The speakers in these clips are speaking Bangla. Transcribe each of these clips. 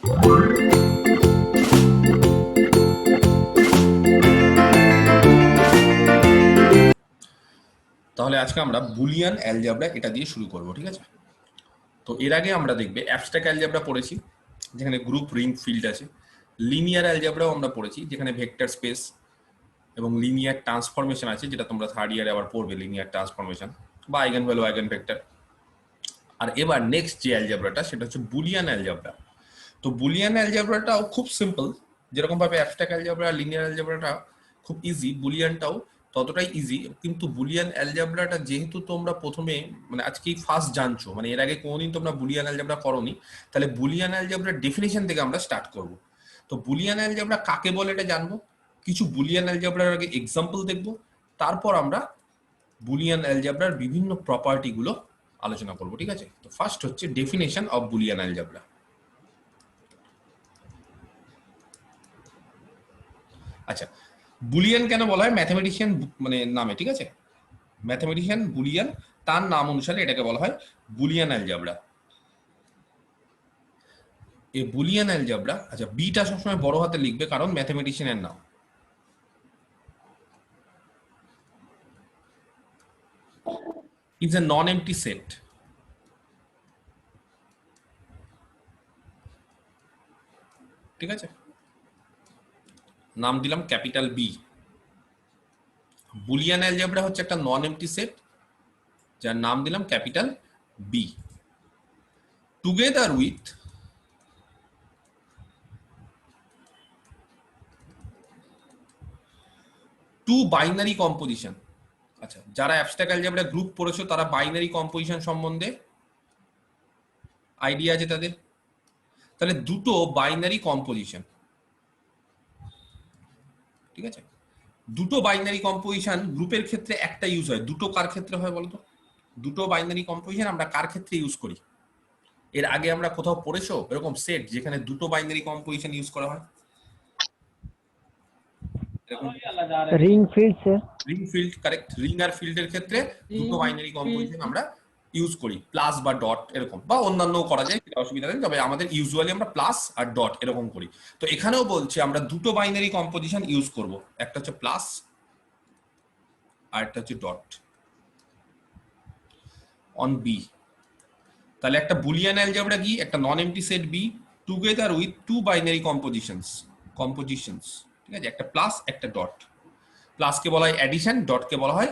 তাহলে আজকে আমরা বুলিয়ান অ্যালজেব্রা এটা দিয়ে শুরু করব, ঠিক আছে? তো এর আগে আমরা দেখবে অ্যাবস্ট্রাক্ট অ্যালজেব্রা পড়েছি, যেখানে গ্রুপ, রিং, ফিল্ড আছে। লিনিয়ার অ্যালজেব্রাও আমরা পড়েছি, যেখানে ভেক্টর স্পেস এবং লিনিয়ার ট্রান্সফরমেশন আছে, যেটা তোমরা থার্ড ইয়ারে আবার পড়বে, লিনিয়ার ট্রান্সফরমেশন বা আইগেন ভ্যালু, আইগেন ভেক্টর। আর এবার নেক্সট যে অ্যালজেব্রাটা সেটা হচ্ছে বুলিয়ান অ্যালজেব্রা। তো বুলিয়ান অ্যালজেব্রাটাও খুব সিম্পল, যেরকম ভাবে অ্যাবস্ট্রাক্ট অ্যালজেব্রা, লিনিয়ার অ্যালজেব্রাটা খুব ইজি, বুলিয়ানটাও ততটাই ইজি। কিন্তু বুলিয়ান অ্যালজেব্রাটা যেহেতু তোমরা প্রথমে মানে আজকেই ফার্স্ট জানছো, মানে এর আগে কোনোদিন তোমরা বুলিয়ান অ্যালজেব্রা করোনি, তাহলে বুলিয়ান অ্যালজেব্রার ডেফিনেশন থেকে আমরা স্টার্ট করব। তো বুলিয়ান অ্যালজেব্রা কাকে বলে এটা জানবো, কিছু বুলিয়ান অ্যালজেব্রার আগে এক্সাম্পল দেখবো, তারপর আমরা বুলিয়ান অ্যালজেব্রার বিভিন্ন প্রপার্টি গুলো আলোচনা করব, ঠিক আছে? তো ফার্স্ট হচ্ছে ডেফিনেশন অফ বুলিয়ান অ্যালজেব্রা। আচ্ছা, বুলিয়ান কেন বলা হয়? ম্যাথমেটিশিয়ান মানে নামে, ঠিক আছে? ম্যাথমেটিশিয়ান বুলিয়ান, তার নাম অনুসারে এটাকে বলা হয় বুলিয়ান অ্যালজেব্রা। এই বুলিয়ান অ্যালজেব্রা, আচ্ছা বিটা সবসময় বড় হাতে লিখবে কারণ ম্যাথমেটিশিয়ানের নাম। Is a non empty set. ঠিক আছে, নাম দিলাম ক্যাপিটাল বি। বুলিয়ান অ্যালজেব্রা হচ্ছে একটা নন এমটি সেট, যার নাম দিলাম capital B, together with two binary composition. আচ্ছা, যারা অ্যাবস্ট্রাক্ট অ্যালজেব্রা গ্রুপ পড়েছো তারা বাইনারি কম্পোজিশন সম্বন্ধে আইডিয়া আছে তাদের। তাহলে দুটো বাইনারি কম্পোজিশন, ঠিক আছে? দুটো বাইনারি কম্পোজিশন গ্রুপের ক্ষেত্রে একটা ইউজ হয়, দুটো কার ক্ষেত্রে হয় বলতো? দুটো বাইনারি কম্পোজিশন আমরা কার ক্ষেত্রে ইউজ করি? এর আগে আমরা কোথাও পড়েছো এরকম সেট যেখানে দুটো বাইনারি কম্পোজিশন ইউজ করা হয়? Ring field sir. Ring field, correct. Ring আর ফিল্ডের ক্ষেত্রে দুটো বাইনারি কম্পোজিশন আমরা ইউজ করি, প্লাস বা ডট এরকম, বা অন্যান্য করা যায়, সেটা অসুবিধা নেই, তবে আমাদের ইউজুয়ালি আমরা প্লাস আর ডট এরকম করি। তো এখানেও বলছে আমরা দুটো বাইনারি কম্পোজিশন ইউজ করব, একটা হচ্ছে প্লাস আর একটা হচ্ছে ডট অন বি। তাহলে একটা বুলিয়ান অ্যালজেব্রা কি? একটা non empty set B together with two binary compositions, ঠিক আছে? একটা প্লাস একটা ডট। প্লাসকে বলা হয় অ্যাডিশন, ডটকে বলা হয়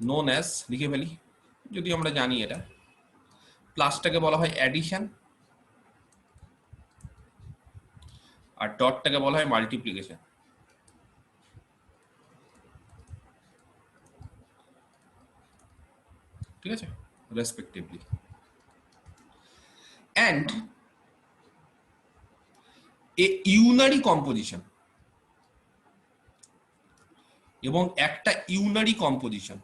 নোন অ্যাজ, লিখে ফেলি যদি আমরা জানি এটা, প্লাসটাকে বলা হয় অ্যাডিশন আর ডটটাকে বলা হয় মাল্টিপ্লিকেশন, ঠিক আছে, respectively. And a unary composition, এবং একটা ইউনারি কম্পোজিশন,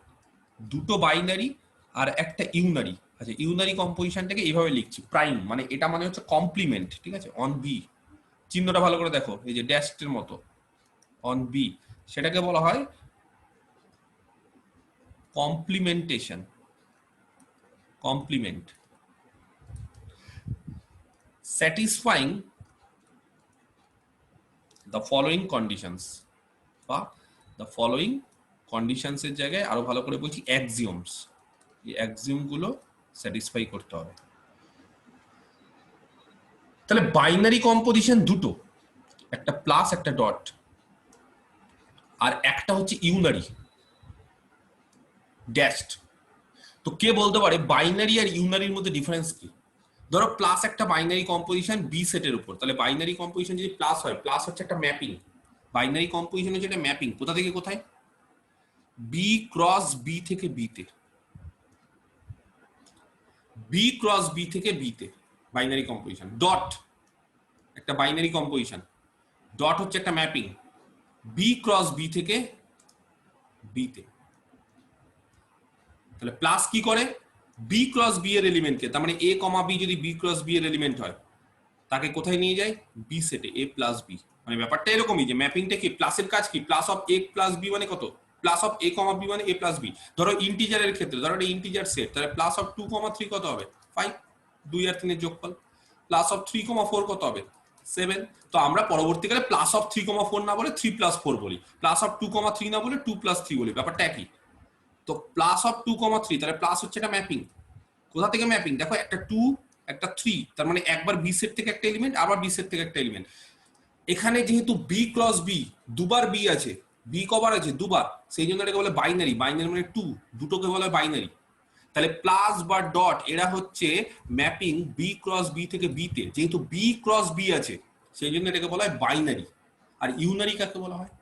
দুটো বাইনারি আর একটা ইউনারি। আচ্ছা, ইউনারি কম্পোজিশনটাকে এইভাবে লিখছি, প্রাইম মানে এটা মানে হচ্ছে কমপ্লিমেন্ট, ঠিক আছে? অন বি, চিহ্নটা ভালো করে দেখো, এই যে ড্যাশের মতো অন বি, সেটাকে বলা হয় complementation, complement, satisfying the following conditions, বা দ্য ফলোয়িং কন্ডিশনস এর জায়গায় আরো ভালো করে বলছি অ্যাক্সিওমস, এই অ্যাক্সিওম গুলো স্যাটিসফাই করতে হবে। তাহলে বাইনারি কম্পোজিশন দুটো, একটা প্লাস একটা ডট, আর একটা হচ্ছে ইউনারি ড্যাশড। তো কে বলতে পারে বাইনারি আর ইউনারির মধ্যে ডিফারেন্স কি? ধরো প্লাস একটা বাইনারি কম্পোজিশন বি সেটের উপর, তাহলে বাইনারি কম্পোজিশন যদি প্লাস হয়, প্লাস হচ্ছে একটা ম্যাপিং, বাইনারি কম্পোজিশন হচ্ছে একটা ম্যাপিং, কোথা থেকে কোথায়? বি ক্রস বি থেকে বিতে, বি ক্রস বি থেকে বিতে বাইনারি কম্পোজিশন। ডট একটা বাইনারি কম্পোজিশন, ডট হচ্ছে একটা ম্যাপিং, বি ক্রস বি থেকে বিতে। তাহলে প্লাস কি করে? বি ক্রস বি এর এলিমেন্টকে, তার মানে এ কমা বি যদি বি ক্রস বি এর এলিমেন্ট হয়, তাকে কোথায় নিয়ে যায়? বি সেটে, এ প্লাস বি। মানে ব্যাপারটা এরকমই যে ম্যাপিংটা কি, প্লাসের কাজ কি? Plus of A plus B মানে কত? Plus of A comma B মানে এ প্লাস বি। ধরো ইন্টিজারের ক্ষেত্রে, ধরো এটা ইন্টিজার সেট, তাহলে প্লাস অফ 2, 3 কত হবে? 5, 2 আর 3 এর যোগফল। প্লাস অফ 3,4 কত হবে 7। তো আমরা পরবর্তীকালে প্লাস অফ 3,4 না বলে 3+4 বলি, প্লাস অফ 2,3 না বলে 2+3 বলি, ব্যাপারটা একই। তো প্লাস অফ 2,3 তাহলে প্লাস হচ্ছে এটা ম্যাপিং। কোথা থেকে ম্যাপিং দেখো, একটা 2 একটা 3, তার মানে একবার বি সেট থেকে একটা এলিমেন্ট, আবার বি সেট থেকে একটা এলিমেন্ট। এখানে যেহেতু বি ক্রস বি, দুবার বি আছে, বি কবার আছে দুবার, সেই জন্য এটাকে বলে বাইনারি। বাইনারি মানে 2, দুটোকে বলে বাইনারি। তাহলে প্লাস বা ডট এরা হচ্ছে ম্যাপিং বি ক্রস বি থেকে বি তে, যেহেতু বি ক্রস বি আছে সেই জন্য এটাকে বলা হয় বাইনারি। আর ইউনারি কাকে বলা হয়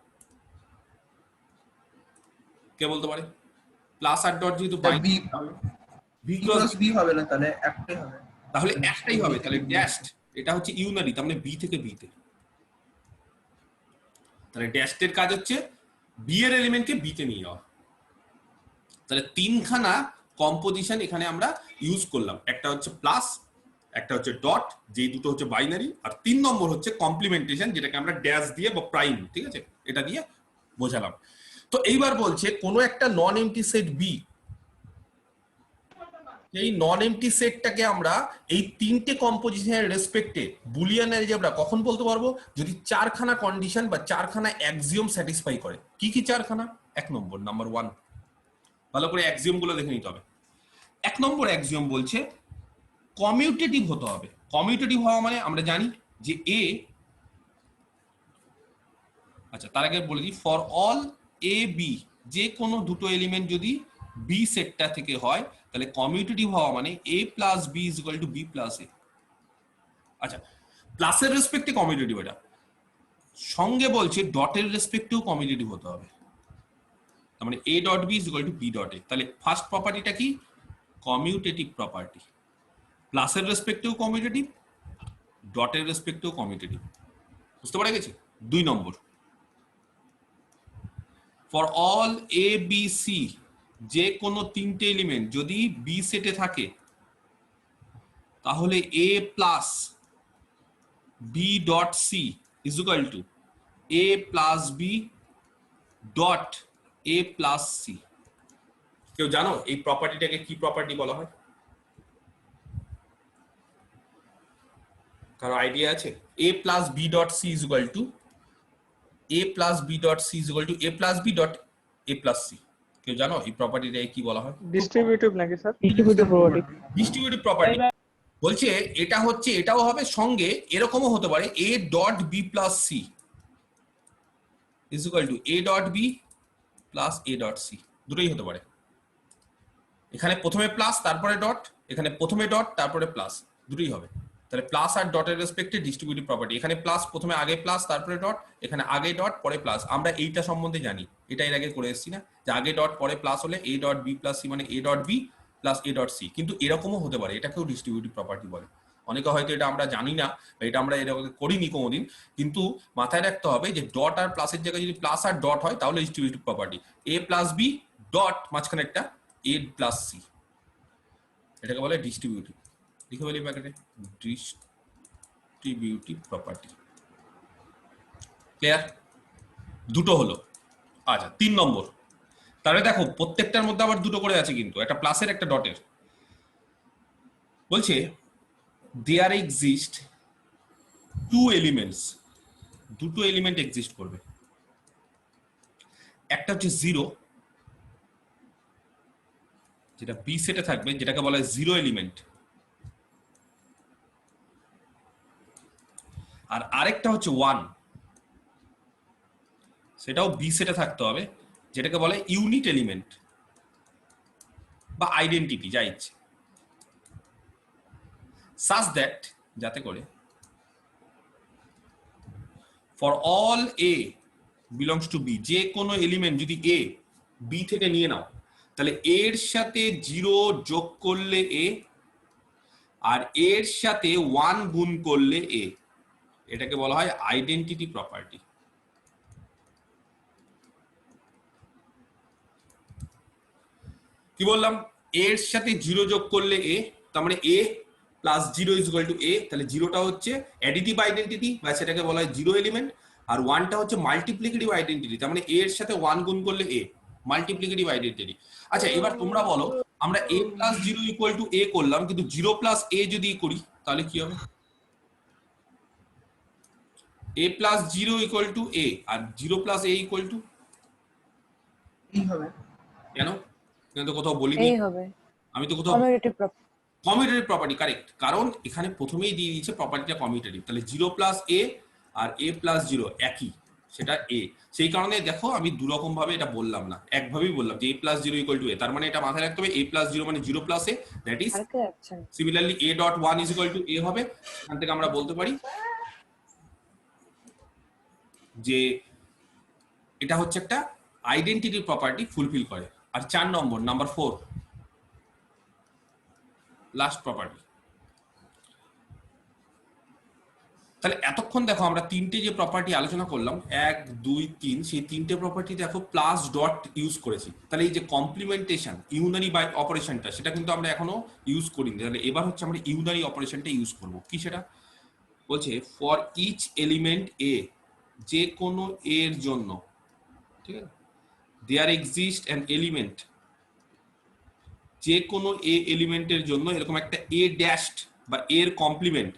কে বলতে পারে? প্লাস আর ডট যেহেতু বাইনারি, বি ক্রস বি হবে না, তাহলে একটাই হবে, তাহলে একটাই হবে, তাহলে ড্যাশড এটা হচ্ছে ইউনারি, তার মানে বি থেকে বি তে। তাহলে ড্যাশড এর কাজ হচ্ছে বি এর এলিমেন্টকে বি তে নিয়ে যাওয়া। তাহলে তিনখানা কম্পোজিশন এখানে আমরা ইউজ করলাম, একটা হচ্ছে প্লাস, একটা হচ্ছে ডট, যেই দুটো হচ্ছে বাইনারি, আর 3 নম্বর হচ্ছে কমপ্লিমেন্টেশন, যেটাকে আমরা ড্যাশ দিয়ে বা প্রাইম, ঠিক আছে, এটা দিয়ে বোঝালাম। তো এইবার বলছে কোনো একটা নন এমটি সেট বি, এই নন এমটি সেটটাকে আমরা এই তিনটে কম্পোজিশনের রেসপেক্টে বুলিয়ান অ্যালজেব্রা কখন বলতে পারবো? যদি চারখানা কন্ডিশন বা চারখানা অ্যাক্সিওম স্যাটিসফাই করে। কি কি চারখানা? নাম্বার 1, ভালো করে অ্যাক্সিওম গুলো দেখে নিতে হবে। 1 নম্বর অ্যাক্সিওম বলছে কমিউটেটিভ হতে হবে। কমিউটেটিভ হওয়া মানে আমরা জানি যে এ, আচ্ছা তার আগে বলে দিই, ফর অল এ বি, যে কোনো দুটো এলিমেন্ট যদি বি সেটটা থেকে হয় তাহলে কমিউটেটিভ হওয়া মানে A plus B is equal to B plus A. আচ্ছা, প্লাসের রেসপেক্টে কমিউটেটিভ, এটা সঙ্গে বলছে ডটের রেসপেক্টেও কমিউটেটিভ হতে হবে, তার মানে A dot B is equal to B dot A. তাহলে ফার্স্ট প্রপার্টিটা কি? Commutative property. প্লাসের রেসপেক্টেও কমিউটেটিভ, ডটের রেসপেক্টেও কমিউটেটিভ। বুঝতে পারা গেছে? 2 নম্বর, for all A B C, যে কোনো তিনটে এলিমেন্ট যদি বি সেটে থাকে তাহলে A plus B dot C is equal to A plus B dot A plus C. কেউ জানো এই প্রপার্টিটাকে কি প্রপার্টি বলা হয়? কারো আইডিয়া আছে? A plus B dot C is equal to A plus B dot C is equal to A plus B dot A plus C. কেউ জানো এই প্রপার্টিটাকে কি বলা হয়? ডিস্ট্রিবিউটিভ নাকি sir? Distributive property. Distributive property বলছে এটা হচ্ছে, এটাও হবে, সঙ্গে এরকমও হতে পারে A dot B plus C is equal to A dot B plus A dot C, দুটোই হতে পারে। এখানে প্রথমে প্লাস তারপরে ডট, এখানে প্রথমে ডট তারপরে প্লাস, দুটোই হবে। তাহলে প্লাস আর ডটের রেসপেক্টে ডিস্ট্রিবিউটিভ প্রপার্টি, এখানে প্লাস প্রথমে আগে প্লাস তারপরে ডট, এখানে আগে ডট পরে প্লাস। আমরা এইটা সম্বন্ধে জানি, এটা এর আগে করে এসেছি না, যে আগে ডট পরে প্লাস হলে A dot B plus C মানে A dot B plus A dot C. কিন্তু এরকমও হতে পারে, এটাকেও ডিস্ট্রিবিউটিভ প্রপার্টি বলে। অনেকে হয়তো এটা আমরা জানি না বা এটা আমরা এরকম করিনি কোনোদিন, কিন্তু মাথায় রাখতে হবে যে ডট আর প্লাসের জায়গায় যদি প্লাস আর ডট হয় তাহলে ডিস্ট্রিবিউটিভ প্রপার্টি। এ প্লাস বি ডট মাঝখানে একটা এ প্লাস সি, এটাকে বলে ডিস্ট্রিবিউটিভ। লিখে বলি প্যাকেটে ডিস্ট্রিবিউটিভ প্রপার্টি। ক্লিয়ার? দুটো হলো। আচ্ছা 3 নম্বর, তাহলে দেখো প্রত্যেকটার মধ্যে আবার দুটো করে আছে, কিন্তু একটা প্লাসের একটা ডটের। বলছে দেয়ার এক্সিস্ট 2 এলিমেন্টস, দুটো এলিমেন্ট এক্সিস্ট করবে। একটা হচ্ছে 0, যেটা বি সেটে থাকবে, যেটাকে বলা হয় 0 এলিমেন্ট। আর আরেকটা হচ্ছে 1, সেটাও বি সেটে থাকতে হবে, যেটাকে বলে ইউনিট এলিমেন্ট বা আইডেন্টিটি, যা ইচ্ছে। such that, যাতে করে for all A belongs to B, যে কোনো এলিমেন্ট যদি এ বি থেকে নিয়ে নাও তাহলে এর সাথে 0 যোগ করলে এ আর এর সাথে 1 গুণ করলে এ, এটাকে বলা হয় আইডেন্টিটি প্রপার্টি। কি বললাম? এর সাথে 0 যোগ করলে এ, তার মানে A plus 0 is equal to এ। তাহলে 0টা হচ্ছে অ্যাডিটিভ আইডেন্টিটি বা সেটাকে বলা হয় 0 এলিমেন্ট, আর 1টা হচ্ছে মাল্টিপ্লিকেটিভ আইডেন্টিটি, তার মানে এর সাথে 1 গুণ করলে এ, মাল্টিপ্লিকেটিভ আইডেন্টিটি। আচ্ছা এবার তোমরা বলো, আমরা a প্লাস 0 ইকুয়াল টু এ করলাম, কিন্তু 0 প্লাস এ যদি করি তাহলে কি হবে? a plus 0 equal to a আর 0 প্লাস a ইকুয়াল টু এই হবে। কেন? কেন তো কোথাও বলিনি, এই হবে আমি তো কোথাও commutative property. Commutative property correct, কারণ এখানে প্রথমেই দিয়ে দিয়েছে প্রপার্টিটা কমিউটেটিভ। তাহলে 0 প্লাস a আর a প্লাস 0 একই, সেটা a। সেই কারণে দেখো আমি দু রকম ভাবে এটা বললাম না, একভাবেই বললাম যে a plus 0 equal to a। তার মানে এটা মাথায় রাখতে হবে a প্লাস 0 মানে 0 প্লাস a, দ্যাট ইজ আরেকটা যাচ্ছে similarly a dot 1 is equal to a হবে। এখান থেকে আমরা বলতে পারি যে এটা হচ্ছে একটা আইডেন্টিটি প্রপার্টি ফুলফিল করে। আর 4 নম্বর, নাম্বার 4 লাস্ট প্রপার্টি। তাহলে এতক্ষণ দেখো আমরা তিনটে যে প্রপার্টি আলোচনা করলাম 1 2 3, সেই তিনটে প্রপার্টি দেখো প্লাস ডট ইউজ করেছি। তাহলে এই যে কমপ্লিমেন্টেশন ইউনারি বাই অপারেশনটা, সেটা কিন্তু আমরা এখনো ইউজ করিনি। তাহলে এবার হচ্ছে আমরা ইউনারি অপারেশনটা ইউজ করব। কি সেটা বলছে? ফর ইচ এলিমেন্ট এ, যে কোনো এর জন্য, ঠিক আছে, দেয়ার এক্সিস্ট অ্যান এলিমেন্ট, যে কোনো এ এলিমেন্টের জন্য এরকম একটা এ ড্যাশড বা এর কমপ্লিমেন্ট,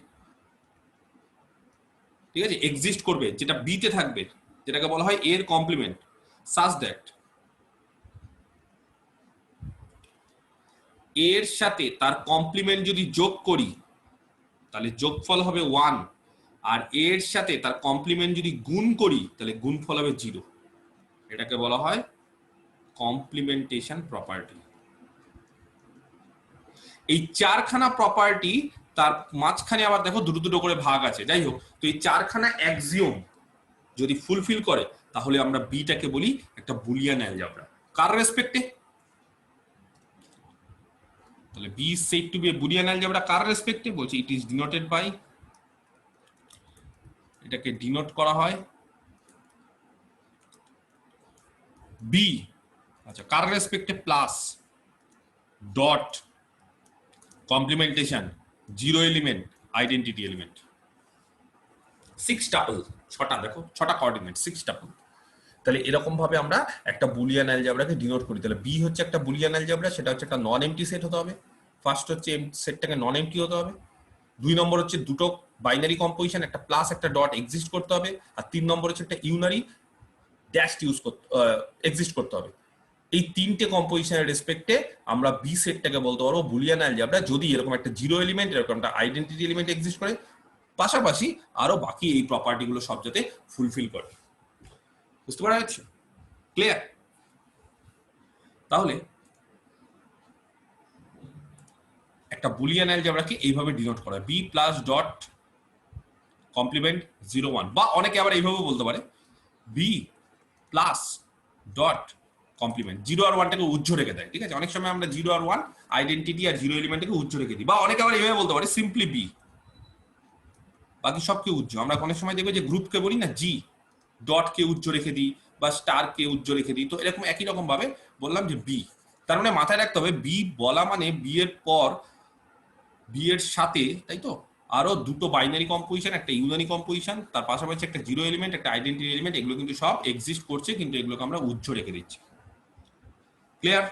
ঠিক আছে, এক্সিস্ট করবে, যেটা বি তে থাকবে, যেটাকে বলা হয় এর কমপ্লিমেন্ট, সাচ দ্যাট এর সাথে তার কমপ্লিমেন্ট যদি যোগ করি তাহলে যোগফল হবে 1, আর এর সাথে তার কমপ্লিমেন্ট যদি গুণ করি তাহলে গুণফল হবে 0। এটাকে বলা হয় কমপ্লিমেন্টেশন প্রপার্টি। এই চারখানা প্রপার্টি, তার মাঝখানে আবার দেখো দুটো দুটো করে ভাগ আছে। যাই হোক, তো এই চারখানা অ্যাক্সিওম যদি ফুলফিল করে তাহলে আমরা বিটাকে বলি একটা বুলিয়ান অ্যালজেব্রা। কার রেসপেক্টে? তাহলে B is said to be a Boolean algebra কার রেসপেক্টে? বলছি ইট ইজ ডিনোটেড বাই, এটাকে ডিনোট করা হয় বি, আচ্ছা, কার রেসপেক্টে? Plus dot complementation 0 element identity element 6 tuple, ছটা, দেখো ছটা কোঅর্ডিনেট 6 টাপল। তাহলে এরকম ভাবে আমরা একটা বুলিয়ান অ্যালজেব্রাকে ডিনোট করি। তাহলে বি হচ্ছে একটা বুলিয়ান অ্যালজেব্রা, সেটা হচ্ছে একটা নন এমটি সেট হতে হবে। ফার্স্ট হচ্ছে সেটটাকে নন এমটি হতে হবে। 2 নম্বর হচ্ছে দুটো বাইনারি কম্পোজিশন, একটা প্লাস একটা ডট এক্সিস্ট করতে হবে। আর 3 নম্বর হচ্ছে একটা ইউনারি ড্যাশ ইউজ করতে এক্সিস্ট করতে হবে। এই তিনটে কম্পোজিশনের রেসপেক্টে আমরা বি সেটটাকে বলতে পারবো বুলিয়ান অ্যালজেব্রা, যদি এরকম একটা 0 এলিমেন্ট, এরকম একটা আইডেন্টিটি এলিমেন্ট এক্সিস্ট করে, পাশাপাশি আরো বাকি এই প্রপার্টিগুলো সব যাতে ফুলফিল করে। বুঝতে পারা যাচ্ছে? ক্লিয়ার? তাহলে একটা বুলিয়ান অ্যালজেব্রাকে এইভাবে ডিনোট করা, বি প্লাস ডট কমপ্লিমেন্ট 0 1, বা অনেকে আবার এইভাবে বলতে পারে বি প্লাস ডট কমপ্লিমেন্ট 0 আর 1টাকে উজ্জ্ব রেখে দেয়। ঠিক আছে, অনেক সময় আমরা 0 আর 1 আইডেন্টিটি আর 0 এলিমেন্টকে উজ্জ্ব রেখে দিই, বা অনেকে আবার এইভাবে বলতে পারে সিম্পলি বি, বাকি সবকে উজ্জ্ব। আমরা অনেক সময় দেখবো যে গ্রুপকে বলি না জি, ডট কে উজ্জ্ব রেখে দিই বা স্টার কে উজ্জ্ব রেখে দিই। তো এরকম একই রকম ভাবে বললাম যে বি, তার মানে মাথায় রাখতে হবে বি বলা মানে বি এর পর, বি এর সাথে, তাই তো, আরো দুটো বাইনারি কম্পোজিশন, একটা ইউনারি কম্পোজিশন, তার পাশাপাশি একটা 0 এলিমেন্ট, একটা আইডেন্টিটি এলিমেন্ট, এগুলো কিন্তু সব এক্সিস্ট করছে, কিন্তু এগুলোকে আমরা উজ্জ্ব রেখে দিচ্ছি। ক্লিয়ার?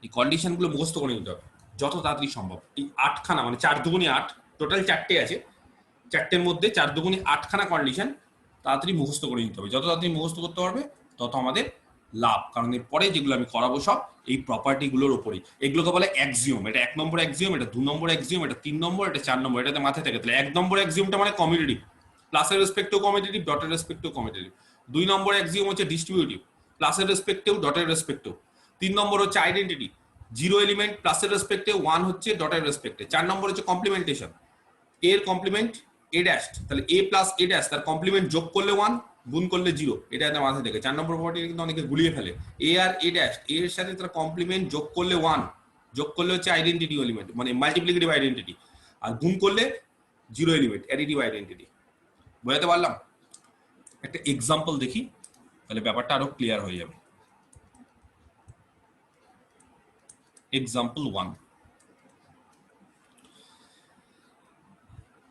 এই কন্ডিশন গুলো মুখস্থ করে নিতে হবে যত তাড়াতাড়ি সম্ভব। এই 8খানা, মানে 4 দুগুণে 8, টোটাল 4টে আছে, 4টের মধ্যে 4 দুগুণে 8খানা কন্ডিশন তাড়াতাড়ি মুখস্থ করে নিতে হবে। যত তাড়াতাড়ি মুখস্থ করতে পারবে তত আমাদের লাভ, কারণ এর পরে যেগুলো আমি করাবো সব এই প্রপার্টি গুলোর উপরেই। এগুলোকে বলে অ্যাক্সিওম। এটা 1 নম্বর অ্যাক্সিওম, এটা 2 নম্বর অ্যাক্সিওম, এটা 3 নম্বর, এটা 4 নম্বর। এটাতে মাথায় থাকে। তাহলে 1 নম্বর অ্যাক্সিওমটা মানে কমিউটেটিভ, প্লাসের রেসপেক্টেও কমিউটেটিভ, ডটের রেসপেক্টেও কমিউটেটিভ। 2 নম্বর অ্যাক্সিওম হচ্ছে ডিস্ট্রিবিউটিভ, প্লাসের রেসপেক্টেও ডটের রেসপেক্টেও। 3 নম্বর হচ্ছে আইডেন্টিটি, 0 এলিমেন্ট প্লাসের রেসপেক্টে, 1 হচ্ছে ডটের রেসপেক্টে। 4 নম্বর হচ্ছে কমপ্লিমেন্টেশন, এর কমপ্লিমেন্ট এ ড্যাশ, তাহলে এ প্লাস এ ড্যাশ, তার কমপ্লিমেন্ট যোগ করলে 1, গুণ করলে 0। এটা একটা মাথায় থাকে। 4 নম্বর প্রপার্টি কিন্তু অনেকে গুলিয়ে ফেলে। এ আর এ ড্যাশ, এর সাথে তার কমপ্লিমেন্ট যোগ করলে 1, যোগ করলে হচ্ছে আইডেন্টিটি এলিমেন্ট, মানে মাল্টিপ্লিকেটিভ আইডেন্টিটি, আর গুণ করলে 0 এলিমেন্ট, অ্যাডিটিভ আইডেন্টিটি। বোঝাতে পারলাম? একটা এক্সাম্পল দেখি, তাহলে ব্যাপারটা আরো ক্লিয়ার হয়ে যাবে। এক্সাম্পল 1,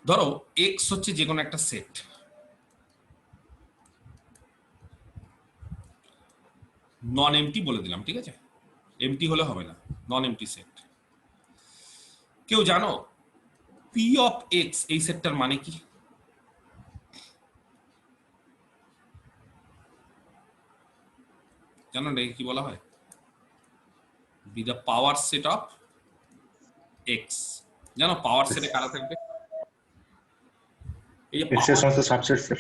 ধরো এক্স হচ্ছে যে কোনো একটা সেট, নন এমটি বলে দিলাম, ঠিক আছে, এমটি হলে হবে না, নন এমটি সেট। কেউ জানো পি অফ এক্স এই সেটটার মানে কি? জানো না কি বলা হয়? B the power set of x. জানো পাওয়ার সেটে কারা থাকবে? এই যে এক্স এর সমস্ত সাবসেট স্যার।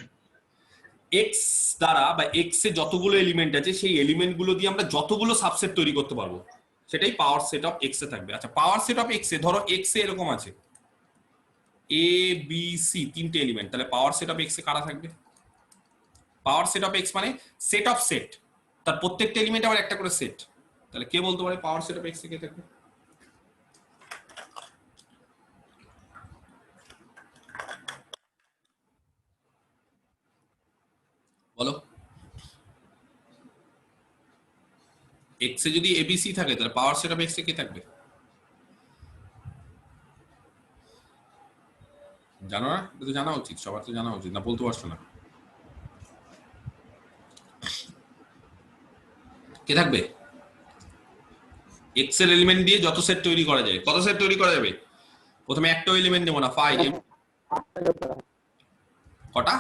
এক্স দ্বারা বা এক্স এ যতগুলো এলিমেন্ট আছে সেই এলিমেন্ট গুলো দিয়ে আমরা যতগুলো সাবসেট তৈরি করতে পারবো সেটাই পাওয়ার সেট অফ এক্স এ থাকবে। আচ্ছা পাওয়ার সেট অফ এক্স এ ধরো এক্স এ এরকম আছে এ বি সি তিনটে এলিমেন্ট, তাহলে পাওয়ার সেট অফ এক্স এ কারা থাকবে? পাওয়ার সেট অফ এক্স মানে সেট অফ সেট, তার প্রত্যেকটা এলিমেন্ট আবার একটা করে সেট। তাহলে কে বলতে পারে পাওয়ার সেট অফ এক্স এ কে থাকবে? বলো। এক্স এ যদি এবিসি থাকে তাহলে পাওয়ার সেট অফ এক্স এ কে থাকবে? জানো না? এটা তো জানা উচিত, সবার তো জানা উচিত, না বলতে পারছো না? কে থাকবে? এক্স এর এলিমেন্ট দিয়ে যত সেট তৈরি করা যায়, কত সেট তৈরি করা যাবে? প্রথমে একটা এলিমেন্ট নেবো না, 5 কটা?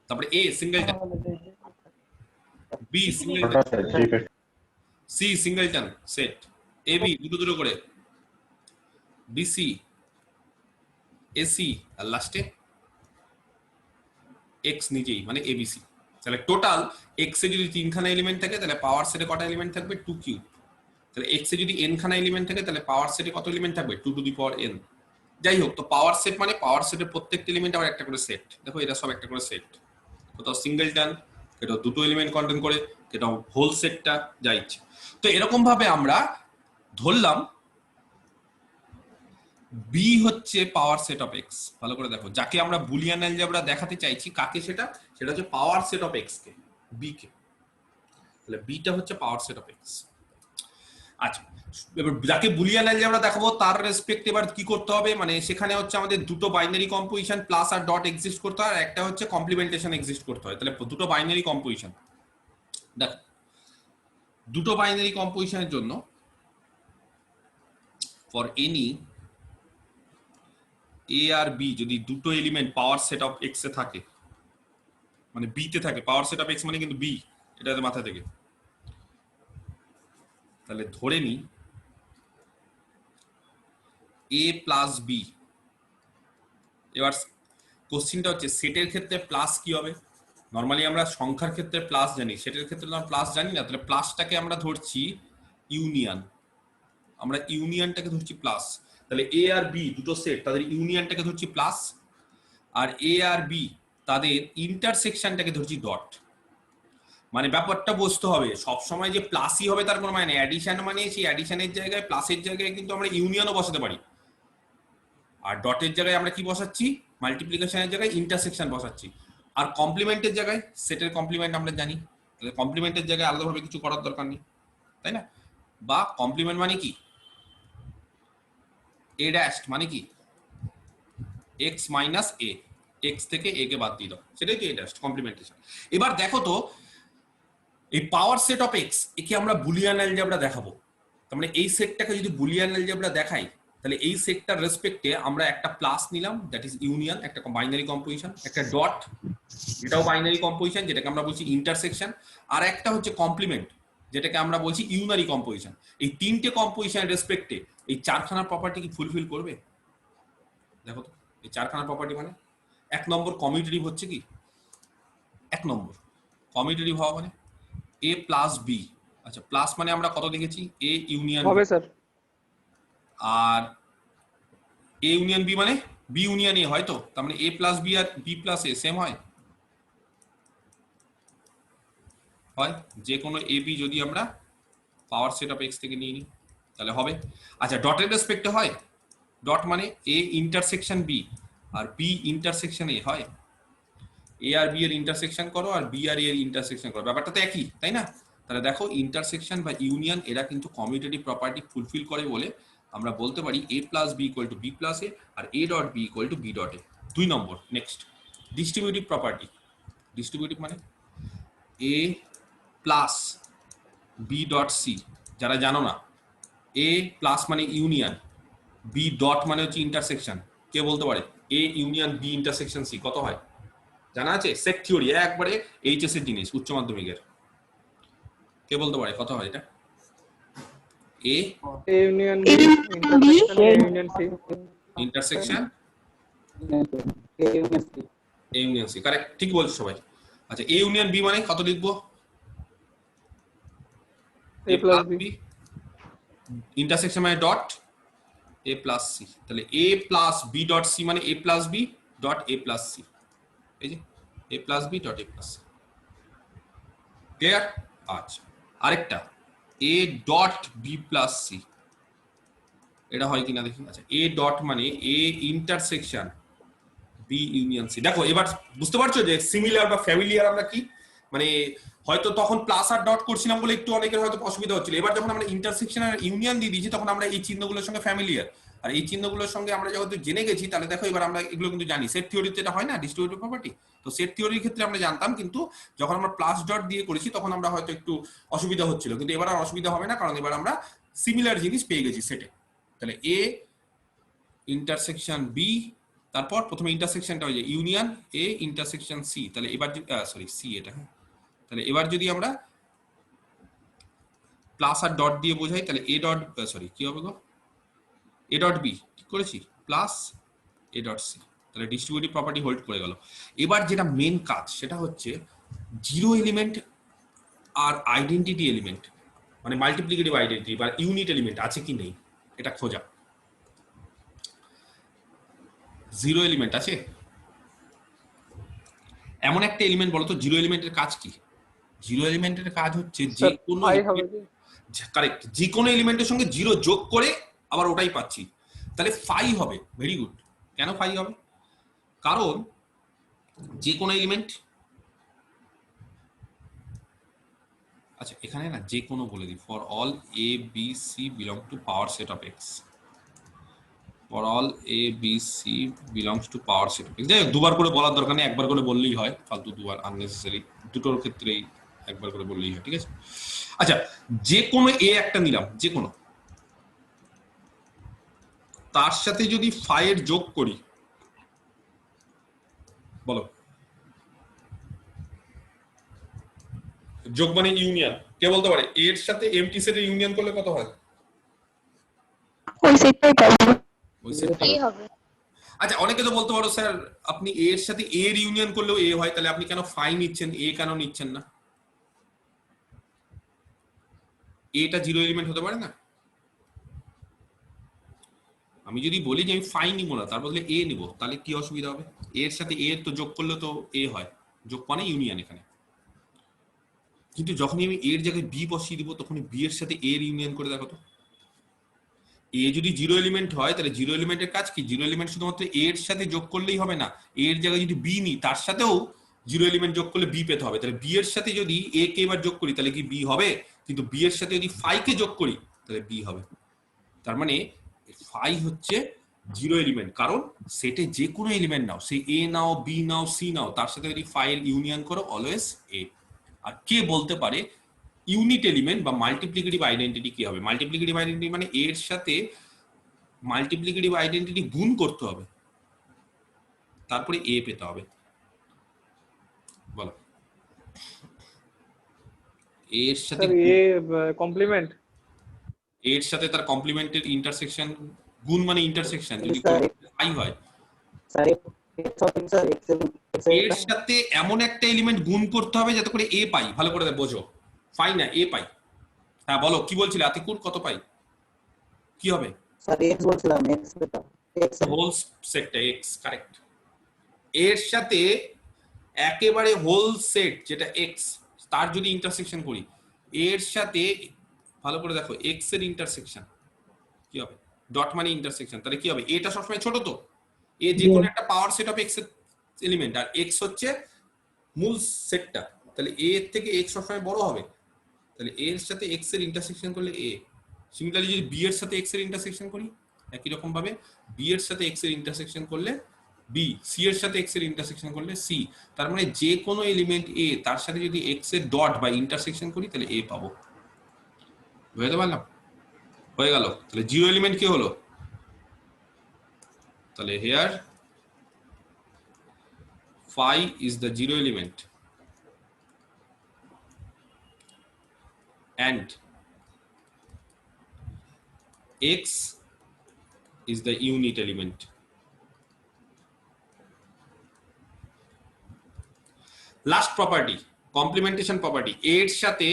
তারপরে A singleton, B singleton, C singleton set, A B দুটো দুটো করে, বিসি, এসি, আর লাস্টে এক্স নিজেই মানে এবিসি। তাহলে টোটাল এক্স এ যদি 3 খানা এলিমেন্ট থাকে তাহলে পাওয়ার সেটে কটা এলিমেন্ট থাকবে? 2 কিউব। তাহলে এক্স এ যদি n খানা এলিমেন্ট থাকে তাহলে পাওয়ার সেটে কত এলিমেন্ট থাকবে? 2 টু দি পাওয়ার n। যাই হোক, তো পাওয়ার সেট মানে পাওয়ার সেটের প্রত্যেকটা এলিমেন্ট আবার একটা করে সেট। দেখো এটা সব একটা করে সেট, কোথাও সিঙ্গেলটন, কোথাও দুটো এলিমেন্ট কন্টেন্ট করে, কোথাও হোল সেটটা, যা ইচ্ছে। তো এরকম ভাবে আমরা ধরলাম বি হচ্ছে পাওয়ার সেট অফ এক্স। ভালো করে দেখো, যাকে আমরা বুলিয়ান অ্যালজেব্রা দেখাতে চাইছি কাকে, সেটা হচ্ছে পাওয়ার সেট অফ এক্স কে, বি কে। তাহলে বিটা হচ্ছে পাওয়ার সেট অফ এক্স। আচ্ছা, এবার যাকে বুলিয়ান অ্যালজেব্রা দেখাবো তার রেসপেক্ট এবার কি করতে হবে, মানে সেখানে হচ্ছে আমাদের দুটো বাইনারি কম্পোজিশন প্লাস আর ডট এক্সিস্ট করতে হয়, আর একটা হচ্ছে কমপ্লিমেন্টেশন এক্সিস্ট করতে হয়। তাহলে দুটো বাইনারি কম্পোজিশন, দেখ দুটো বাইনারি কম্পোজিশনের জন্য ফর এনি এ আর বি যদি দুটো element power set of X এ থাকে, মানে বি তে থাকে, পাওয়ার সেট অফ এক্স মানে কিন্তু বি, এটা মাথা থেকে, তাহলে ধরে নি এ প্লাস বি। এবার কোশ্চিনটা হচ্ছে সেটের ক্ষেত্রে প্লাস কি হবে? নর্মালি আমরা সংখ্যার ক্ষেত্রে প্লাস জানি, সেটের ক্ষেত্রে আমরা প্লাস জানি না, তাহলে প্লাসটাকে আমরা ধরছি ইউনিয়ন, আমরা ইউনিয়নটাকে ধরছি প্লাস। তাহলে এ আর বি দুটো সেট, তাদের ইউনিয়নটাকে ধরছি প্লাস, আর এ আর বি তাদের ইন্টারসেকশনটাকে ধরছি ডট। মানে ব্যাপারটা বুঝতে হবে, সবসময় যে প্লাসই হবে তার কোনো মানে নেই। অ্যাডিশন মানে সেই অ্যাডিশনের জায়গায় প্লাসের জায়গায় কিন্তু আমরা ইউনিয়নও বসাতে পারি, আর ডটের জায়গায় আমরা কি বসাচ্ছি? মাল্টিপ্লিকেশনের জায়গায় ইন্টারসেকশন বসাচ্ছি। আর কমপ্লিমেন্টের জায়গায় সেটের কমপ্লিমেন্ট আমরা জানি, তাহলে কমপ্লিমেন্টের জায়গায় আলাদাভাবে কিছু করার দরকার নেই, তাই না? বা কমপ্লিমেন্ট মানে কি? এ ড্যাশ মানে কি? এক্স মাইনাস এ, এক্স থেকে এ কে বাদ দিয়ে দাও, সেটাই তো এ ড্যাশ কমপ্লিমেন্টেশন। এবার দেখো তো এই পাওয়ার সেট অফ এক্স একে আমরা বুলিয়ান অ্যালজেব্রা দেখাবো। তার মানে এই সেটটাকে যদি বুলিয়ান অ্যালজেব্রা দেখাই তাহলে এই সেটটার রেসপেক্টে আমরা একটা প্লাস নিলাম, দ্যাট ইজ ইউনিয়ন, একটা বাইনারি কম্পোজিশন, একটা ডট যেটাও বাইনারি কম্পোজিশন যেটাকে আমরা বলছি ইন্টারসেকশন, আর একটা হচ্ছে কমপ্লিমেন্ট যেটাকে আমরা বলছি ইউনারি কম্পোজিশন। এই তিনটে কম্পোজিশনের রেসপেক্টে এই চারখানা প্রপার্টি কি ফুলফিল করবে? দেখো তো এই চারখানা প্রপার্টি মানে 1 নম্বর কমিউটেটিভ হচ্ছে কি? 1 নম্বর কমিউটেটিভ হওয়া মানে এ প্লাস বি। আচ্ছা প্লাস মানে আমরা কত দেখেছি? এ ইউনিয়ন হবে স্যার। আর এ ইউনিয়ন বি মানে বি ইউনিয়ন এ হয়, তো তার মানে এ প্লাস বি আর বি প্লাস এ সেম হয়, হয় যে কোনো এ বি যদি আমরা পাওয়ার সেট অফ এক্স থেকে নিয়ে নিই তাহলে হবে। আচ্ছা ডটের রেসপেক্টে হয়, ডট মানে এ ইন্টারসেকশন বি আর বি ইন্টারসেকশন এ হয়, এ আর বি এর ইন্টারসেকশন করো আর বি আর এর ইন্টারসেকশন করো, ব্যাপারটা তো একই, তাই না? তাহলে দেখো ইন্টারসেকশন বা ইউনিয়ন এরা কিন্তু কমিউটেটিভ প্রপার্টি ফুলফিল করে বলে আমরা বলতে পারি A plus B equal to B plus A আর A dot B equal to B dot A. 2 নম্বর নেক্সট ডিস্ট্রিবিউটিভ প্রপার্টি। ডিস্ট্রিবিউটিভ মানে A plus B dot C, যারা জানো না এ প্লাস মানে ইউনিয়ন, বি ডট মানে হচ্ছে ইন্টারসেকশন, কে বলতে পারে? A union B intersection C কত হয় জানা আছে? সেট থিওরি একবারে এইচএস এর জিনিস, উচ্চ মাধ্যমিকের। কে বলতে পারে কত হয় এটা? এ A union B, intersection A union C. Intersection A union C, correct, ঠিক বলছো সবাই। আচ্ছা, এ ইউনিয়ন বি মানে কত লিখবো? A plus B. B, intersection মানে ডট এ প্লাস সি, তাহলে A plus B dot C মানে A plus B dot A plus C, এই যে A plus B dot A plus C, clear? আচ্ছা, আরেকটা A dot B plus C, এটা হয় কিনা দেখি। আচ্ছা, এ ডট মানে A intersection B union C. দেখো এবার বুঝতে পারছো যে সিমিলার বা ফ্যামিলিয়ার আমরা কি, মানে হয়তো তখন প্লাস আর ডট করছিলাম বলে একটু অনেকের হয়তো অসুবিধা হচ্ছিল। এবার যখন আমরা ইন্টারসেকশন আর ইউনিয়ন দিয়ে দিয়েছি তখন আমরা এই চিহ্নগুলোর সঙ্গে ফ্যামিলিয়ার, আর এই চিহ্নগুলোর সঙ্গে আমরা যেহেতু জেনে গেছি তাহলে দেখো এবার আমরা এগুলো কিন্তু জানি। সেট থিওরিতে এটা হয় না, ডিস্ট্রিবিউটিভ প্রপার্টি, তো সেট থিওরির ক্ষেত্রে আমরা জানতাম, কিন্তু যখন আমরা প্লাস ডট দিয়ে করেছি তখন আমরা হয়তো একটু অসুবিধা হচ্ছিল, কিন্তু এবার আর অসুবিধা হবে না, কারণ এবার আমরা সিমিলার জিনিস পেয়ে গেছি সেটে। তাহলে এ ইন্টারসেকশন বি, তারপর প্রথমে ইন্টারসেকশনটা হয়ে যায় ইউনিয়ন এ ইন্টারসেকশন সি, তাহলে এবার সরি সি এটা, হ্যাঁ, তাহলে এবার যদি আমরা প্লাস আর ডট দিয়ে বোঝাই তাহলে এ ডট, সরি কি হবে গো, এ ডট বি ঠিক করেছি, প্লাস এ ডট সি, তাহলে ডিস্ট্রিবিউটিভ প্রপার্টি হোল্ড করে গেল। এবার যেটা মেন কাজ সেটা হচ্ছে জিরো এলিমেন্ট আর আইডেন্টিটি এলিমেন্ট, মানে মাল্টিপ্লিকেটিভ আইডেন্টিটি বা ইউনিট এলিমেন্ট আছে কি নেই এটা খোঁজা। জিরো এলিমেন্ট আছে এমন একটা এলিমেন্ট, বলতো জিরো এলিমেন্টের কাজ কি? জিরো এলিমেন্টের কাজ হচ্ছে যে Sir, কোনো, phi হবে কি? কারেক্ট, যে কোনো এলিমেন্টের সঙ্গে জিরো যোগ করে আবার ওটাই পাচ্ছি, তাহলে ফাই হবে। Very good. কেন ফাই হবে? কারণ যে কোনো এলিমেন্ট, আচ্ছা এখানে না যে কোনো বলে দিই, for all A B C belong to power set of X, for all A B C belongs to power set of X. যাই হোক, দুবার করে বলার দরকার নেই, একবার করে বললেই হয়, ফালতু দুবার আননেসেসারি, দুটোর ক্ষেত্রেই একবার করে বললেই হয়, ঠিক আছে? আচ্ছা, যে কোনো এ একটা নিলাম, যে কোনো, তার সাথে যদি ফাই এর যোগ করি, বলো, যোগ মানে ইউনিয়ন, কে বলতে পারে এর সাথে এমটি সেটের ইউনিয়ন করলে কত হয়? ওই সেটটাই পাবো। ওই সেটটাই হবে। আচ্ছা, অনেকে তো বলতে পারো স্যার আপনি এ এর সাথে এ এর ইউনিয়ন করলেও এ হয়, তাহলে আপনি কেন ফাই নিচ্ছেন, এ কেন নিচ্ছেন না? এটা জিরো এলিমেন্ট হতে পারে না? আমি যদি বলি যে আমি ফাই নিব না, তার বদলে এ নিব, তাহলে কি অসুবিধা হবে? এর সাথে এ তো যোগ করলে তো এ হয়, যোগ মানে ইউনিয়ন এখানে। কিন্তু যখনই আমি এর জায়গায় বি বসিয়ে দিব তখন বি এর সাথে এর ইউনিয়ন করে দেখো তো। এ যদি জিরো এলিমেন্ট হয় তাহলে জিরো এলিমেন্টের কাজ কি? জিরো এলিমেন্ট শুধুমাত্র এর সাথে যোগ করলেই হবে না, এর জায়গায় যদি বি নিই তার সাথেও জিরো এলিমেন্ট যোগ করলে বি পেতে হবে। তাহলে বি এর সাথে যদি এ কে এবার যোগ করি তাহলে কি বি হবে? কিন্তু বি এর সাথে যদি ফাই কে যোগ করি তাহলে বি হবে। তার মানে ফাই হচ্ছে জিরো এলিমেন্ট, কারণ সেটে যে কোনো এলিমেন্ট নাও, সে এ নাও বি নাও সি নাও, তার সাথে যদি ফাই এর ইউনিয়ন করো অলওয়েজ এ। আর কে বলতে পারে ইউনিট এলিমেন্ট বা মাল্টিপ্লিকেটিভ আইডেন্টিটি কি হবে? মাল্টিপ্লিকেটিভ আইডেন্টিটি মানে এর সাথে মাল্টিপ্লিকেটিভ আইডেন্টিটি গুণ করতে হবে, তারপরে এ পেতে হবে। বলো, এর সাথে Sir, A complement. এর সাথে তার কমপ্লিমেন্টের ইন্টারসেকশন, গুণ মানে ইন্টারসেকশন, যদি ফাই হয় এর সাথে এমন একটা এলিমেন্ট গুণ করতে হবে যাতে করে এ পাই। ভালো করে বোঝো, ফাই না এ পাই। হ্যাঁ বলো কি বলছিলে আতিকুর, কত পাই? কি হবে? স্যার এক্স বলছিলাম, এক্স পেতাম, এক্স হোল সেটটা এক্স, কারেক্ট। এর সাথে একেবারে হোল সেট যেটা এক্স, তার যদি ইন্টারসেকশন করি এর সাথে, ভালো করে দেখো এক্স এর ইন্টারসেকশন কি হবে? ডট মানে ইন্টারসেকশন, তাহলে কি হবে? এটা সবসময় ছোট, তো এ যে কোনো একটা পাওয়ার সেট অফ এক্স এর এলিমেন্ট, আর এক্স হচ্ছে মূল সেটটা, তাহলে এ এর থেকে এক্স সবসময় বড় হবে, তাহলে এর সাথে এক্স এর ইন্টারসেকশন করলে এ। সিমিলারলি যদি বি এর সাথে এক্স এর ইন্টারসেকশন করি একই রকম ভাবে, বি এর সাথে এক্স এর ইন্টারসেকশন করলে বি, সি এর সাথে এক্স এর ইন্টারসেকশন করলে সি। তার মানে যে কোনো এলিমেন্ট এ তার সাথে যদি এক্স এর ডট বা ইন্টারসেকশন করি তাহলে এ পাবো। বুঝতে পারলাম? হয়ে গেল। তাহলে জিরো এলিমেন্ট কি হলো? তাহলে hair phi is the zero element and x is the unit element. Last property complementation property, এর সাথে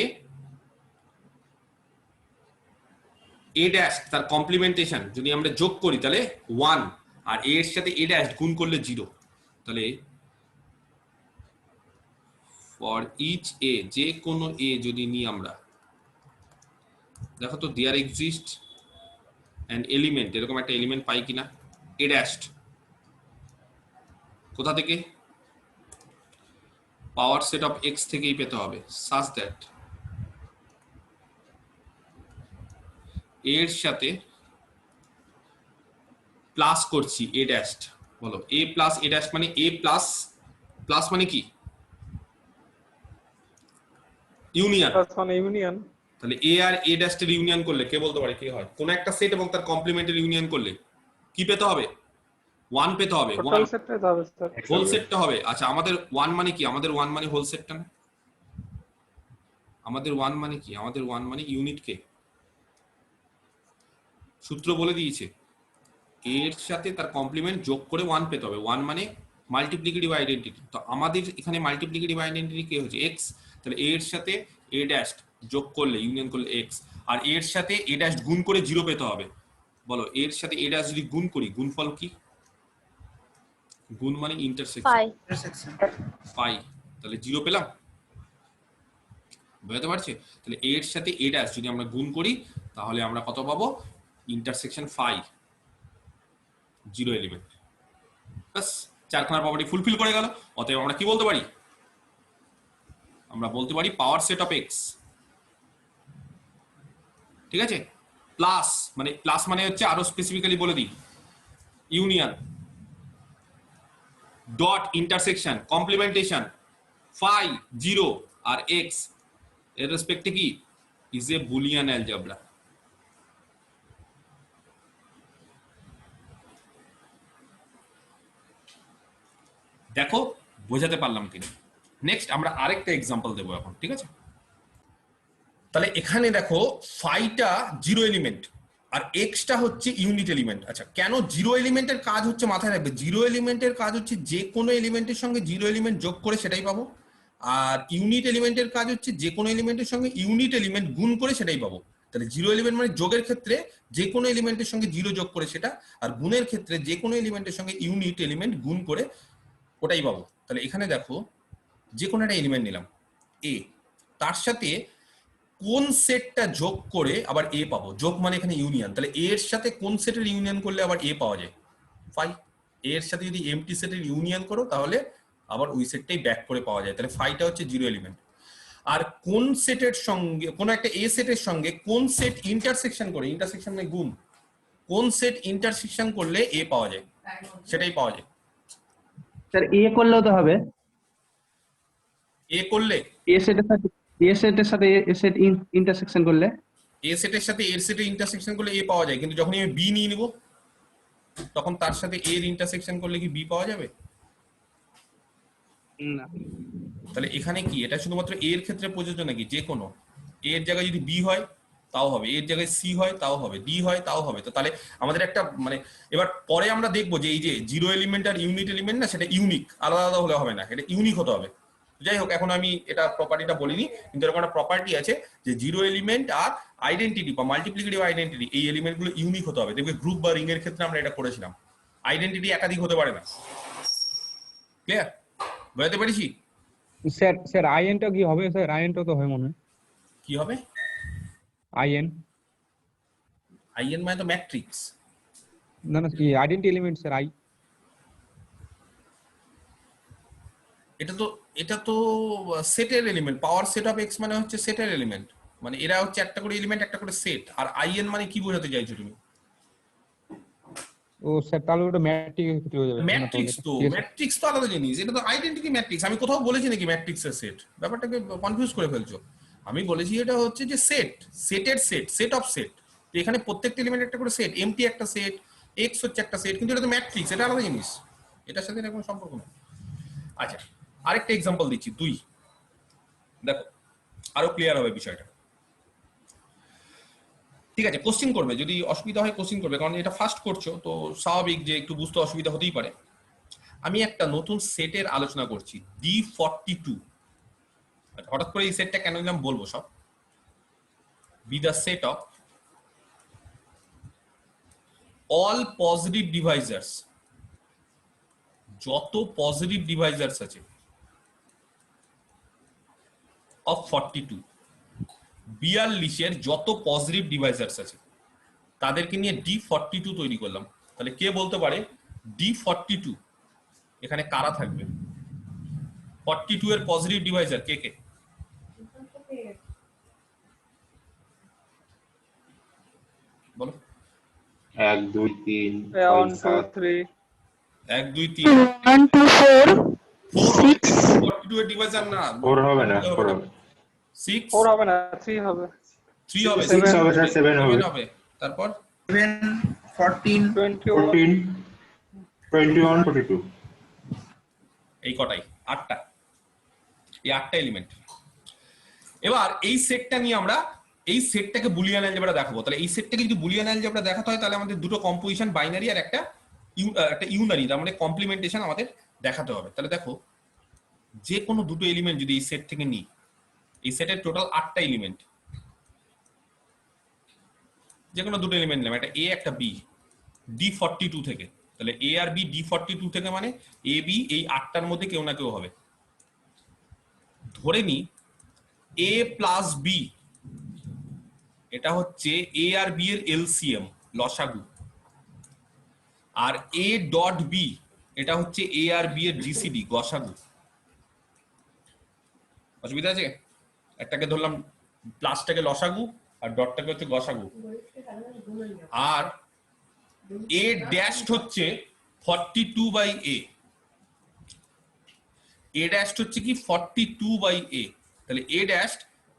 এ ড্যাশ তার কমপ্লিমেন্টেশন যদি আমরা যোগ করি তাহলে 1, আর এর সাথে এ ড্যাশ গুণ করলে 0। তাহলে ফর ইচ এ, যে কোনো এ যদি নিই আমরা, দেখো তো দেয়ার এক্সিস্ট অ্যান এলিমেন্ট, এরকম একটা এলিমেন্ট পাই কিনা, এ ড্যাশ কোথা থেকে, পাওয়ার সেট অফ এক্স থেকেই পেতে হবে, সাচ দ্যাট এর সাথে প্লাস করছি এ ড্যাশ, বলো এ প্লাস এ ড্যাশ মানে এ প্লাস প্লাস মানে কি, ইউনিয়ন। +1 ইউনিয়ন। তাহলে এ আর এ ড্যাশ এর ইউনিয়ন করলে কে বলতে পারে কি হয়, কোন একটা সেট এবং তার কমপ্লিমেন্টের ইউনিয়ন করলে কি পেতে হবে, 1 পেতে হবে, টোটাল সেটটা হবে স্যার, হোল সেটটা হবে। আচ্ছা আমাদের 1 মানে কি, আমাদের 1 মানে হোল সেটটা না, আমাদের 1 মানে কি, আমাদের 1 মানে ইউনিট কে, সূত্র বলে দিয়েছে এর সাথে তার কমপ্লিমেন্ট যোগ করে 1 পেতে হবে। 1 মানে মাল্টিপ্লিকেটিভ আইডেন্টিটি, তো আমাদের এখানে মাল্টিপ্লিকেটিভ আইডেন্টিটি কে হচ্ছে x, তাহলে এর সাথে a ড্যাশ যোগ করলে ইউনিয়ন করলে x, আর এর সাথে a ড্যাশ গুণ করে 0 পেতে হবে। বলো এর সাথে a ড্যাশ যদি গুণ করি গুণফল কি, গুণ মানে ইন্টারসেকশন, ইন্টারসেকশন পাই, তাহলে 0 পেলাম, বুঝতে পারছি। তাহলে এর সাথে a ড্যাশ যদি আমরা গুণ করি তাহলে আমরা কত পাবো, ইন্টারসেকশন ফাই, 0 এলিমেন্ট। বাস চারখানা প্রপার্টি ফুলফিল করে গেল। অতএব আমরা কি বলতে পারি, আমরা বলতে পারি পাওয়ার সেট অফ এক্স, ঠিক আছে, প্লাস মানে হচ্ছে আরো স্পেসিফিক্যালি বলে দিই, ইউনিয়ন ডট ইন্টারসেকশন কমপ্লিমেন্টেশন ফাই 0 আর এক্স এর রেসপেক্টে কি ইজ এ বুলিয়ান অ্যালজেব্রা। দেখো বোঝাতে পারলাম কিনা। নেক্সট আমরা আরেকটা এক্সাম্পল দেবো এখন, ঠিক আছে। তাহলে এখানে দেখো ফাইটা 0 এলিমেন্ট আর এক্সটা হচ্ছে ইউনিট এলিমেন্ট। আচ্ছা কেন 0 এলিমেন্টের কাজ হচ্ছে মাথায় রাখবে, 0 এলিমেন্টের কাজ হচ্ছে যে কোনো এলিমেন্টের সঙ্গে 0 এলিমেন্ট যোগ করে সেটাই পাবো, আর ইউনিট এলিমেন্টের কাজ হচ্ছে যে কোনো এলিমেন্টের সঙ্গে ইউনিট এলিমেন্ট গুণ করে সেটাই পাবো। তাহলে 0 এলিমেন্ট মানে যোগের ক্ষেত্রে যে কোনো এলিমেন্টের সঙ্গে 0 যোগ করে সেটা, আর গুণের ক্ষেত্রে যে কোনো এলিমেন্টের সঙ্গে ইউনিট এলিমেন্ট গুণ করে ওটাই পাবো। তাহলে এখানে দেখো যে কোনো একটা এলিমেন্ট নিলাম এ, তার সাথে কোন সেটটা যোগ করে আবার এ পাবো, যোগ মানে এখানে ইউনিয়ন, তাহলে এর সাথে কোন সেটের ইউনিয়ন করলে আবার এ পাওয়া যায়, ফাই। এর সাথে যদি এমটি সেটের ইউনিয়ন করো তাহলে আবার ওই সেটটাই ব্যাক করে পাওয়া যায়, তাহলে ফাইটা হচ্ছে 0 এলিমেন্ট। আর কোন সেটের সঙ্গে, কোন একটা এ সেটের সঙ্গে কোন সেট ইন্টারসেকশন করে, ইন্টারসেকশন মানে গুণ, কোন সেট ইন্টারসেকশন করলে এ পাওয়া যায় সেটাই পাওয়া যায়। স্যার এ করলেও তো হবে, এ করলে এ সেটের সাথে এ সেট ইন্টারসেকশন করলে, এ সেটের সাথে এর সেটের ইন্টারসেকশন করলে এ পাওয়া যায়, কিন্তু যখন আমি বি নিয়ে নিব তখন তার সাথে এর ইন্টারসেকশন করলে কি বি পাওয়া যাবে না। তাহলে এখানে কি এটা শুধুমাত্র এর ক্ষেত্রে প্রযোজ্য নাকি, যে কোনো এর জায়গায় যদি বি হয় তাও হবে, এর জায়গায় সি হয় তাও হবে, ডি হয় তাও হবে। তো তাহলে আমাদের একটা এবার পরে আমরা দেখবো যে এই যে 0 এলিমেন্ট আর ইউনিট এলিমেন্ট না, সেটা ইউনিক, আলাদা আলাদা হলে হবে না, এটা ইউনিক হতে হবে। যাই হোক এখন আমি এটা প্রপার্টিটা বলিনি, কিন্তু এরকম একটা প্রপার্টি আছে যে 0 এলিমেন্ট আর আইডেন্টিটি বা মাল্টিপ্লিকেটিভ আইডেন্টিটি, এই এলিমেন্টগুলো ইউনিক হতে হবে। দেখবে গ্রুপ বা রিং এর ক্ষেত্রে আমরা এটা করেছিলাম, আইডেন্টিটি একাধিক হতে পারে না। ক্লিয়ার, বুঝতে পেরেছি? স্যার আইএনটা কি হবে স্যার? আইএনটা তো হয় মনে হয়। কি হবে আইএন আইএন মানে তো ম্যাট্রিক্স। না না, কি আইডেন্টি এলিমেন্ট স্যার? এটা তো সেটের element, power set of x মানে হচ্ছে সেটের এলিমেন্ট, মানে এরা হচ্ছে একটা করে এলিমেন্ট একটা করে সেট। আর আইএন মানে কি বোঝাতে চাইছো তুমি? ও স্যার তাহলে ওটা ম্যাট্রিক্স হয়ে যাবে। ম্যাট্রিক্স তো আলাদা জিনিস, এটা তো আইডেন্টিটি ম্যাট্রিক্স। আমি কোথাও বলেছি নাকি ম্যাট্রিক্সের সেট? ব্যাপারটাকে কনফিউজ করে ফেলছো। আমি বলেছি এটা হচ্ছে যে সেটের সেট অফ সেট। তো এখানে প্রত্যেকটা এলিমেন্ট একটা করে সেট, এমটি একটা সেট, এক্স হচ্ছে একটা সেট, কিন্তু এটা তো ম্যাট্রিক্স, এটা আলাদা জিনিস, এটার সাথে এটা কোনো সম্পর্ক নেই। আচ্ছা, আরেকটা এক্সাম্পল দিচ্ছি, 2। দেখো আরো ক্লিয়ার হবে বিষয়টা। ঠিক আছে, কোশ্চিন করবে, যদি অসুবিধা হয় কোশ্চিন করবে, কারণ এটা ফার্স্ট করছো তো স্বাভাবিক যে একটু বুঝতে অসুবিধা হতেই পারে। আমি একটা নতুন সেটের আলোচনা করছি, D42। হঠাৎ করে এই সেটটা কেন নিলাম বলবো সব। B the set of all positive divisors, যত পজিটিভ ডিভাইজার্স আছে অফ 42, 42 এর যত পজিটিভ ডিভাইজার্স আছে তাদেরকে নিয়ে D42 তৈরি করলাম। তাহলে কে বলতে পারে D42 এখানে কারা থাকবে? 42 এর পজিটিভ ডিভাইজার কে কে? বলো। 1 2 3 1 5 2 7 3 1 2 3 1 2 4 4 6 42 এর ডিভাইজার না, 4 হবে না, 4 হবে 6 4 হবে না, 3 হবে। 3 হবে, 6 হবে স্যার, 7 হবে, 7 হবে, তারপর 7 14 21 14 21 42। এই কটাই, 8টা, এই 8টা এলিমেন্ট। এবার এই সেটটা নিয়ে আমরা এই সেটটাকে বুলিয়ান অ্যালজেব্রা দেখাবো। তাহলে এই সেটটাকে যদি বুলিয়ান অ্যালজেব্রা দেখাতে হয় তাহলে আমাদের দুটো কম্পোজিশন, বাইনারি আর একটা ইউনারি, তার মানে কমপ্লিমেন্টেশন আমাদের দেখাতে হবে। তাহলে দেখো যে কোনো দুটো এলিমেন্ট যদি এই সেট থেকে নিই, এই সেটের টোটাল 8টা এলিমেন্ট, যে কোনো দুটো এলিমেন্ট নিলাম, একটা এ একটা বি, D42 থেকে। তাহলে এ আর বি D42 থেকে, মানে এ বি এই 8টার মধ্যে কেউ না কেউ হবে। ধরে নি এ প্লাস বি, এটা হচ্ছে এ আর বি এর এলসিএম, লসাগু। আর এ ডট বি এটা হচ্ছে এ আর বি এর জিসিডি, গসাগু। অসুবিধা আছে? একটাকে ধরলাম প্লাসটাকে লসাগু আর ডটটাকে হচ্ছে গসাগু। আর এ ড্যাশ হচ্ছে 42 বাই এ, এ ড্যাশ হচ্ছে কি 42 বাই এ। তাহলে এ ড্যাশ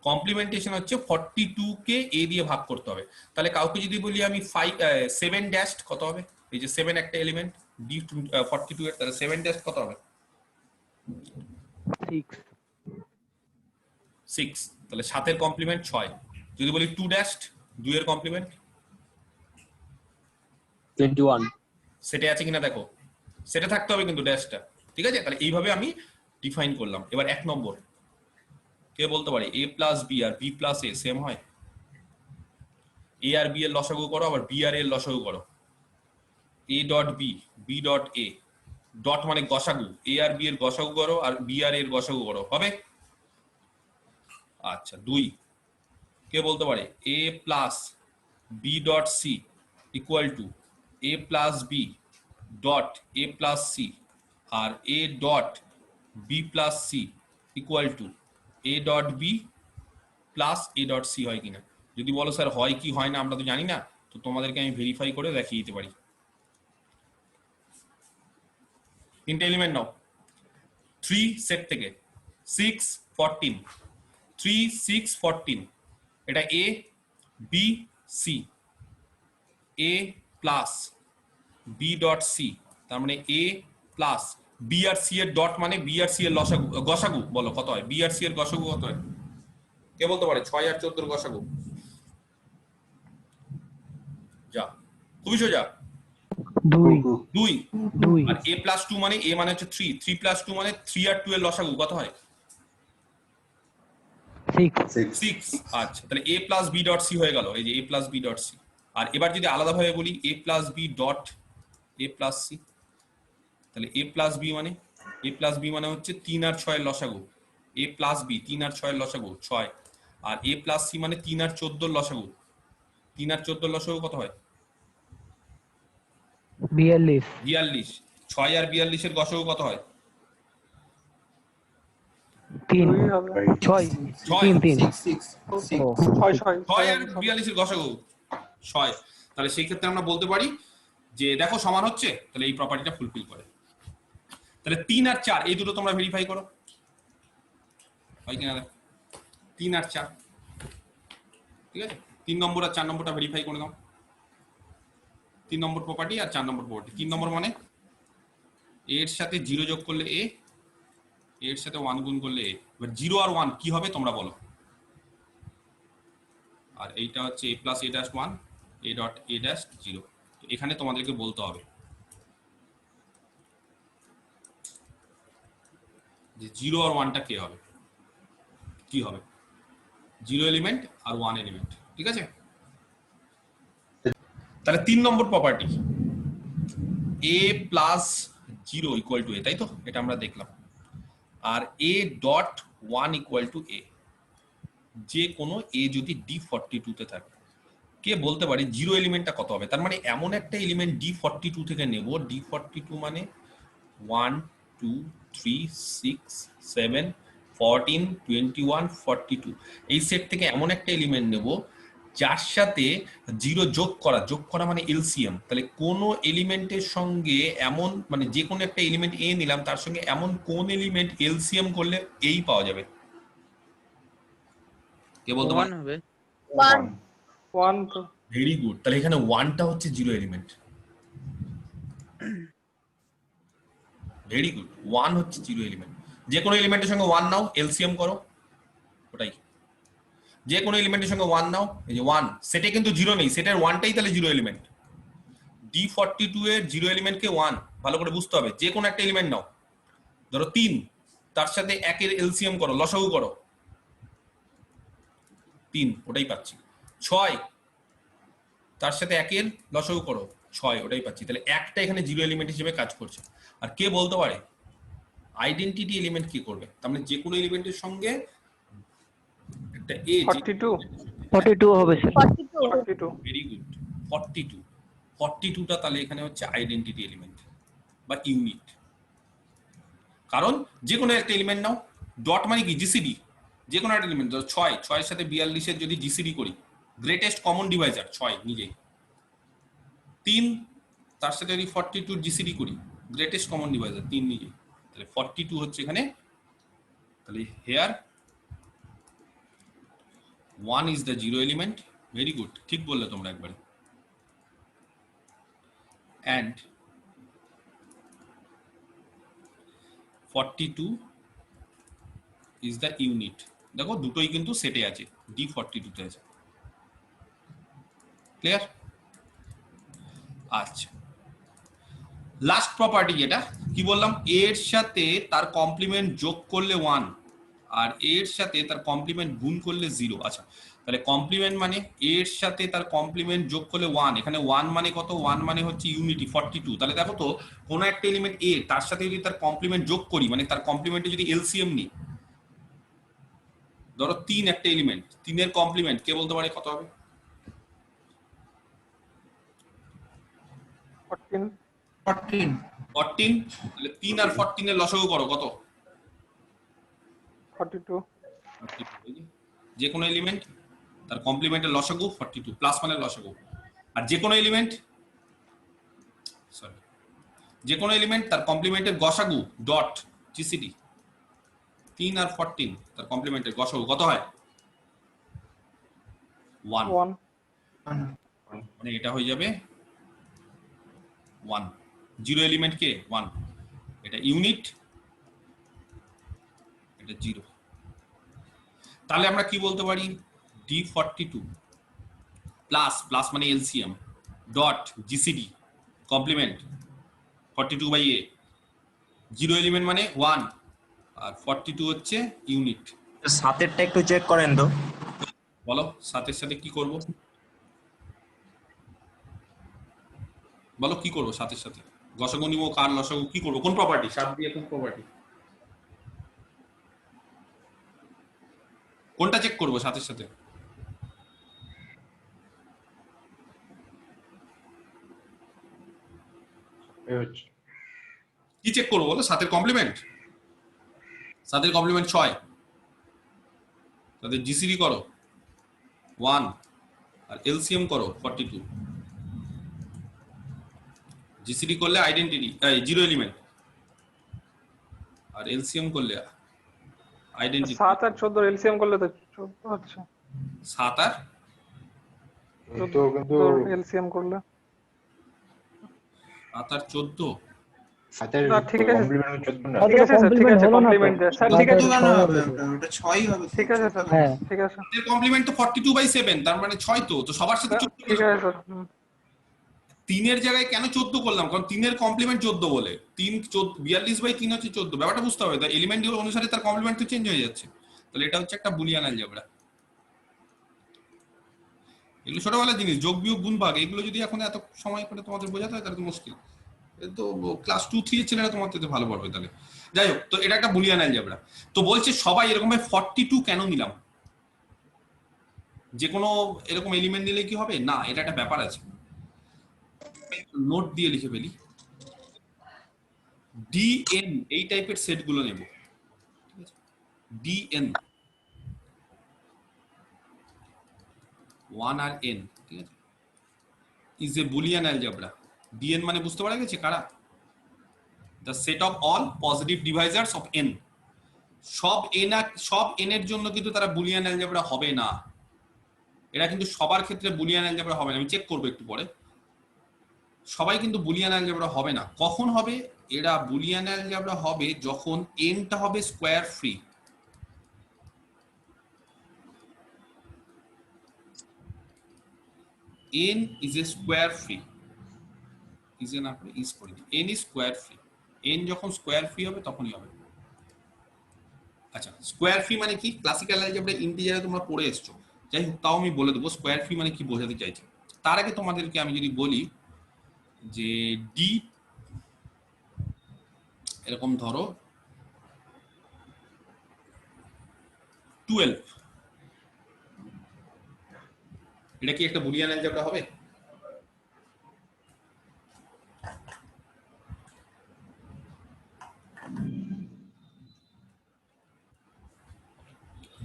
কমপ্লিমেন্টেশন হচ্ছে 42 কে এ দিয়ে ভাগ করতে হবে। তাহলে কাউকে যদি বলি আমি 7 ড্যাশ কত হবে? এই যে 7 একটা এলিমেন্ট D42 এর, তাহলে 7 ড্যাশ কত হবে? 6। তাহলে 7 এর কমপ্লিমেন্ট 6। যদি বলি 2 ড্যাশ, 2 এর কমপ্লিমেন্ট 21। সেটে আছে কিনা দেখো, সেটে থাকতে হবে কিন্তু ড্যাশটা। ঠিক আছে, তাহলে এইভাবে আমি ডিফাইন করলাম। এবার 1 নম্বর, কে বলতে পারে এ প্লাস বি আর বি প্লাস এ সেম হয়? এ আর বি এর লসাগু করো, আবার বি আর এর লসাগু করো। A dot B, B dot A, dot মানে গসাগু, এ আর বি এর গসাগু করো আর বি আর এর গসাগু করো, হবে? আচ্ছা 2, কে বলতে পারে A plus B dot C equal to A plus B dot A plus C, আর A dot B plus C equal to A dot B plus A dot C হয় কিনা? যদি বলো স্যার হয় কি হয় না আমরা তো জানি না, তো তোমাদেরকে আমি ভেরিফাই করে দেখিয়ে দিতে পারি। 3টে এলিমেন্ট নাও 3 সেট থেকে, 6 14, 3 6 14, এটা এ B C, A plus B dot C, তার মানে এ প্লাস বি আর সি এর ডট মানে বি আর সি এর লসাগু, গসাগু বলো কত হয়? বি আর সি এর গসাগু কত হয়? কে বলতে পারে? 6 আর 14 এর গসাগু? যা, খুবই সোজা, 2। আর a প্লাস 2 মানে a মানে হচ্ছে 3, 3 প্লাস 2 মানে 3 আর 2 এর লসাগু কত হয়? 6। আচ্ছা, তাহলে a plus b dot c হয়ে গেল, এই যে a plus b dot c। আর এবার যদি আলাদাভাবে বলি a plus b dot a plus c, তাহলে a প্লাস b মানে হচ্ছে 3 আর 6 এর লসাগু। a প্লাস b 3 আর 6 এর লসাগু 6, আর a প্লাস c মানে 3 আর 14 এর লসাগু। 3 আর 14 এর লসাগু কত হয়? 42। 6 আর 42 এর গসাগু কত হয়? 2 হবে। 6 6 আর 42 এর গসাগু 6। তাহলে সেই ক্ষেত্রে আমরা বলতে পারি যে দেখো সমান হচ্ছে, তাহলে এই প্রপার্টিটা ফুলফিল করে। তাহলে 3 আর 4 এই দুটো তোমরা ভেরিফাই করো হয় কিনা দেখো, 3 আর 4, ঠিক আছে? 3 নম্বর আর 4 নম্বরটা ভেরিফাই করে দাও। 3 নম্বর প্রপার্টি আর 4 নম্বর প্রপার্টি। 3 নম্বর মানে এর সাথে 0 যোগ করলে এ, এর সাথে 1 গুণ করলে a, এবার 0 আর 1 কি হবে তোমরা বলো। আর এইটা হচ্ছে a plus a dash 1 a dot a dash 0। তো এখানে তোমাদেরকে বলতে হবে যে 0 আর 1টা কে হবে, কি হবে, 0 এলিমেন্ট আর 1 এলিমেন্ট, ঠিক আছে। তাহলে 3 নম্বর property a plus 0 equal to a, তাই তো, এটা আমরা দেখলাম। আর a dot 1 equal to a, যে কোনো a যদি D42 তে থাকে, কে বলতে পারি 0 এলিমেন্টটা কত হবে। তার মানে এমন একটা এলিমেন্ট D42 থেকে নেব, D42 মানে 1 2 3 6 7 14 21 42, এই সেট থেকে এমন একটা এলিমেন্ট নেব যার সাথে 0 যোগ করা মানে এলসিএম। তাহলে কোন এলিমেন্টের সঙ্গে এমন, মানে যে কোনো একটা এলিমেন্ট এ নিলাম, তার সঙ্গে এমন কোন এলিমেন্ট এলসিএম করলে এই পাওয়া যাবে, কে বলতে পারে? 1 হবে। 1 1 তো ভেরি গুড। তাহলে এখানে 1টা হচ্ছে 0 এলিমেন্ট। ভেরি গুড, 1 হচ্ছে 0 এলিমেন্ট। যে কোনো এলিমেন্টের সঙ্গে 1 নাও, এলসিএম করো, ওটাই। যে কোনো এলিমেন্টের সঙ্গে 1 নাও, এই যে 1, সেটে কিন্তু 0 নেই, সেটের 1টাই তাহলে 0 এলিমেন্ট। D42 এর 0 এলিমেন্টকে 1, ভালো করে বুঝতে হবে। যে কোনো একটা এলিমেন্ট নাও, ধরো 3, তার সাথে 1 এর এলসিএম করো, লসাগু করো, 3, ওটাই পাচ্ছি। 6, তার সাথে 1 এর লসাগু করো, 6, ওটাই পাচ্ছি। তাহলে একটা এখানে 0 এলিমেন্ট হিসেবে কাজ করছে। আর কে বলতে পারে আইডেন্টিটি এলিমেন্ট কি করবে? তার মানে যে কোনো এলিমেন্টের সঙ্গে একটা এ, 42 42 হবে স্যার। 42 ভেরি গুড, 42, 42টা তাহলে এখানে হচ্ছে আইডেন্টিটি এলিমেন্ট বা ইউনিট। কারণ যে কোনো একটা এলিমেন্ট নাও, ডট মানে কি জিসিডি, যে কোনো একটা এলিমেন্ট, 6 এর সাথে 42 এর যদি জিসিডি করি, গ্রেটেস্ট কমন ডিভাইজার 6 নিজেই। 3, তার সাথে যদি 42 জিসিডি করি, গ্রেটেস্ট কমন ডিভাইজার 3 নিজেই। তাহলে 42 হচ্ছে এখানে। তাহলে here 1 is the 0 element. Very good, ঠিক বললে তোমরা একবারে। and 42 is the unit। দেখো দুটোই কিন্তু সেটে আছে, D42 তে আছে। ক্লিয়ার? আচ্ছা, লাস্ট প্রপার্টি যেটা কি বললাম, এর সাথে তার কমপ্লিমেন্ট যোগ করলে 1 আর এর সাথে তার কমপ্লিমেন্ট গুণ করলে 0। আচ্ছা, তাহলে কমপ্লিমেন্ট মানে এর সাথে তার কমপ্লিমেন্ট যোগ করলে 1, এখানে 1 মানে কত, 1 মানে হচ্ছে ইউনিটি 42। তাহলে দেখো তো কোন একটা এলিমেন্ট এ, তার সাথে যদি তার কমপ্লিমেন্ট যোগ করি, মানে তার কমপ্লিমেন্টে যদি এলসিএম নিই, ধরো 3 একটা এলিমেন্ট, 3 এর কমপ্লিমেন্ট কে বলতে পারে কত হবে? 14 14 14। তাহলে 3 আর 14 এর লসাগু করো, কত? 42 যে কোনো এলিমেন্ট তার কমপ্লিমেন্টের লসাগু 42, প্লাস মানে লসাগু। আর যে কোনো এলিমেন্ট, সরি, যে কোনো এলিমেন্ট তার কমপ্লিমেন্টের গসাগু ডট জিসিডি। 3 আর 14 তার কমপ্লিমেন্টের গসাগু কত হয়? 1। 1 মানে এটা হয়ে যাবে 1। 0 এলিমেন্ট কে? 1। এটা ইউনিট, এটা 0। তাহলে আমরা কি বলতে পারি, D42 প্লাস, প্লাস মানে LCM, dot GCD complement 42 by a, 0 element মানে 1 আর 42 হচ্ছে ইউনিট। সাতেরটা একটু চেক করেন তো। বলো সাথের সাথে কি করব, বলো কি করব সাথের সাথে? গসাগু নিব, কার লসাগু, কি করব, কোন প্রপার্টি, সাত দিয়ে কোন প্রপার্টি, কোনটা চেক করব সাথের সাথে? এই হচ্ছে কি চেক করবো বলো? সাতের কমপ্লিমেন্ট, সাতের কমপ্লিমেন্ট 6, তাদের জিসিডি করো 1 আর এলসিএম করো 42। জিসিডি করলে আইডেন্টিটি 0 এলিমেন্ট, আর এলসিএম করলে আইডেন্টিটি। 7 আর 14 এলসিএম করলে তো 14 হচ্ছে। 7 আর তো কিন্তু এলসিএম করলে 7 আর 14, সাতের না, ঠিক আছে। কমপ্লিমেন্ট 14 না। ঠিক আছে স্যার, ঠিক আছে, কমপ্লিমেন্ট দেয় স্যার, ঠিক আছে, কেন হবে ওটা 6ই হবে তো। ঠিক আছে স্যার, হ্যাঁ। ঠিক আছে এর কমপ্লিমেন্ট তো 42/7, তার মানে 6 তো সবার সাথে স্যার, 14 ঠিক আছে স্যার। 3 জায়গায় কেন 14 করলাম, কারণ 3 কমপ্লিমেন্ট 14 বলে 3 42/3 হচ্ছে 14, ব্যাপারটা বুঝতে হবে। তাই এলিমেন্ট অনুসারে তার কমপ্লিমেন্ট তো চেঞ্জ হয়ে যাচ্ছে। তাহলে এটা হচ্ছে একটা বুলিয়ান অ্যালজেব্রা। এগুলো ছোটবেলার জিনিস, যোগ বিয়োগ গুণ ভাগ, এগুলো যদি এখন এত সময় করে তোমাদের বোঝাতে হয় তাহলে তো মুশকিল। তো ক্লাস 2-3 এর ছেলেরা তোমার থেকে ভালো পড়বে তাহলে। যাই হোক, তো এটা একটা বুলিয়ান অ্যালজেব্রা। তো বলছে সবাই এরকম 42 কেন নিলাম, যে কোনো এরকম এলিমেন্ট নিলে কি হবে না, এটা একটা ব্যাপার আছে। নোট দিয়ে লিখে ফেলি, ডিএন এই টাইপের সেট গুলো নেব। ডিএন 1 আর n, ঠিক আছে, is a Boolean algebra. D N মানে বুঝতে পারা গেছে কারা? The set of all positive divisors of n। সব n এর জন্য কিন্তু তারা বুলিয়ান অ্যালজেব্রা হবে না। এরা কিন্তু সবার ক্ষেত্রে বুলিয়ান অ্যালজেব্রা হবে না, আমি চেক করবো একটু পরে। সবাই কিন্তু বুলিয়ান অ্যালজেব্রা হবে না। কখন হবে এরা বুলিয়ান অ্যালজেব্রা হবে? যখন n টা হবে square free. n is a square free, is a না করে is করে দিই, n is square free। n যখন স্কয়ার ফ্রি হবে তখনই হবে। আচ্ছা, স্কয়ার ফ্রি মানে কি? ক্লাসিক্যাল অ্যালজেব্রা ইন্টিজারে তোমরা পড়ে এসছো, যাই হোক তাও আমি বলে দেবো স্কয়ার ফ্রি মানে কি বোঝাতে চাইছি। তার আগে তোমাদেরকে আমি যদি বলি যে ডি এরকম ধরো 12, এটা কি একটা বুলিয়ান অ্যালজেব্রা হবে?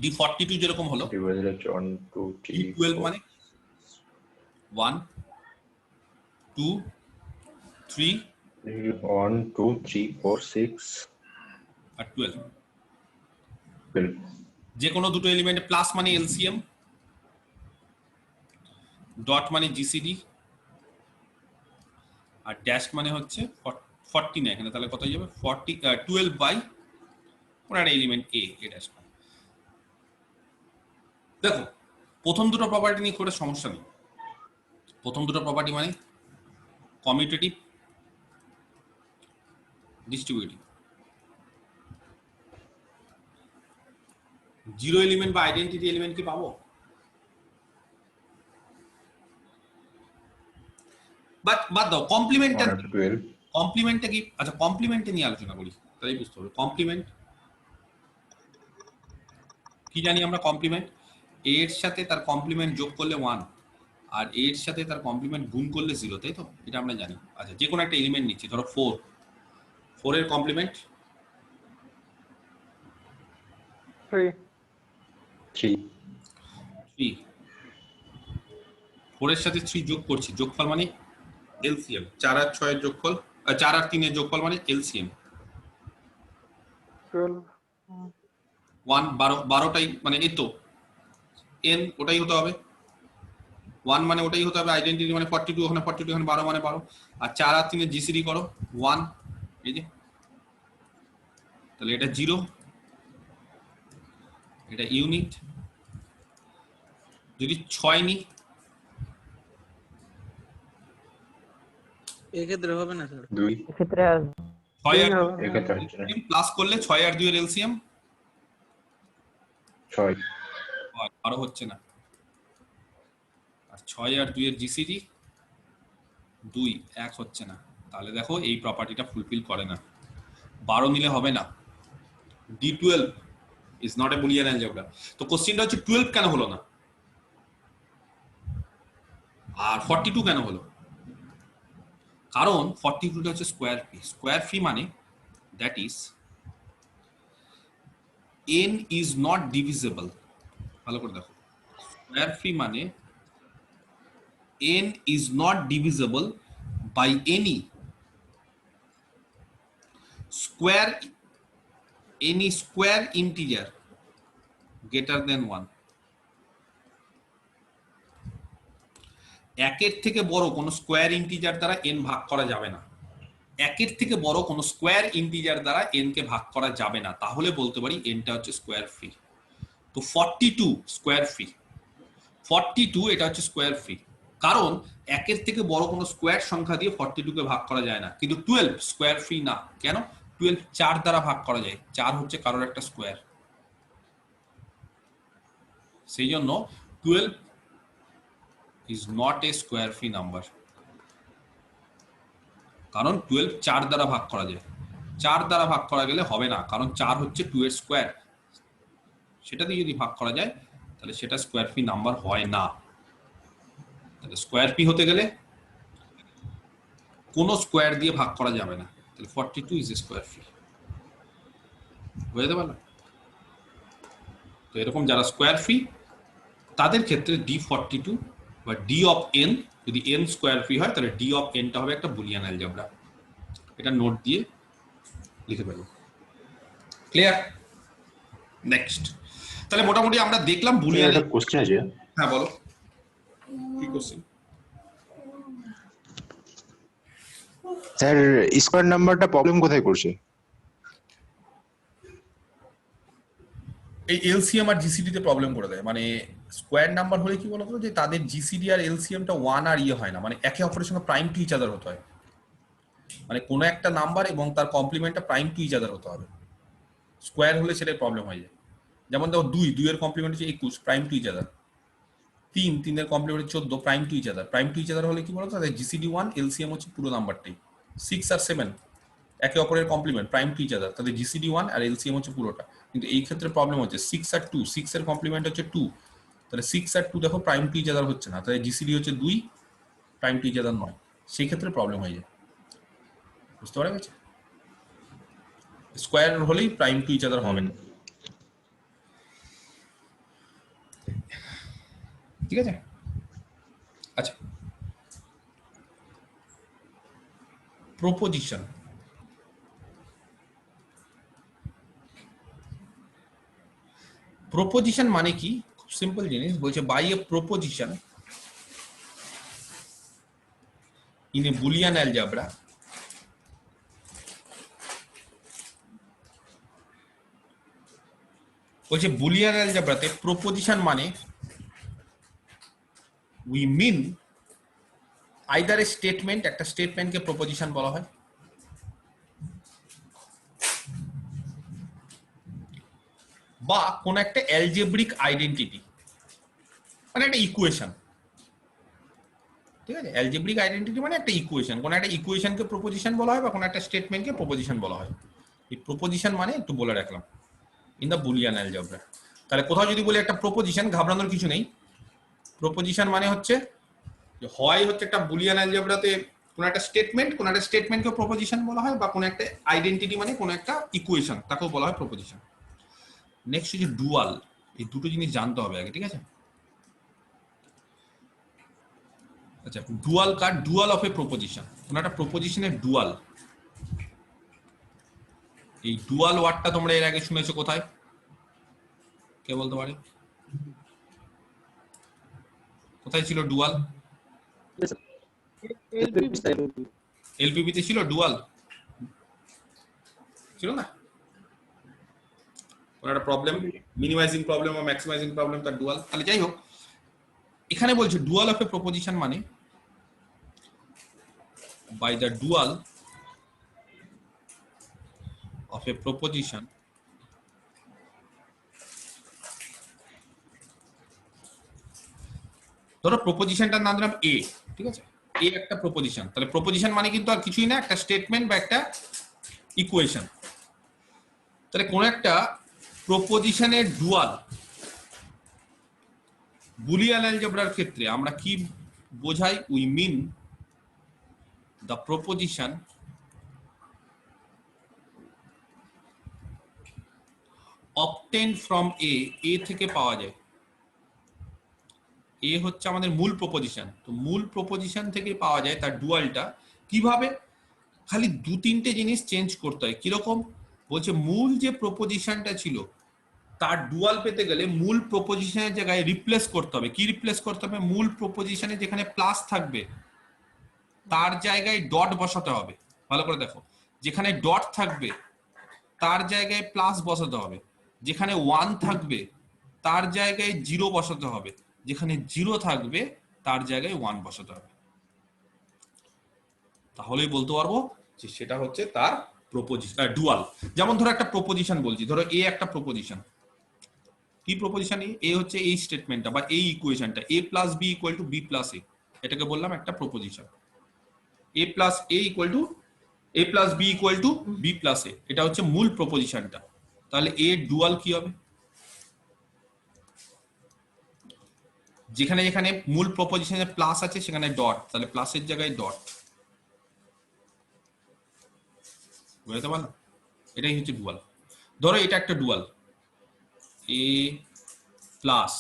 D42 যেরকম হলো, ডিভাইডেড হচ্ছে 1 2 3 D12 মানে 1 2 3 1 2 3 4 6 আর 12। 12 যে কোনো দুটো এলিমেন্টে প্লাস মানে এলসিএম, ডট মানে জিসিডি, আর ড্যাশ মানে হচ্ছে 40 না এখানে, তাহলে কত হয়ে যাবে 12 বাই কোন একটা এলিমেন্ট এ ড্যাশ। দেখো প্রথম দুটো প্রপার্টি নিয়ে করে সমস্যা নেই। প্রথম দুটো প্রপার্টি মানে কমিউটেটিভ, ডিস্ট্রিবিউটিভ। জিরো এলিমেন্ট বা আইডেন্টিটি এলিমেন্ট কি পাবো? বাদ দাও, কমপ্লিমেন্টটা 12 কমপ্লিমেন্টটা কি? আচ্ছা, কমপ্লিমেন্টে নিয়ে আলোচনা করি, তাই বুঝতে হবে। কমপ্লিমেন্ট কি জানি আমরা? কমপ্লিমেন্ট এ এর সাথে তার কমপ্লিমেন্ট যোগ করলে 1, আর এ এর সাথে তার কমপ্লিমেন্ট গুণ করলে 0, তাই তো? এটা আমরা জানি। আচ্ছা, যে কোনো একটা এলিমেন্ট নিচ্ছি, ধরো 4 এর কমপ্লিমেন্ট 3 3, 4 এর সাথে 3 যোগ করছি, যোগফল মানে এলসিএম। 4 আর 6 এর যোগফল, 4 আর 3 এর যোগফল মানে এলসিএম 12 1 12টাই মানে এই তো n ওটাই হতে হবে, 1 মানে ওটাই হতে হবে, আইডেন্টিটি মানে 42, ওখানে 42, এখানে 12 মানে 12, আর 4 আর 3 এর জিসিডি করো 1, এই যে, তাহলে এটা 0, এটা ইউনিট। যদি 6 নি, এক্ষেত্রে হবে না স্যার। 2 এক্ষেত্রে 6 আর এক্ষেত্রে হচ্ছে না। প্লাস করলে 6 আর 2 এর এলসিএম 6 12 হচ্ছে না, আর 6 আর 2 এর জিসিডি 2 1 হচ্ছে না। তাহলে দেখো এই প্রপার্টিটা ফুলফিল করে না, 12 নিলে হবে না। D12 is not a Boolean algebra। তো কোশ্চেনটা হচ্ছে 12 কেন হলো না আর 42 কেন হলো? কারণ 42টা হচ্ছে স্কয়ার ফ্রি। স্কয়ার ফ্রি মানে that is n is not divisible। ভালো করে দেখো, স্কয়ার ফ্রি মানে n is not divisible by any square integer greater than 1। একের থেকে বড় কোন স্কয়ার ইন্টিজার দ্বারা n ভাগ করা যাবে না। একের থেকে বড় কোনো স্কোয়ার ইন্টিজার দ্বারা n কে ভাগ করা যাবে না, তাহলে বলতে পারি nটা হচ্ছে স্কোয়ার ফ্রি। তো 42 স্কোয়ার ফ্রি, 42 এটা হচ্ছে স্কোয়ার ফ্রি, কারণ একের থেকে বড় কোনো স্কোয়ার সংখ্যা দিয়ে 42 কে ভাগ করা যায় না। কিন্তু 12 স্কোয়ার ফ্রি না, কেন? 12 4 দ্বারা ভাগ করা যায়, 4 হচ্ছে কারোর একটা স্কোয়ার, সেই জন্য 12 is not a square free number, কারণ 12 4 দ্বারা ভাগ করা যায়, 4 দ্বারা ভাগ করা গেলে হবে না, কারণ 4 হচ্ছে 2 এর স্কোয়ার, সেটা দিয়ে যদি ভাগ করা যায় তাহলে সেটা স্কোয়ার ফ্রি নাম্বার হয় না। তাহলে স্কোয়ার ফ্রি হতে গেলে কোনো স্কোয়ার দিয়ে ভাগ করা যাবে না, তাহলে 42 ইজ স্কোয়ার ফ্রি। বুঝতে পারলাম? তো এরকম যারা স্কোয়ার ফ্রি তাদের ক্ষেত্রে D42 বা D অফ n, যদি n স্কোয়ার ফ্রি হয় তাহলে D অফ n টা হবে একটা বুলিয়ান অ্যালজেব্রা। এটা নোট দিয়ে লিখে ফেলবো। ক্লিয়ার? নেক্সট, তাহলে মোটামুটি আমরা দেখলাম বুলিয়ান। একটা কোশ্চেন আছে। হ্যাঁ বলো, কি কোশ্চেন? স্যার স্কয়ার নাম্বারটা প্রবলেম কোথায় করছে? এই এলসিএম আর জিসিডি তে প্রবলেম করে দেয়। মানে স্কোয়ার নাম্বার হলে কি বলতো, যে তাদের জিসিডি আর এলসিএম টা 1 আর ইয়ে হয় না, মানে একে অপরের সঙ্গে প্রাইম টু ইচ আদার হতে হয়, মানে কোনো একটা নাম্বার এবং তার কমপ্লিমেন্টটা প্রাইম টু ইচ আদার হতে হবে। স্কোয়ার হলে সেটাই প্রবলেম হয়ে যায়। যেমন দেখো 2 এর কমপ্লিমেন্ট হচ্ছে 21, প্রাইম টু ইচ আদার। 3 এর complement 14, prime to each other. Prime to each other হলে কি বলতো, তাদের জিসিডি 1, এলসিএম হচ্ছে পুরো নাম্বারটাই। 6 আর 7 একে অপরের complement, prime to each other, তাদের জিসিডি 1 আর এলসিএম হচ্ছে পুরোটা। কিন্তু এই ক্ষেত্রে প্রবলেম হচ্ছে 6 আর 2, 6 এর কমপ্লিমেন্ট হচ্ছে 2, তাহলে 6 আর 2 দেখো প্রাইম টু ইচ আদার হচ্ছে না, তাহলে জিসিডি হচ্ছে 2, প্রাইম টু ইচ আদার নয়, সেই ক্ষেত্রে প্রবলেম হয়ে যায়। বুঝতে পারা গেছে? স্কোয়ার হলেই প্রাইম টু ইচ আদার হবে না। ঠিক আছে? আচ্ছা, প্রপোজিশন। প্রপোজিশন মানে কি? খুব সিম্পল জিনিস। বলছে by a proposition in a Boolean algebra বলছে বুলিয়ান অ্যালজেব্রাতে প্রপোজিশন মানে we mean either a statement, একটা স্টেটমেন্টকে প্রপোজিশন বলা হয়, বা কোন একটা অ্যালজেব্রিক আইডেন্টিটি, মানে একটা ইকুয়েশন। ঠিক আছে? অ্যালজেব্রিক আইডেন্টিটি মানে একটা ইকুয়েশন, কোন একটা ইকুয়েশনকে প্রপোজিশন বলা হয় বা কোন একটা স্টেটমেন্টকে প্রপোজিশন বলা হয়। এই প্রপোজিশন মানে একটু বলে রাখলাম ইন দা বুলিয়ান অ্যালজেব্রা। তাহলে কোথাও যদি বলি একটা প্রপোজিশন, ঘাবড়ানোর কিছু নেই। প্রপোজিশন মানে হচ্ছে হয় হচ্ছে একটা বুলিয়ান অ্যালজেব্রাতে কোন একটা স্টেটমেন্ট, কোন একটা স্টেটমেন্টকে প্রপোজিশন বলা হয়, বা কোন একটা আইডেন্টিটি মানে কোন একটা ইকুয়েশন, তাকেও বলা হয় প্রপোজিশন। নেক্সট হচ্ছে ডুয়াল। এই দুটো জিনিস জানতে হবে আগে, ঠিক আছে? আচ্ছা, dual car? Dual of A proposition, কোন একটা প্রপোজিশনের ডুয়াল। এই ডুয়াল ওয়ার্ডটা তোমরা এর আগে শুনেছো কোথায়? কে বলতে পারে? কোথায় ছিল ডুয়াল? এলপিপি তে ছিল ডুয়াল? ছিল না? কোন একটা প্রবলেম, মিনিমাইজিং প্রবলেম বা ম্যাক্সিমাইজিং প্রবলেম, তার ডুয়াল। তাহলে যাই হোক, এখানে বলছে ডুয়াল অফ এ প্রপোজিশন মানে by the dual of a proposition ধরো প্রপোজিশনটার নাম দিলাম এ, ঠিক আছে? এ একটা প্রপোজিশন, তাহলে প্রপোজিশন মানে কিন্তু আর কিছুই না, একটা স্টেটমেন্ট বা একটা ইকুয়েশন। তাহলে কোন একটা প্রপোজিশনের ডুয়াল বুলিয়ান অ্যালজেব্রার ক্ষেত্রে আমরা কি বোঝাই? We mean the proposition obtained from a থেকে পাওয়া যায়। এ হচ্ছে আমাদের মূল প্রপোজিশন, তো মূল প্রপোজিশন থেকে পাওয়া যায় তার ডুয়ালটা। কিভাবে? খালি 2-3টে জিনিস চেঞ্জ করতে হয়। কিরকম? বলছে মূল যে প্রপোজিশনটা ছিল তার ডুয়াল পেতে গেলে মূল প্রপোজিশনের জায়গায় রিপ্লেস করতে হবে। কি রিপ্লেস করতে হবে? মূল প্রপোজিশনে যেখানে প্লাস থাকবে তার জায়গায় ডট বসাতে হবে, ভালো করে দেখো, যেখানে ডট থাকবে তার জায়গায় প্লাস বসাতে হবে, যেখানে 1 থাকবে তার জায়গায় 0 বসাতে হবে, যেখানে 0 থাকবে তার জায়গায় 1 বসাতে হবে। তাহলেই বলতে পারবো যে সেটা হচ্ছে তার প্রপোজিশন, ডুয়াল। যেমন ধরো একটা প্রপোজিশন বলছি, ধরো এ একটা প্রপোজিশন। কি প্রপোজিশন? এ হচ্ছে এই স্টেটমেন্টটা বা এই ইকুয়েশনটা a plus B equal to B plus A, এটাকে বললাম একটা proposition. a plus A equal to a plus B equal to B plus A, এটা হচ্ছে মূল প্রপোজিশনটা। তাহলে এ ডুয়াল কি হবে? যেখানে যেখানে মূল প্রপোজিশনে প্লাস আছে সেখানে ডট, তাহলে প্লাসের জায়গায় ডট। বুঝতে পারলাম? এটাই হচ্ছে ডুয়াল। ধরো এটা একটা dual, a plus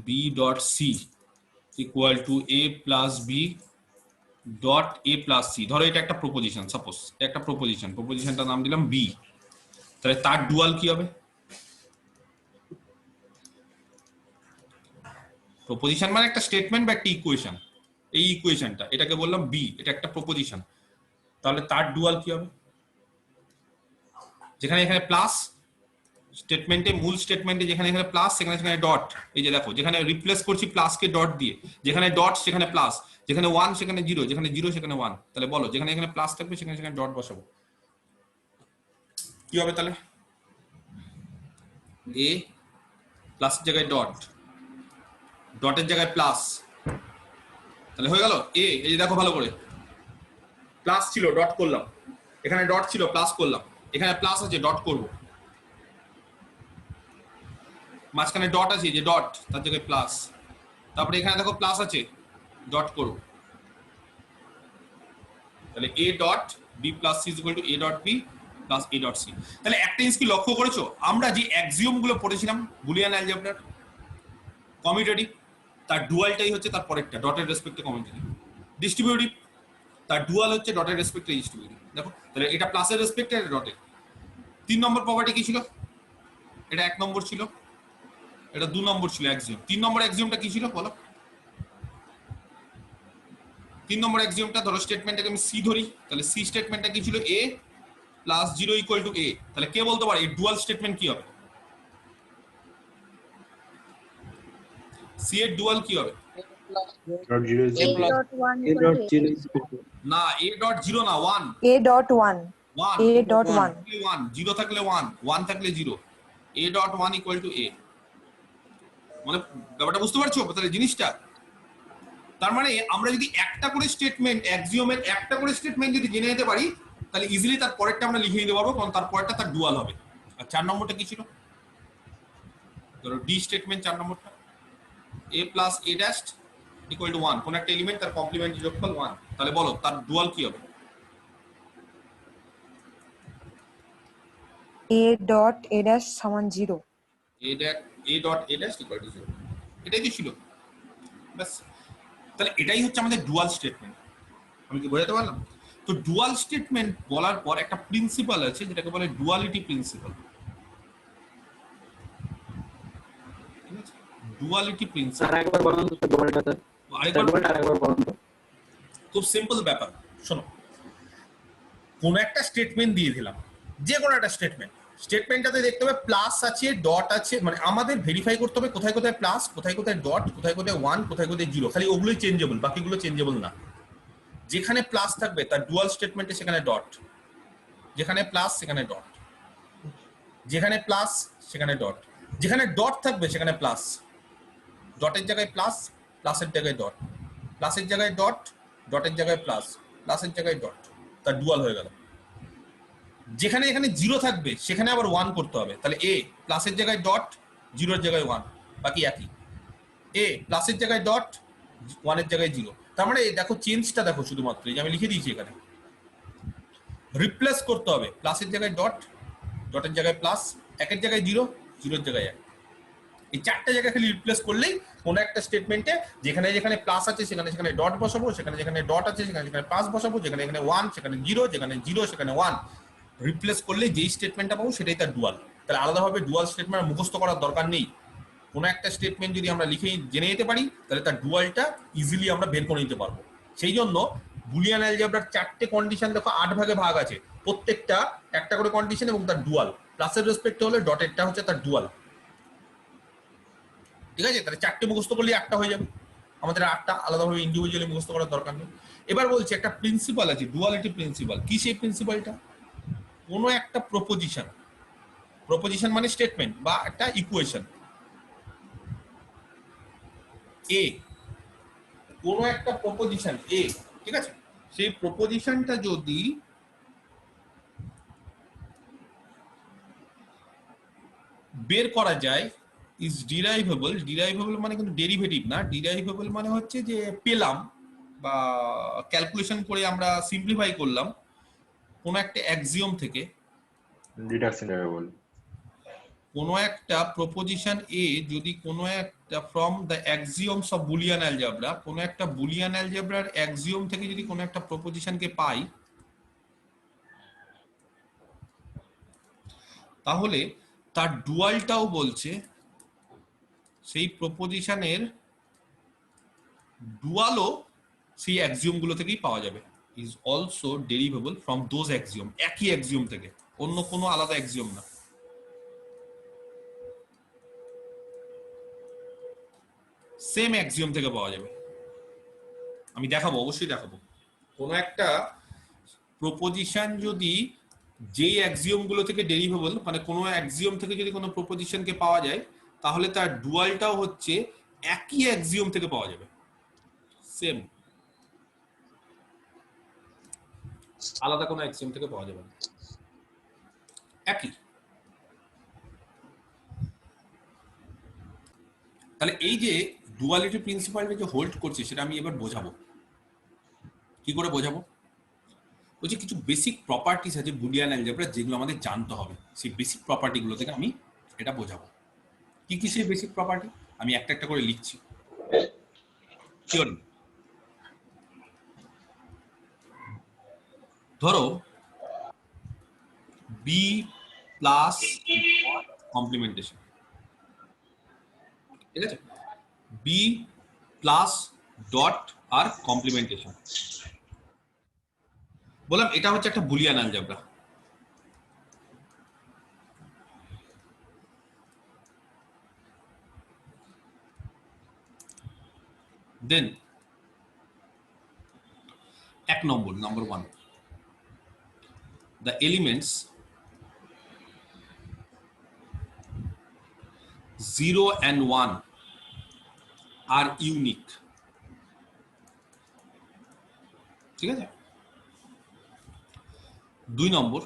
B dot C equal to a plus B dot a plus C. ধরো এটা একটা প্রপোজিশন, সাপোজ একটা প্রপোজিশন, প্রপোজিশনটার নাম দিলাম বি। তাহলে তার ডুয়াল কি হবে? প্রপোজিশন মানে একটা স্টেটমেন্ট বা একটা ইকুয়েশন, এই ইকুয়েশনটা এটাকে বললাম বি, এটা একটা প্রপোজিশন। তাহলে তার ডুয়াল কি হবে? যেখানে এখানে প্লাস স্টেটমেন্টে, মূল স্টেটমেন্টে যেখানে এখানে প্লাস সেখানে সেখানে ডট। এই যে দেখো, যেখানে রিপ্লেস করছি প্লাসকে ডট দিয়ে, যেখানে ডট সেখানে প্লাস, যেখানে 1 সেখানে 0, যেখানে 0 সেখানে 1। তাহলে বলো যেখানে এখানে প্লাস থাকবে সেখানে সেখানে ডট বসাবো, কি হবে? তাহলে এ প্লাসের জায়গায় ডট, ডটের জায়গায় প্লাস, তাহলে হয়ে গেল এ। এই যে দেখো ভালো করে, প্লাস ছিল ডট করলাম, এখানে ডট ছিল প্লাস করলাম, এখানে প্লাস আছে ডট করব, মাঝখানে ডট আছে যে ডট, তার জায়গায় প্লাস, তারপরে এখানে দেখো প্লাস আছে ডট করব। তাহলে a dot b plus c equal to a dot b plus a dot c। তাহলে একটা জিনিস কি লক্ষ্য করেছো, আমরা যে অ্যাক্সিওম গুলো পড়েছিলাম বুলিয়ান অ্যালজেব্রার কমিউটেটিভ, তার ডুয়ালটাই হচ্ছে তার পরেরটা, ডটের রেসপেক্টে কমিউটেটিভ। ডিস্ট্রিবিউটিভ, তার ডুয়াল হচ্ছে ডটের রেসপেক্টে ডিস্ট্রিবিউটিভ। দেখো তাহলে এটা প্লাসের রেসপেক্টে, এটা ডটের। 3 নম্বর প্রপার্টি কি ছিল? এটা 1 নম্বর ছিল, এটা 2 নম্বর ছিল অ্যাক্সিওম। 3 নম্বর অ্যাক্সিওমটা কি ছিল বলো? 3 নম্বর অ্যাক্সিওমটা, ধরো স্টেটমেন্টটাকে আমি সি ধরি, তাহলে সি স্টেটমেন্টটা কি ছিল? a plus 0 equal to a। তাহলে কে বলতে পারে এই ডুয়াল স্টেটমেন্ট কি হবে? সি এর ডুয়াল কি হবে? Dot 0 is A equal dot 1 a equal dot to 0 is equal to না, a ডট 0 না, 1 A dot 1. 1 A dot 1. 1 0 থাকলে 1, 1 থাকলে 0, a dot 1 equal to a। মানে ব্যাপারটা বুঝতে পারছো তাহলে জিনিসটা? তার মানে আমরা যদি একটা করে স্টেটমেন্ট, অ্যাক্সিওমের একটা করে স্টেটমেন্ট যদি জেনে নিতে পারি, তাহলে ইজিলি তার পরেরটা আমরা লিখে নিতে পারবো, কারণ তার পরেরটা তার ডুয়াল হবে। আর 4 নম্বরটা কি ছিল? ধরো ডি স্টেটমেন্ট 4 নম্বরটা, a plus a dash equal to 1, কোন একটা এলিমেন্ট তার কমপ্লিমেন্টারি যোগফল 1। তাহলে বলো তার ডুয়াল কি হবে? A dot A dash সমান 0. a dot a dash equal to 0। এটাই কি ছিল? ব্যাস। তাহলে এটাই হচ্ছে আমাদের ডুয়াল স্টেটমেন্ট। আমি কি বোঝাতে পারলাম? তো ডুয়াল স্টেটমেন্ট বলার পর একটা প্রিন্সিপাল আছে যেটাকে বলে ডুয়ালিটি প্রিন্সিপাল। ঠিক আছে, ডুয়ালিটি প্রিন্সিপাল। আর একবার বলুন তো ডুয়ালটা স্যার, আরেকবার বলুন তো। খুব সিম্পল ব্যাপার, শোনো, কোন একটা স্টেটমেন্ট দিয়ে দিলাম, যে কোনো একটা স্টেটমেন্ট, স্টেটমেন্টটাতে দেখতে হবে প্লাস আছে, ডট আছে, মানে আমাদের ভেরিফাই করতে হবে কোথায় কোথায় প্লাস, কোথায় কোথায় ডট, কোথায় কোথায় 1, কোথায় কোথায় 0, খালি ওগুলোই চেঞ্জেবল, বাকিগুলো চেঞ্জেবল না। যেখানে প্লাস থাকবে তার ডুয়াল স্টেটমেন্টে সেখানে ডট, যেখানে প্লাস সেখানে ডট, যেখানে প্লাস সেখানে ডট, যেখানে ডট থাকবে সেখানে প্লাস, ডটের জায়গায় প্লাস, প্লাসের জায়গায় ডট, প্লাসের জায়গায় ডট, ডটের জায়গায় প্লাস, প্লাসের জায়গায় ডট, তার ডুয়াল হয়ে গেল। যেখানে এখানে 0 থাকবে সেখানে আবার 1 করতে হবে, তাহলে a প্লাসের জায়গায় ডট, 0 এর জায়গায় 1, বাকি একই। a প্লাসের জায়গায় ডট, 1 এর জায়গায় 0। তার মানে দেখো চেঞ্জটা দেখো, শুধুমাত্র এই যে আমি লিখে দিয়েছি এখানে, রিপ্লেস করতে হবে প্লাসের জায়গায় ডট, ডটের জায়গায় প্লাস, 1 এর জায়গায় 0, 0 এর জায়গায় 1। এই 4টা জায়গায় খালি রিপ্লেস করলেই কোন একটা স্টেটমেন্টে যেখানে যেখানে প্লাস আছে সেখানে সেখানে ডট বসাবো, সেখানে যেখানে ডট আছে সেখানে সেখানে প্লাস বসাবো, যেখানে এখানে 1 সেখানে 0, যেখানে 0 সেখানে 1, রিপ্লেস করলে যেই স্টেটমেন্টটা পাবো সেটাই তার ডুয়াল। তাহলে আলাদাভাবে ডুয়াল স্টেটমেন্ট মুখস্থ করার দরকার নেই। কোনো একটা স্টেটমেন্ট যদি আমরা লিখে জেনে নিতে পারি তাহলে তার ডুয়ালটা ইজিলি আমরা বের করে নিতে পারবো। সেই জন্য বুলিয়ান অ্যালজেব্রার 4টে কন্ডিশন দেখো 8 ভাগে ভাগ আছে, প্রত্যেকটা একটা করে কন্ডিশন এবং তার ডুয়াল। প্লাসের রেসপেক্টে হলে ডটেরটা হচ্ছে তার ডুয়াল, ঠিক আছে? তাহলে 4টে মুখস্থ করলে একটা হয়ে যাবে, আমাদের 8টা আলাদাভাবে ইন্ডিভিজুয়ালি মুখস্থ করার দরকার নেই। এবার বলছি একটা প্রিন্সিপাল আছে, ডুয়ালিটি প্রিন্সিপাল। কি সেই প্রিন্সিপালটা? কোনো একটা প্রপোজিশন, প্রপোজিশন মানে স্টেটমেন্ট বা একটা ইকুয়েশন এ, কোনো একটা প্রপোজিশন এ, ঠিক আছে? সেই প্রপোজিশনটা যদি বের করা যায়, ইজ ডিরাইভেবল। ডিরাইভেবল মানে কিন্তু ডেরিভেটিভ না, ডিরাইভেবল মানে হচ্ছে যে পেলাম বা ক্যালকুলেশন করে আমরা সিম্পলিফাই করলাম কোনো একটা অ্যাক্সিওম থেকে, ডিডাকশন যাবে বল। কোনো একটা প্রপোজিশন এ যদি কোনো একটা from the axioms of Boolean algebra, কোনো একটা বুলিয়ান অ্যালজেব্রার অ্যাক্সিওম থেকে যদি কোনো একটা প্রপোজিশনকে পাই, তাহলে তার ডুয়ালটাও বলছে সেই প্রপোজিশনের ডুয়ালও সেই অ্যাক্সিওম গুলো থেকেই পাওয়া যাবে। Is also derivable from those axiom, একই অ্যাক্সিওম থেকে, অন্য কোনো আলাদা অ্যাক্সিওম না। সেম অ্যাক্সিওম থেকে পাওয়া যাবে। আমি দেখাবো, অবশ্যই দেখাবো। কোনো একটা প্রপোজিশন যদি যেই অ্যাক্সিওম গুলো থেকে ডেরিভেবল, মানে কোনো অ্যাক্সিওম থেকে যদি কোনো প্রপোজিশনকে পাওয়া যায়, তাহলে তার ডুয়ালটাও হচ্ছে একই অ্যাক্সিওম থেকে পাওয়া যাবে, সেম, আলাদা কোনো অ্যাক্সিওম থেকে পাওয়া যাবে না, একই। তাহলে এই যে ডুয়ালিটি প্রিন্সিপালটা যে হোল্ড করছে সেটা আমি এবার বোঝাবো। কি করে বোঝাবো? বলছি কিছু বেসিক প্রপার্টিস আছে বুলিয়ান অ্যালজেব্রা যেগুলো আমাদের জানতে হবে, সেই বেসিক প্রপার্টি গুলো থেকে আমি এটা বোঝাবো। কি কি সেই বেসিক প্রপার্টি আমি একটা একটা করে লিখছি। ধরো বি প্লাস কমপ্লিমেন্টেশন, ঠিক আছে? বি প্লাস ডট আর কমপ্লিমেন্টেশন, বললাম এটা হচ্ছে একটা বুলিয়ান অ্যালজেব্রা। দেন এক নম্বর, number 1, the elements 0 and 1 are unique, ঠিক আছে? 2 নম্বর,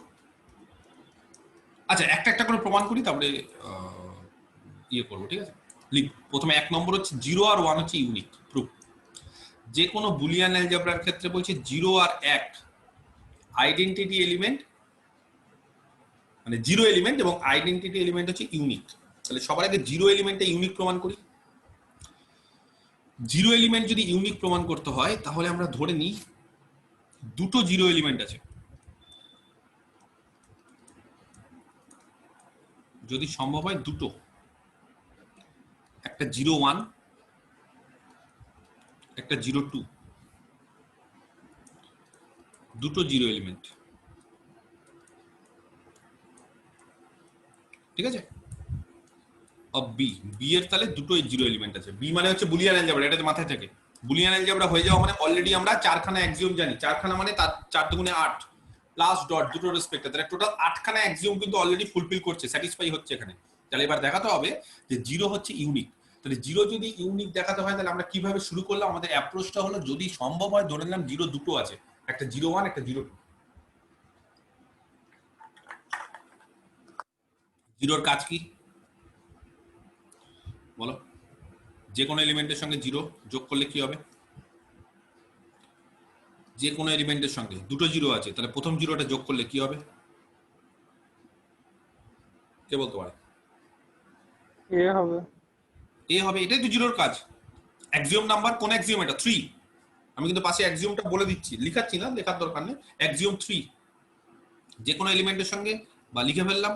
আচ্ছা একটা একটা করে প্রমাণ করি তারপরে ইয়ে করবো, ঠিক আছে? প্রথমে 1 নম্বর হচ্ছে 0 আর 1 হচ্ছে ইউনিক প্রুফ। যে কোনো বুলিয়ান অ্যালজেব্রার ক্ষেত্রে বলছে 0 আর 1 আইডেন্টিটি এলিমেন্ট, মানে 0 এলিমেন্ট এবং আইডেন্টিটি এলিমেন্ট হচ্ছে ইউনিক। তাহলে সবার আগে 0 এলিমেন্টটা ইউনিক প্রমাণ করি। 0 এলিমেন্ট যদি ইউনিক প্রমাণ করতে হয় তাহলে আমরা ধরে নিই দুটো 0 এলিমেন্ট আছে, যদি সম্ভব হয় দুটো, একটা 0-1 একটা 0-2, দুটো 0 এলিমেন্ট, ঠিক আছে? অফ বি, বি এর তাহলে দুটো 0 এলিমেন্ট আছে। বি মানে হচ্ছে বুলিয়ান অ্যালজেব্রা, এটা মাথায় থাকে। বুলিয়ান অ্যালজেব্রা হয়ে যাওয়া মানে অলরেডি আমরা 4খানা অ্যাক্সিওম জানি, 4খানা মানে তার 4 দুগুণে 8 প্লাস ডট দুটো রেসপেক্টে, তাহলে টোটাল 8খানা অ্যাক্সিওম কিন্তু অলরেডি ফুলফিল করছে, স্যাটিসফাই হচ্ছে এখানে। তাহলে এবার দেখাতে হবে যে 0 হচ্ছে ইউনিক। তাহলে 0 যদি ইউনিক দেখাতে হয় তাহলে আমরা কিভাবে শুরু করলাম? আমাদের অ্যাপ্রোচটা হলো যদি সম্ভব হয় ধরে নিলাম 0 দুটো আছে, একটা 0-1 একটা 0-2। 0 কাজ কি বলো? যে কোনো এলিমেন্টের সঙ্গে 0 যোগ করলে কি হবে? যে কোনো এলিমেন্টের সঙ্গে দুটো 0 আছে, তাহলে প্রথম 0টা যোগ করলে কি হবে? কে বলতে পারে? এ হবে। এ হবে, এটাই তো 0-র কাজ। অ্যাক্সিওম নাম্বার কোন অ্যাক্সিওম? এটা 3। আমি কিন্তু পাশে অ্যাক্সিওমটা বলে দিচ্ছি, লিখাচ্ছি না, লেখার দরকার নেই। অ্যাক্সিওম 3 যে কোনো এলিমেন্টের সঙ্গে, বা লিখে ফেললাম,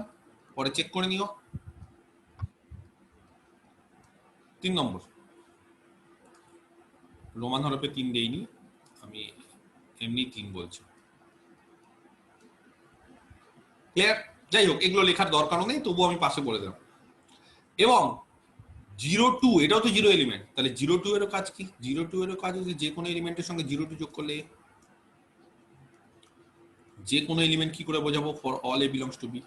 পরে চেক করে নিও। 3 নম্বর, রোমান হরফে 3 দেইনি আমি, এমনি 3 বলছে। ক্লিয়ার? যাই হোক, এগুলো লেখার দরকার নেই, তবুও আমি পাশে বলে দিলাম। এবং 0 2 এটাও তো 0 এলিমেন্ট, তাহলে 0 2 এরও কাজ কি? 0 2 এরও কাজ হচ্ছে যে কোনো এলিমেন্টের সঙ্গে 0 2 যোগ করলে যে কোনো এলিমেন্ট কি করে বোঝাবো? For all A belongs to B.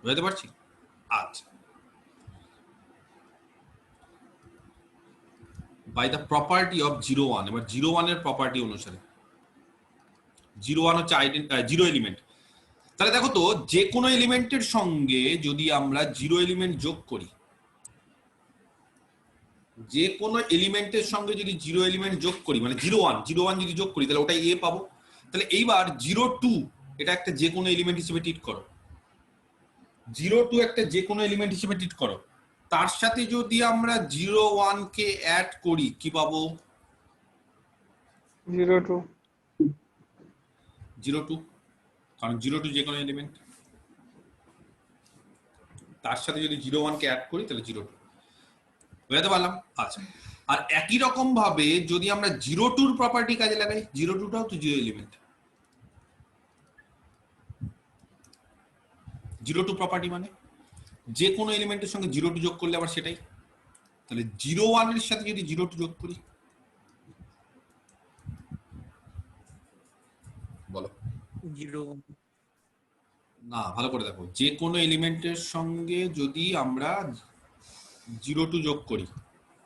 বুঝতে পারছি? আচ্ছা, বাই দ্য প্রপার্টি অফ 0 1, এবার 0 1 এর প্রপার্টি অনুসারে 0 1 হচ্ছে 0 এলিমেন্ট। তাহলে দেখো তো, যে কোনো এলিমেন্টের সঙ্গে যদি আমরা 0 এলিমেন্ট যোগ করি, যে কোনো এলিমেন্টের সঙ্গে যদি 0 এলিমেন্ট যোগ করি, মানে 0 1 যদি যোগ করি, তাহলে ওটাই এ পাবো। তাহলে এইবার 0 2 এটা একটা যে কোনো এলিমেন্ট হিসেবে ট্রিট করো, 0 2 একটা যে কোনো এলিমেন্ট হিসেবে ট্রিট করো। তার সাথে যদি আমরা 0 1 কে অ্যাড করি, কি পাবো? 0 2 0 2, কারণ 0 2 যে কোনো এলিমেন্ট। তার সাথে যদি 0 1 কে অ্যাড করি, তাহলে 0 2। বুঝতে পারলাম? আচ্ছা, আর একই রকম ভাবে যদি আমরা 0 2 এর প্রপার্টি কাজে লাগাই, 0 2 টাও তো 0 এলিমেন্ট। 0 2 প্রপার্টি মানে যে কোনো এলিমেন্টের সঙ্গে 0 2 যোগ করলে আবার সেটাই। তাহলে 0 1 এর সাথে যদি 0 2 যোগ করি, বলো। 0 না, ভালো করে দেখো, যে কোনো এলিমেন্টের সঙ্গে যদি আমরা 0 2 যোগ করি,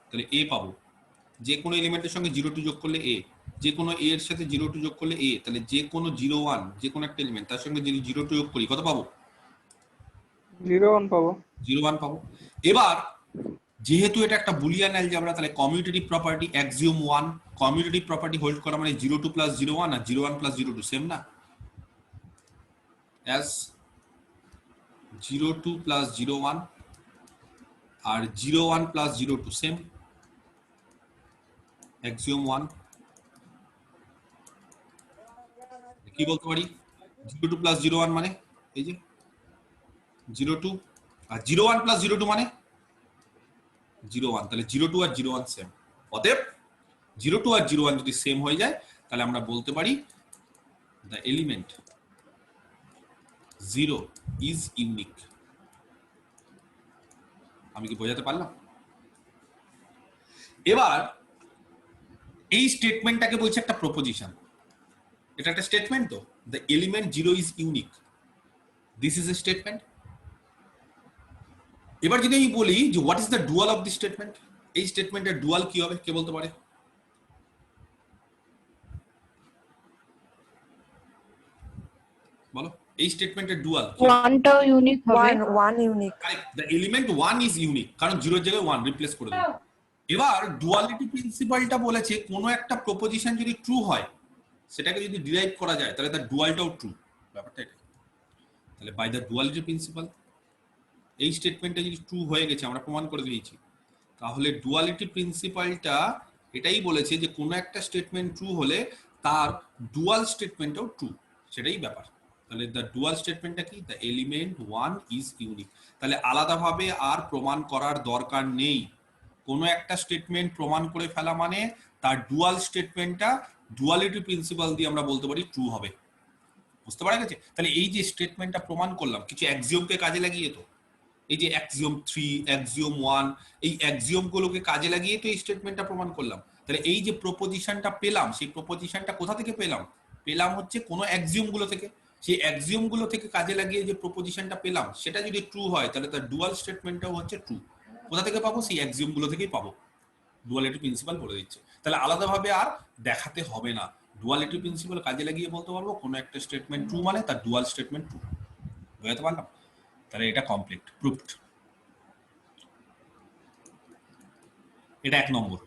তাহলে এ পাবো। যে কোনো এলিমেন্টের সঙ্গে 0 2 যোগ করলে এ, যে কোনো এ এর সাথে 0 2 যোগ করলে এ, তাহলে যে কোনো 0 1, যে কোনো একটা এলিমেন্ট তার সঙ্গে যদি 0 2 যোগ করি, কত পাবো? 0 1 পাবো। 0 1 পাবো। এবার যেহেতু এটা একটা বুলিয়ান অ্যালজেব্রা, তাহলে commutative property axiom 1, commutative property hold করা মানে 0 2 প্লাস 0 1 আর 0 1 প্লাস 0 2 সেম না? অ্যাজ 0 2 প্লাস 0 1 আর 0 1 প্লাস 0 2 সেম, অ্যাক্সিওম 1। কি বলতে পারি? 0 2 প্লাস 0 1 মানে এই যে 0 2, আর 0 1 প্লাস 0 2 মানে 0 1, তাহলে 0 2 আর 0 1 সেম। অতএব 0 2 আর 0 1 যদি সেম হয়ে যায়, তাহলে আমরা বলতে পারি দ্য এলিমেন্ট 0 ইজ ইউনিক। আমি কি বোঝাতে পারলাম? এবার এই স্টেটমেন্টটাকে বলছে একটা প্রপোজিশন। এটা একটা স্টেটমেন্ট তো, the element 0 is unique, this is a statement. এবার যদি আমি বলি যে what is the dual of the statement, এই স্টেটমেন্টের ডুয়াল কি হবে? কে বলতে পারে? বলো, এই স্টেটমেন্টের ডুয়াল কি? ওয়ানটাও ইউনিক হবে। 1 unique. Correct, the element 1 is unique, কারণ 0 এর জায়গায় 1 রিপ্লেস করে দেবো। এবার ডুয়ালিটি প্রিন্সিপালটা বলেছে কোনো একটা প্রপোজিশন যদি ট্রু হয়, সেটাকে যদি ডিরাইভ করা যায়, তাহলে তার ডুয়ালটাও ট্রু। ব্যাপারটা এটা। তাহলে বাই দ্য ডুয়ালিটি প্রিন্সিপাল, এই স্টেটমেন্টটা যদি ট্রু হয়ে গেছে, আমরা প্রমাণ করে দিয়েছি, তাহলে ডুয়ালিটি প্রিন্সিপালটা এটাই বলেছে যে কোনো একটা স্টেটমেন্ট ট্রু হলে তার ডুয়াল স্টেটমেন্টও ট্রু, সেটাই ব্যাপার। তাহলে দ্য ডুয়াল স্টেটমেন্টটা কি? The element 1 is unique. তাহলে আলাদাভাবে আর প্রমাণ করার দরকার নেই। কোনো একটা স্টেটমেন্ট প্রমাণ করে ফেলা মানে তার ডুয়াল স্টেটমেন্টটা ডুয়ালিটি প্রিন্সিপাল দিয়ে আমরা বলতে পারি ট্রু হবে। বুঝতে পারা গেছে? তাহলে এই যে স্টেটমেন্টটা প্রমাণ করলাম কিছু অ্যাক্সিওমকে কাজে লাগিয়ে, তো এই যে অ্যাক্সিওম 3, অ্যাক্সিওম 1, এই অ্যাক্সিওম গুলোকে কাজে লাগিয়ে তো এই স্টেটমেন্টটা প্রমাণ করলাম। তাহলে এই যে প্রপোজিশনটা পেলাম, সেই প্রপোজিশনটা কোথা থেকে পেলাম? পেলাম হচ্ছে কোনো অ্যাক্সিওম গুলো থেকে। সেই অ্যাক্সিওম গুলো থেকে কাজে লাগিয়ে যে প্রপোজিশনটা পেলাম, সেটা যদি ট্রু হয়, তাহলে তার ডুয়াল স্টেটমেন্টটাও হচ্ছে ট্রু। কোথা থেকে পাবো? সেই অ্যাক্সিওম গুলো থেকেই পাবো। ডুয়ালিটি প্রিন্সিপাল বলে দিচ্ছে। তাহলে আলাদাভাবে আর দেখাতে হবে না, ডুয়ালিটি প্রিন্সিপাল কাজে লাগিয়ে বলতে পারবো কোনো একটা স্টেটমেন্ট ট্রু মানে তার ডুয়াল স্টেটমেন্ট ট্রু। বুঝতে পারলাম? তাহলে এটা কমপ্লিট, প্রুফড। এটা 1 নম্বর।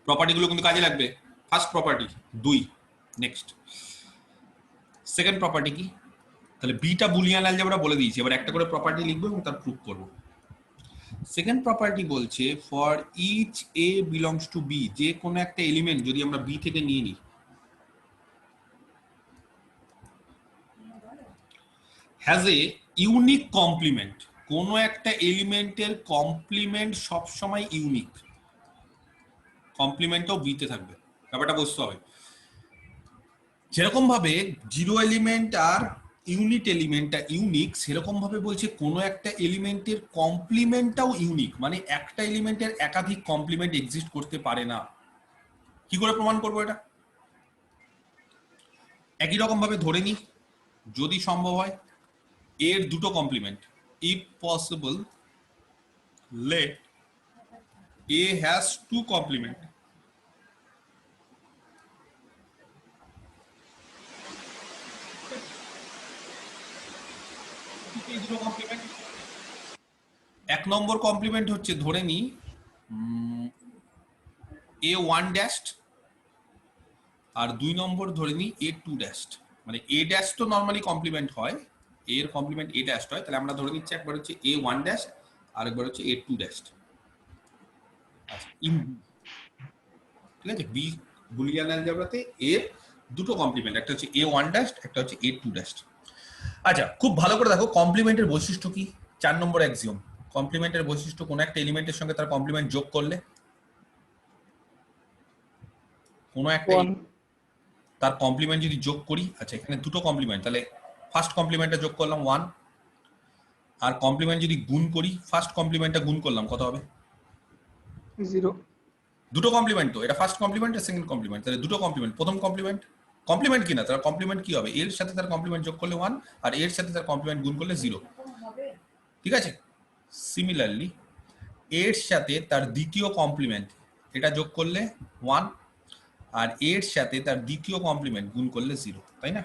প্রপার্টিগুলো কিন্তু কাজে লাগবে। First property 2। Next second property কি? তাহলে বিটা বুলিয়ান অ্যালজেব্রা বলে দিয়েছি, এবার একটা করে প্রপার্টি লিখবো এবং তার প্রুফ করব। সেকেন্ড প্রপার্টি বলছে for each A belongs to B, যে কোনো একটা এলিমেন্ট যদি আমরা বি থেকে নিয়ে নিই, হ্যাজ এ ইউনিক কমপ্লিমেন্ট। কোনো একটা এলিমেন্টের কমপ্লিমেন্ট সবসময় ইউনিক, কমপ্লিমেন্টটাও বিতে থাকবে। ব্যাপারটা বুঝতে হবে। যেরকম ভাবে জিরো এলিমেন্ট আর ইউনিট এলিমেন্টটা ইউনিক, সেরকম ভাবে বলছে কোনো একটা এলিমেন্টের কমপ্লিমেন্টটাও ইউনিক, মানে একটা এলিমেন্টের একাধিক কমপ্লিমেন্ট এক্সিস্ট করতে পারে না। কি করে প্রমাণ করবো এটা? একই রকম ভাবে ধরে নি যদি সম্ভব হয় এর দুটো complement, if possible let A has two complement. এক নম্বর কমপ্লিমেন্ট হচ্ছে ধরে নি A1 ড্যাশড, আর দুই নম্বর ধরে নি A2 ড্যাশড। মানে A ড্যাশ তো নরমালি কমপ্লিমেন্ট হয়, A এর কমপ্লিমেন্ট A ড্যাশড হয়, তাহলে আমরা ধরে নিচ্ছি একবার হচ্ছে A1 ড্যাশ আর একবার হচ্ছে A2 ড্যাশড। আচ্ছা, ঠিক আছে, বি বুলিয়ান অ্যালজেব্রাতে এর দুটো কমপ্লিমেন্ট, একটা হচ্ছে A1 ড্যাশড, একটা হচ্ছে A2 ড্যাশড। আচ্ছা, খুব ভালো করে দেখো কমপ্লিমেন্টের বৈশিষ্ট্য কি। 4 নম্বর অ্যাক্সিওম, কমপ্লিমেন্টের বৈশিষ্ট্য কোন একটা এলিমেন্টের সঙ্গে তার কমপ্লিমেন্ট যোগ করলে, কোন একটা তার কমপ্লিমেন্ট যদি যোগ করি, আচ্ছা এখানে দুটো কমপ্লিমেন্ট, তাহলে ফার্স্ট কমপ্লিমেন্টটা যোগ করলাম 1, আর কমপ্লিমেন্ট যদি গুণ করি, ফার্স্ট কমপ্লিমেন্টটা গুণ করলাম কত হবে? 0। দুটো কমপ্লিমেন্ট তো, এটা ফার্স্ট কমপ্লিমেন্ট আর সেকেন্ড কমপ্লিমেন্ট, তাহলে দুটো কমপ্লিমেন্ট। প্রথম কমপ্লিমেন্ট কমপ্লিমেন্ট কিনা, তার কমপ্লিমেন্ট কি হবে? এর সাথে তার কমপ্লিমেন্ট যোগ করলে 1, আর এর সাথে তার কমপ্লিমেন্ট গুণ করলে 0। ঠিক আছে, সিমিলারলি এর সাথে তার দ্বিতীয় কমপ্লিমেন্ট এটা যোগ করলে 1, আর এর সাথে তার দ্বিতীয় কমপ্লিমেন্ট গুণ করলে 0, তাই না?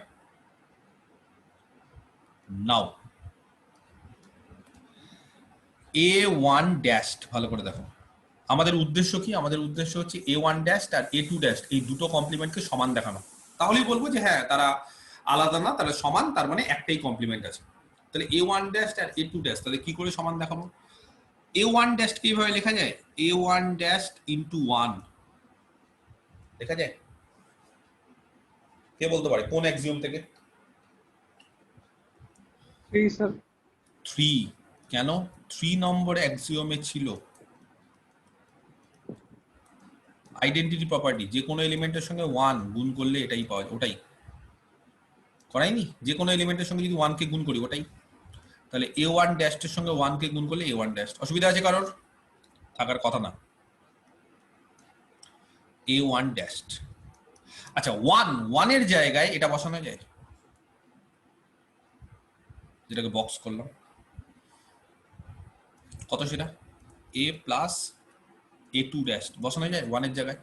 নাও A1 ড্যাশড, ভালো করে দেখো আমাদের উদ্দেশ্য কি? আমাদের উদ্দেশ্য হচ্ছে A1 ড্যাশড আর A2 ড্যাশড এই দুটো কমপ্লিমেন্টকে সমান দেখানো। তাহলেই বলবো যে হ্যাঁ তারা আলাদা না, তারা সমান, তার মানে একটাই কমপ্লিমেন্ট আছে। তাহলে A1 ড্যাশড আর A2 ড্যাশড তাহলে কি করে সমান দেখাবো? A1 ড্যাশড কিভাবে লেখা যায়? A1 ড্যাশড ইনটু 1 লেখা যায়। কে বলতে পারে কোন অ্যাক্সিওম থেকে? 3 স্যার। 3 কেন? 3 নম্বর অ্যাক্সিওমে ছিল আইডেন্টিটি প্রপার্টি, যে কোনো এলিমেন্টের সঙ্গে 1 গুণ করলে এটাই পাওয়া যায়, ওটাই করাইনি? যে কোনো এলিমেন্টের সঙ্গে যদি 1 কে গুণ করি ওটাই, তাহলে A1 ড্যাশের সঙ্গে 1 কে গুণ করলে A1 ড্যাশ। অসুবিধা আছে কারোর? থাকার কথা না। A1 dash. আচ্ছা 1 এর জায়গায় এটা বসানো যায়, যেটাকে বক্স করলাম, কত সেটা? A প্লাস A2 ড্যাশ বসানো যায় 1 এর জায়গায়।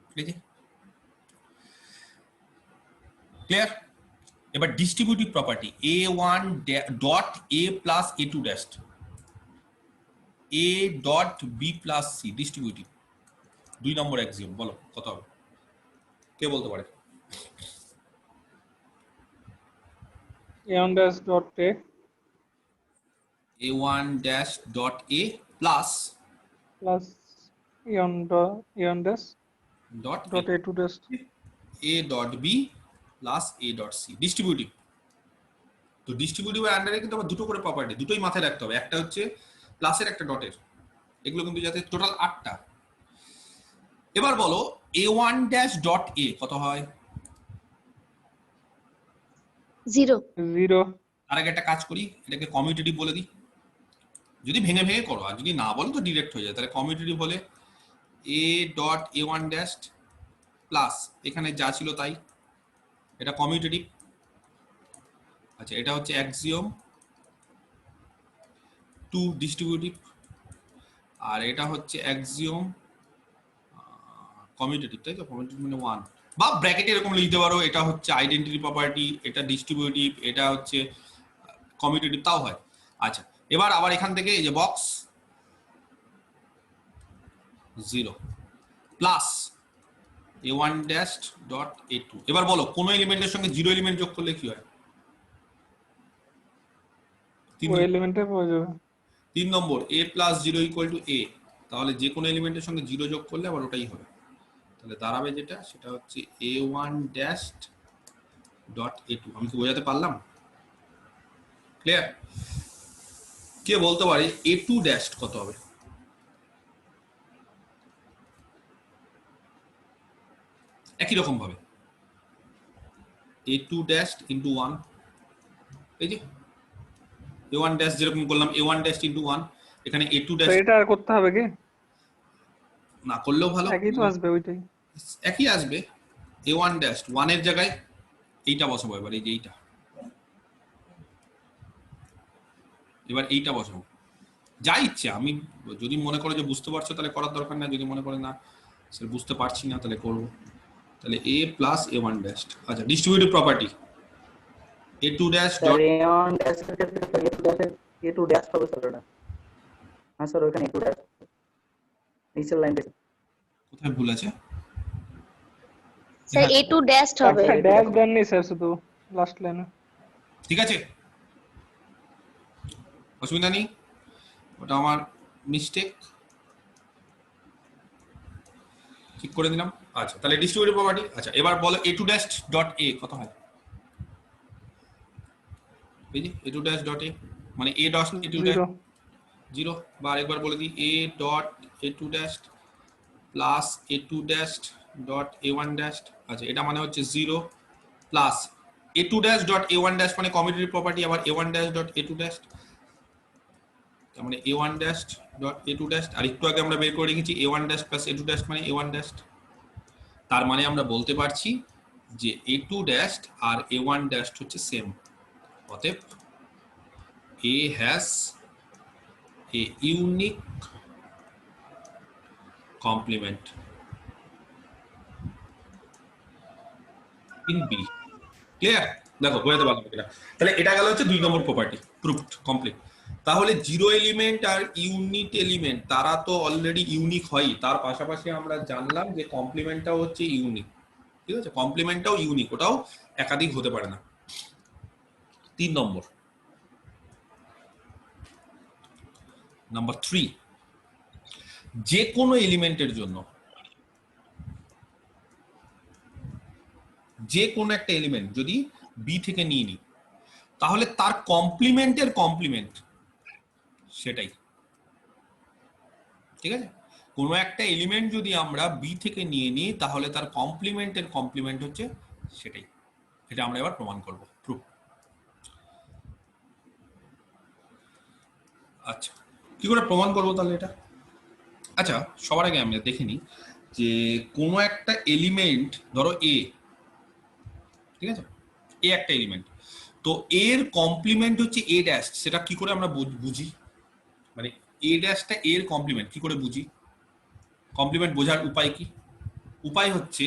ঠিক আছে, ক্লিয়ার? এবার distributive property A1 dot A plus A2 dash, A dot B plus C distributive. 2 number axiom, বলো কত হবে? কে বলতে পারে? A1 dash dot A A1 dash dot A plus plus A1 dash dot dot A2 dash A dot B plus A dot C distributive. তো ডিস্ট্রিবিউটিভের আন্ডারে কিন্তু আবার দুটো করে প্রপার্টি, দুটোই মাথায় রাখতে হবে, একটা হচ্ছে প্লাসের একটা ডটের, এগুলো কিন্তু যাতে টোটাল 8টা। এবার বলো A1 ড্যাশ ডট A কত হয়? 0 0 তার আগে একটা কাজ করি, এটাকে কমিউটেটিভ বলে দিই, যদি ভেঙে ভেঙে করো, আর যদি না বলো তো ডিরেক্ট হয়ে যায়। তাহলে কমিউটেটিভ হলে A dot A1 dash plus এখানে যা ছিল তাই, এটা কমিউটেটিভ। আচ্ছা এটা হচ্ছে অ্যাক্সিওম 2 ডিস্ট্রিবিউটিভ, আর এটা হচ্ছে অ্যাক্সিওম কমিউটেটিভ, তাই তো? কমিউটেটিভ মানে 1, বা ব্র্যাকেটে এরকম লিখতে পারো, এটা হচ্ছে আইডেন্টিটি প্রপার্টি, এটা ডিস্ট্রিবিউটিভ, এটা হচ্ছে কমিউটেটিভ, তাও হয়। আচ্ছা এবার আবার এখান থেকে এই যে box 0 plus A1 dash dot A2। এবার বলো কোন এলিমেন্টের সঙ্গে 0 এলিমেন্ট যোগ করলে কি হয়? ওই এলিমেন্টে পাওয়া যাবে। 3 নম্বর A plus 0 equal to A, তাহলে যে কোনো এলিমেন্টের সঙ্গে 0 যোগ করলে আবার ওটাই হবে। তাহলে দাঁড়াবে যেটা, সেটা হচ্ছে A1 ড্যাশ ডট A2। আমি কি বোঝাতে পারলাম? ক্লিয়ার? কে বলতে পারে A2 ড্যাশ কত হবে? একই রকম ভাবে a2 ড্যাশ ইন্টু 1, এই যে a1 ড্যাশ যেরকম করলাম a1 ড্যাশ ইন্টু 1, এখানে a2 তো ড্যাশ এটা আর করতে হবে কি? না করলেও ভালো, একই তো আসবে ওইটাই। একই আসবে। a1 ড্যাশ 1 এর জায়গায় এইটা বসাবো, এবার এই যে এইটা, এবার এইটা বসাবো, যা ইচ্ছে। আমি যদি মনে করো যে বুঝতে পারছো তাহলে করার দরকার না, যদি মনে করে না স্যার বুঝতে পারছি না তাহলে করবো। তাহলে a প্লাস a1 ড্যাশ। আচ্ছা, distributive property a2 dash sir A1 dash এর ক্ষেত্রে A2 ড্যাশ হবে স্যার ওটা। হ্যাঁ স্যার ওখানে A2 ড্যাশ নিচের লাইন থেকে কোথায় ভুল আছে? স্যার A2 ড্যাশ হবে। একটা ড্যাশ দেননি স্যার শুধু লাস্ট লাইনে। ঠিক আছে, অসুবিধা নেই, ওটা আমার মিস্টেক, ঠিক করে দিলাম। আচ্ছা, তাহলে ডিস্ট্রিবিউটিভ প্রপার্টি। আচ্ছা, এবার বলো a2 ড্যাশ ডট a কত হয়? এই যে a2 ড্যাশ ডট a মানে a ডট a2 ড্যাশ 0, বা আরেকবার বলে দিই a dot a2 dash plus a2 dash dot a1 dash. আচ্ছা, এটা মানে হচ্ছে 0 plus a2 dash dot a1 dash মানে কমিউটেটিভ প্রপার্টি, আবার a1 dash dot a2 dash, তার মানে a1 dash dot a2 dash. আর একটু আগে আমরা বের করে রেখেছি a1 dash plus a2 dash মানে a1 ড্যাশ। তার মানে আমরা বলতে পারছি যে a2 ড্যাশ আর a1 ড্যাশ হচ্ছে সেম। অতএব a has a unique complement in B. Clear? দেখো বোঝাতে পারলাম এটা। তাহলে এটা গেল হচ্ছে 2 নম্বর প্রপার্টি, প্রুফড, কমপ্লিট। তাহলে জিরো এলিমেন্ট আর ইউনিট এলিমেন্ট তারা তো অলরেডি ইউনিক হয়, তার পাশাপাশি আমরা জানলাম যে কমপ্লিমেন্টটাও হচ্ছে ইউনিক। ঠিক আছে, কমপ্লিমেন্টটাও ইউনিক, ওটাও একাধিক হতে পারে না। 3 নম্বর, নাম্বার 3, যে কোনো এলিমেন্টের জন্য, যে কোনো একটা এলিমেন্ট যদি বি থেকে নিয়ে নিই তাহলে তার কমপ্লিমেন্টের কমপ্লিমেন্ট সেটাই। ঠিক আছে, কোনো একটা এলিমেন্ট যদি আমরা বি থেকে নিয়ে নিই তাহলে তার কমপ্লিমেন্টের কমপ্লিমেন্ট হচ্ছে সেটাই। এটা আমরা এবার প্রমাণ করব, প্রুফ। আচ্ছা, কি করে প্রমাণ করবো তাহলে এটা? আচ্ছা, সবার আগে আমরা দেখে নিই যে কোনো একটা এলিমেন্ট, ধরো এ, ঠিক আছে, এ একটা এলিমেন্ট, তো এর কমপ্লিমেন্ট হচ্ছে এ ড্যাশ, সেটা কি করে আমরা বুঝি? মানে এ ড্যাশটা এর কমপ্লিমেন্ট কি করে বুঝি? কমপ্লিমেন্ট বোঝার উপায় কি? উপায় হচ্ছে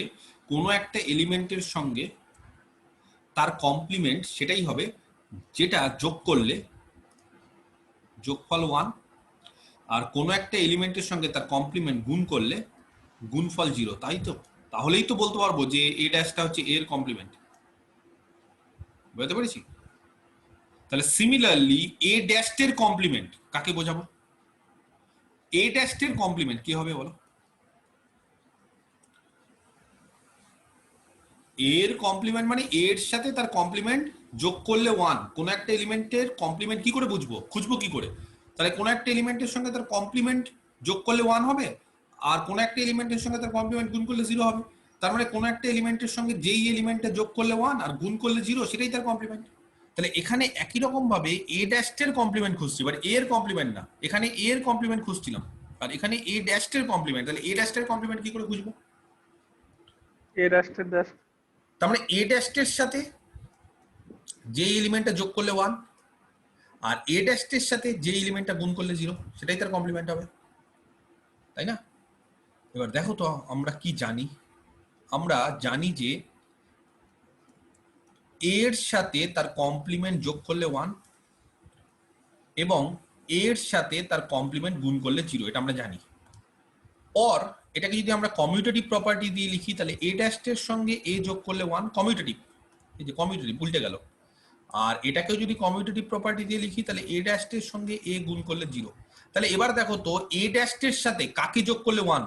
কোনো একটা এলিমেন্টের সঙ্গে তার কমপ্লিমেন্ট সেটাই হবে যেটা যোগ করলে যোগফল 1, আর কোনো একটা এলিমেন্টের সঙ্গে তার কমপ্লিমেন্ট গুণ করলে গুণফল 0, তাই তো? তাহলেই তো বলতে পারবো যে এ ড্যাশটা হচ্ছে এর কমপ্লিমেন্ট। বুঝতে পেরেছি? তাহলে সিমিলারলি এ ড্যাশের কমপ্লিমেন্ট কাকে বোঝাবো? এ ড্যাশের কমপ্লিমেন্ট কি হবে বলো? এর কমপ্লিমেন্ট মানে এর সাথে তার কমপ্লিমেন্ট যোগ করলে 1। কোন একটা এলিমেন্টের কমপ্লিমেন্ট কি করে বুঝবো, খুঁজবো কি করে? তাহলে কোন একটা এলিমেন্টের সঙ্গে তার কমপ্লিমেন্ট যোগ করলে 1 হবে, আর কোন একটা এলিমেন্টের সঙ্গে তার কমপ্লিমেন্ট গুণ করলে 0 হবে। তার মানে কোন একটা এলিমেন্টের সঙ্গে যেই এলিমেন্টটা যোগ করলে 1 আর গুণ করলে 0 সেটাই তার কমপ্লিমেন্ট। তাহলে এখানে একই রকম ভাবে এ ড্যাশের কমপ্লিমেন্ট খুঁজছি, বাট এর কমপ্লিমেন্ট না, এখানে এর কমপ্লিমেন্ট খুঁজছিলাম, আর এখানে এ ড্যাশের কমপ্লিমেন্ট। তাহলে এ ড্যাশের কমপ্লিমেন্ট কি করে খুঁজবো? এ ড্যাশের ড্যাশ, তার মানে এ ড্যাশের সাথে যে এলিমেন্টটা যোগ করলে 1 আর এ ড্যাশের সাথে যে এলিমেন্টটা গুণ করলে 0 সেটাই তার কমপ্লিমেন্ট হবে, তাই না? এবার দেখো তো আমরা কি জানি। আমরা জানি যে এর সাথে তার কমপ্লিমেন্ট যোগ করলে 1 এবং এর সাথে তার কমপ্লিমেন্ট গুণ করলে 0, এটা আমরা জানি। অর এটাকে যদি আমরা কমিউটেটিভ প্রপার্টি দিয়ে লিখি তাহলে এ ড্যাশের সঙ্গে এ যোগ করলে 1 কমিউটেটিভ, এই যে কমিউটেটিভ উল্টে গেল। আর এটাকেও যদি কমিউটেটিভ প্রপার্টি দিয়ে লিখি তাহলে এ ড্যাশের সঙ্গে এ গুণ করলে 0। তাহলে এবার দেখো তো এ ড্যাশের সাথে কাকে যোগ করলে 1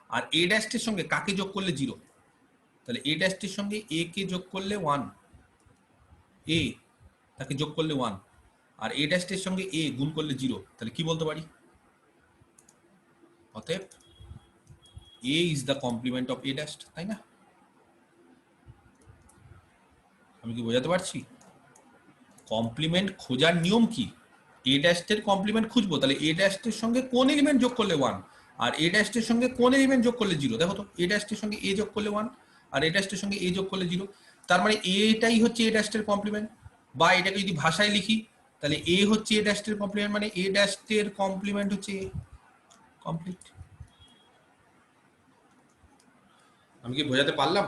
আর এ ড্যাশের সঙ্গে কাকে যোগ করলে 0। তাহলে এ ড্যাশের সঙ্গে এ কে যোগ করলে 1, এ তাকে যোগ করলে 1, আর এ ড্যাশের সঙ্গে এ গুণ করলে 0। তাহলে কি বলতে পারি? অতএব A is the complement of A dash, তাই না? আমি কি বোঝাতে পারছি? কমপ্লিমেন্ট খোঁজার নিয়ম কি? এ ড্যাশের কমপ্লিমেন্ট খুঁজবো, তাহলে এ ড্যাশের সঙ্গে কোন এলিমেন্ট যোগ করলে 1 আর এ ড্যাশের সঙ্গে কোন এলিমেন্ট যোগ করলে 0। দেখো তো, এ ড্যাশের সঙ্গে এ যোগ করলে 1 আর এ ড্যাশের সঙ্গে এ যোগ করলে 0, তার মানে এটাই হচ্ছে এ ড্যাশের কমপ্লিমেন্ট। বা এটাকে যদি ভাষায় লিখি তাহলে এ হচ্ছে এ ড্যাশের কমপ্লিমেন্ট, মানে এ ড্যাশের কমপ্লিমেন্ট হচ্ছে এ। কমপ্লিট। আমি কি বোঝাতে পারলাম?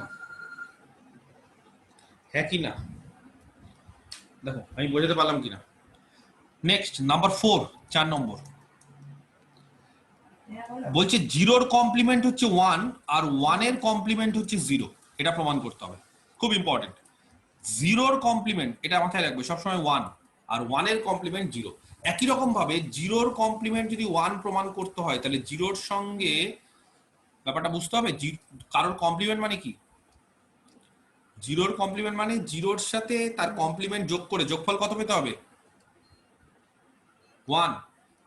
হ্যাঁ কি না? দেখো আমি বোঝাতে পারলাম কিনা। নেক্সট নাম্বার 4, 4 নম্বর বলছে 0-র কমপ্লিমেন্ট হচ্ছে 1 আর 1-এর কমপ্লিমেন্ট হচ্ছে 0। এটা প্রমাণ করতে হবে, খুব ইম্পর্টেন্ট। 0-র কমপ্লিমেন্ট, এটা মাথায় রাখবে সবসময় 1 আর 1-এর কমপ্লিমেন্ট 0। একই রকম ভাবে 0-র কমপ্লিমেন্ট যদি 1 প্রমাণ করতে হয় তাহলে 0-র সঙ্গে ব্যাপারটা বুঝতে হবে। কারোর কমপ্লিমেন্ট মানে কি? 0-র কমপ্লিমেন্ট মানে 0-র সাথে তার কমপ্লিমেন্ট যোগ করে যোগফল কত পেতে হবে? 1।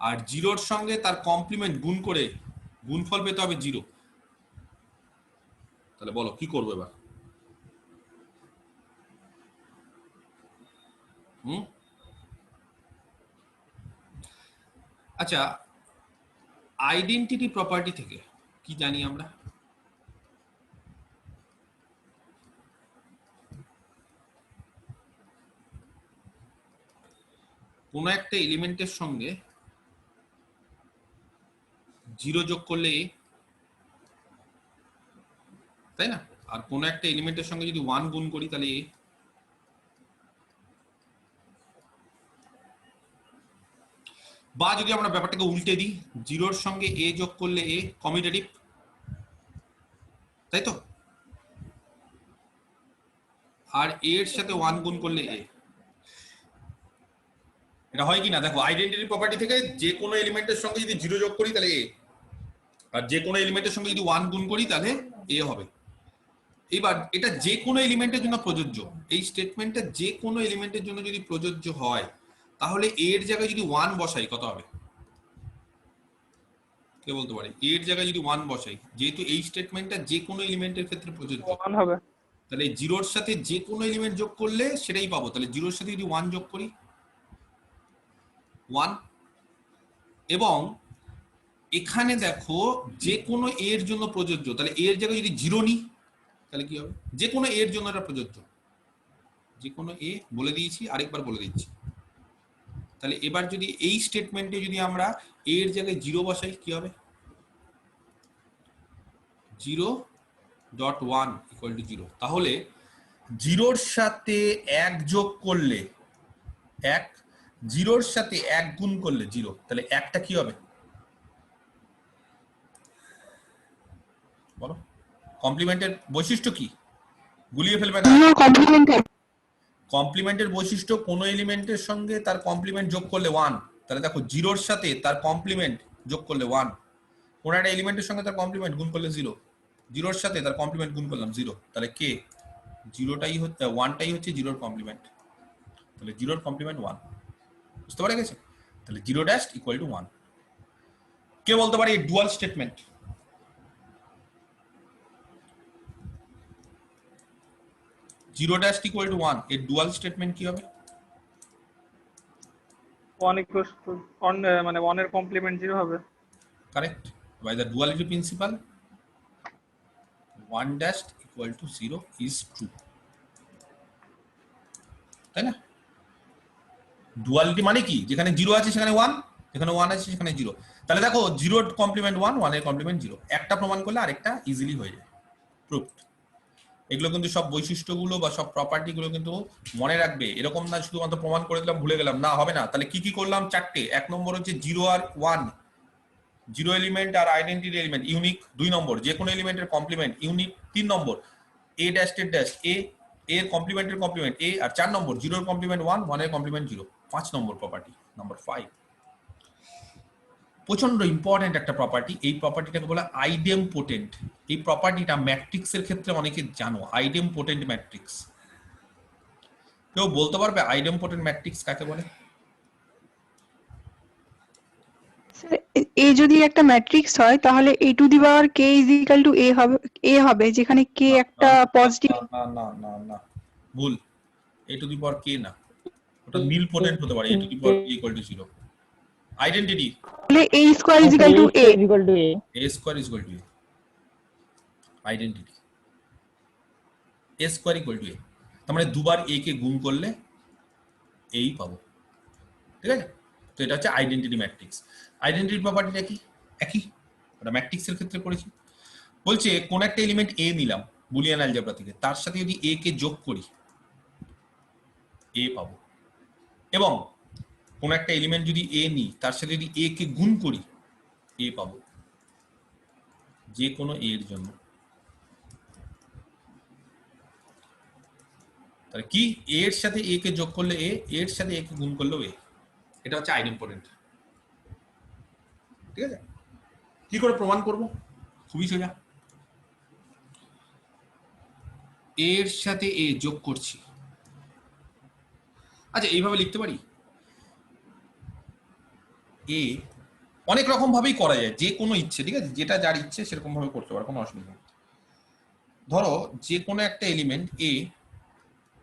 আর 0-র সঙ্গে তার কমপ্লিমেন্ট গুণ করে গুণফল পেতে হবে 0। তাহলে বলো কি করবো এবার? আচ্ছা, আইডেন্টিটি প্রপার্টি থেকে কি জানি আমরা? কোন একটা এলিমেন্টের সঙ্গে 0 যোগ করলে a, তাই না? আর কোন একটা এলিমেন্টের সঙ্গে যদি 1 গুণ করি তাহলে a। বা যদি আমরা ব্যাপারটাকে উল্টে দিই, 0-র সঙ্গে a যোগ করলে a কমিউটেটিভ, তাই তো? আর a এর সাথে 1 গুণ করলে a। এটা হয় কি না? দেখো, আইডেন্টিটি প্রপার্টি থেকে যে কোনো এলিমেন্টের সঙ্গে যদি 0 যোগ করি তাহলে a, আর যে কোনো এলিমেন্টের সঙ্গে যদি 1 গুণ করি তাহলে a হবে। এবার এটা যে কোনো এলিমেন্টের জন্য প্রযোজ্য। এই স্টেটমেন্টটা যে কোনো এলিমেন্টের জন্য যদি প্রযোজ্য হয় তাহলে a এর জায়গায় যদি 1 বসাই কত হবে? কে বলতে পারে? a এর জায়গায় যদি 1 বসাই, যেহেতু এই স্টেটমেন্টটা যে কোনো এলিমেন্টের ক্ষেত্রে প্রযোজ্য, 1 হবে। তাহলে 0-র সাথে যে কোনো এলিমেন্ট যোগ করলে সেটাই পাবো। তাহলে 0-র সাথে যদি 1 যোগ করি 1, এবং এখানে দেখো যে কোনো a এর জন্য প্রযোজ্য, তাহলে a এর জায়গায় যদি 0 নিই তাহলে কি হবে? যে কোনো a এর জন্য এটা প্রযোজ্য, যে কোনো a বলে দিয়েছি, আরেকবার বলে দিচ্ছি। তাহলে এবার যদি এই স্টেটমেন্টে যদি আমরা a এর জায়গায় 0 বসাই কি হবে? 0.1 = 0। তাহলে 0-র সাথে 1 যোগ করলে 1, 0-র সাথে 1 গুণ করলে 0, তাহলে 1টা কি হবে? বলো, কমপ্লিমেন্টের বৈশিষ্ট্য কি? গুলিয়ে ফেলবে না। কমপ্লিমেন্টের বৈশিষ্ট্য কোন এলিমেন্টের সঙ্গে তার কমপ্লিমেন্ট যোগ করলে 1, তাহলে দেখো 0-র সাথে তার কমপ্লিমেন্ট যোগ করলে 1, কোন একটা এলিমেন্টের সঙ্গে তার কমপ্লিমেন্ট গুণ করলে 0, 0-র সাথে তার কমপ্লিমেন্ট গুণ করলাম 0, তাহলে কে 0টাই হচ্ছে 1টাই হচ্ছে 0-র কমপ্লিমেন্ট। তাহলে 0-র কমপ্লিমেন্ট 1, বুঝতে পারা গেছে? তাহলে 0' = 1। কে বলতে পারে এই dual statement? Zero dash equal to 1, এর ডুয়াল স্টেটমেন্ট কি হবে? 1 equals to 1, মানে 1 এর কমপ্লিমেন্ট 0 হবে। Correct. By the duality principle 1' equal to 0 is true, তাই না? ডুয়ালিটি মানে কি? যেখানে 0 আছে সেখানে 1, যেখানে 1 আছে সেখানে 0। তাহলে দেখো 0-র কমপ্লিমেন্ট 1, 1-এর কমপ্লিমেন্ট 0, একটা প্রমাণ করলে আরেকটা ইজিলি হয়ে যায়, প্রুফড। এগুলো কিন্তু সব বৈশিষ্ট্যগুলো বা সব প্রপার্টিগুলো কিন্তু মনে রাখবে, এরকম না শুধুমাত্র প্রমাণ করে দিলাম ভুলে গেলাম, না, হবে না। তাহলে কি কি করলাম? 4টে। 1 নম্বর হচ্ছে 0 আর 1, 0 এলিমেন্ট আর আইডেন্টিটি এলিমেন্ট ইউনিক। 2 নম্বর যে কোনো এলিমেন্টের কমপ্লিমেন্ট ইউনিক। 3 নম্বর a ড্যাশ ড্যাশ a, এর কমপ্লিমেন্টের কমপ্লিমেন্ট a। আর 4 নম্বর 0-র কমপ্লিমেন্ট 1, 1-এর কমপ্লিমেন্ট 0। 5 নম্বর প্রপার্টি, নাম্বার 5, প্রচন্ড ইম্পর্টেন্ট একটা প্রপার্টি। এই প্রপার্টিটাকে বলে আইডেমপোটেন্ট। এই প্রপার্টিটা ম্যাট্রিক্সের ক্ষেত্রে অনেকে জানো, আইডেমপোটেন্ট ম্যাট্রিক্স। কেউ বলতে পারবে আইডেমপোটেন্ট ম্যাট্রিক্স কাকে বলে? এ যদি একটা ম্যাট্রিক্স হয় তাহলে a to the power k = a হবে, যেখানে k একটা পজিটিভ। না না না না, ভুল। a to the power k না, ওটা নীল পোটেন্ট হতে পারে a to the power p equal to 0। Identity তাহলে a square is equal to a। a square is equal to a, identity a square equal to a, তার মানে দুবার a কে গুণ করলে এই পাবো, ঠিক আছে? তো এটা হচ্ছে আইডেন্টিটি ম্যাট্রিক্স। আইডেন্টিটি প্রপার্টিটা কি? একই, ওটা ম্যাট্রিক্সের ক্ষেত্রে করেছি। বলছে কোন একটা এলিমেন্ট a নিলাম বুলিয়ান অ্যালজেব্রা থেকে, তার সাথে যদি a কে যোগ করি a পাবো, এবং কোন একটা এলিমেন্ট যদি a নিই তার সাথে যদি a কে গুণ করি a পাবো, যে কোনো a এর জন্য। তাহলে কি, a এর সাথে a কে যোগ করলে a, এর সাথে a কে গুণ করলেও a, এটা হচ্ছে আইডেম্পোটেন্ট, ঠিক আছে? কি করে প্রমাণ করব? খুবই সোজা, এর সাথে a যোগ করছি। আচ্ছা এইভাবে লিখতে পারি, a অনেক রকম ভাবেই করা যায়, যে কোনো ইচ্ছে, ঠিক আছে? যেটা যার ইচ্ছে সেরকম ভাবে করতে পারে, কোনো অসুবিধা নেই। ধরো যে কোনো একটা এলিমেন্ট a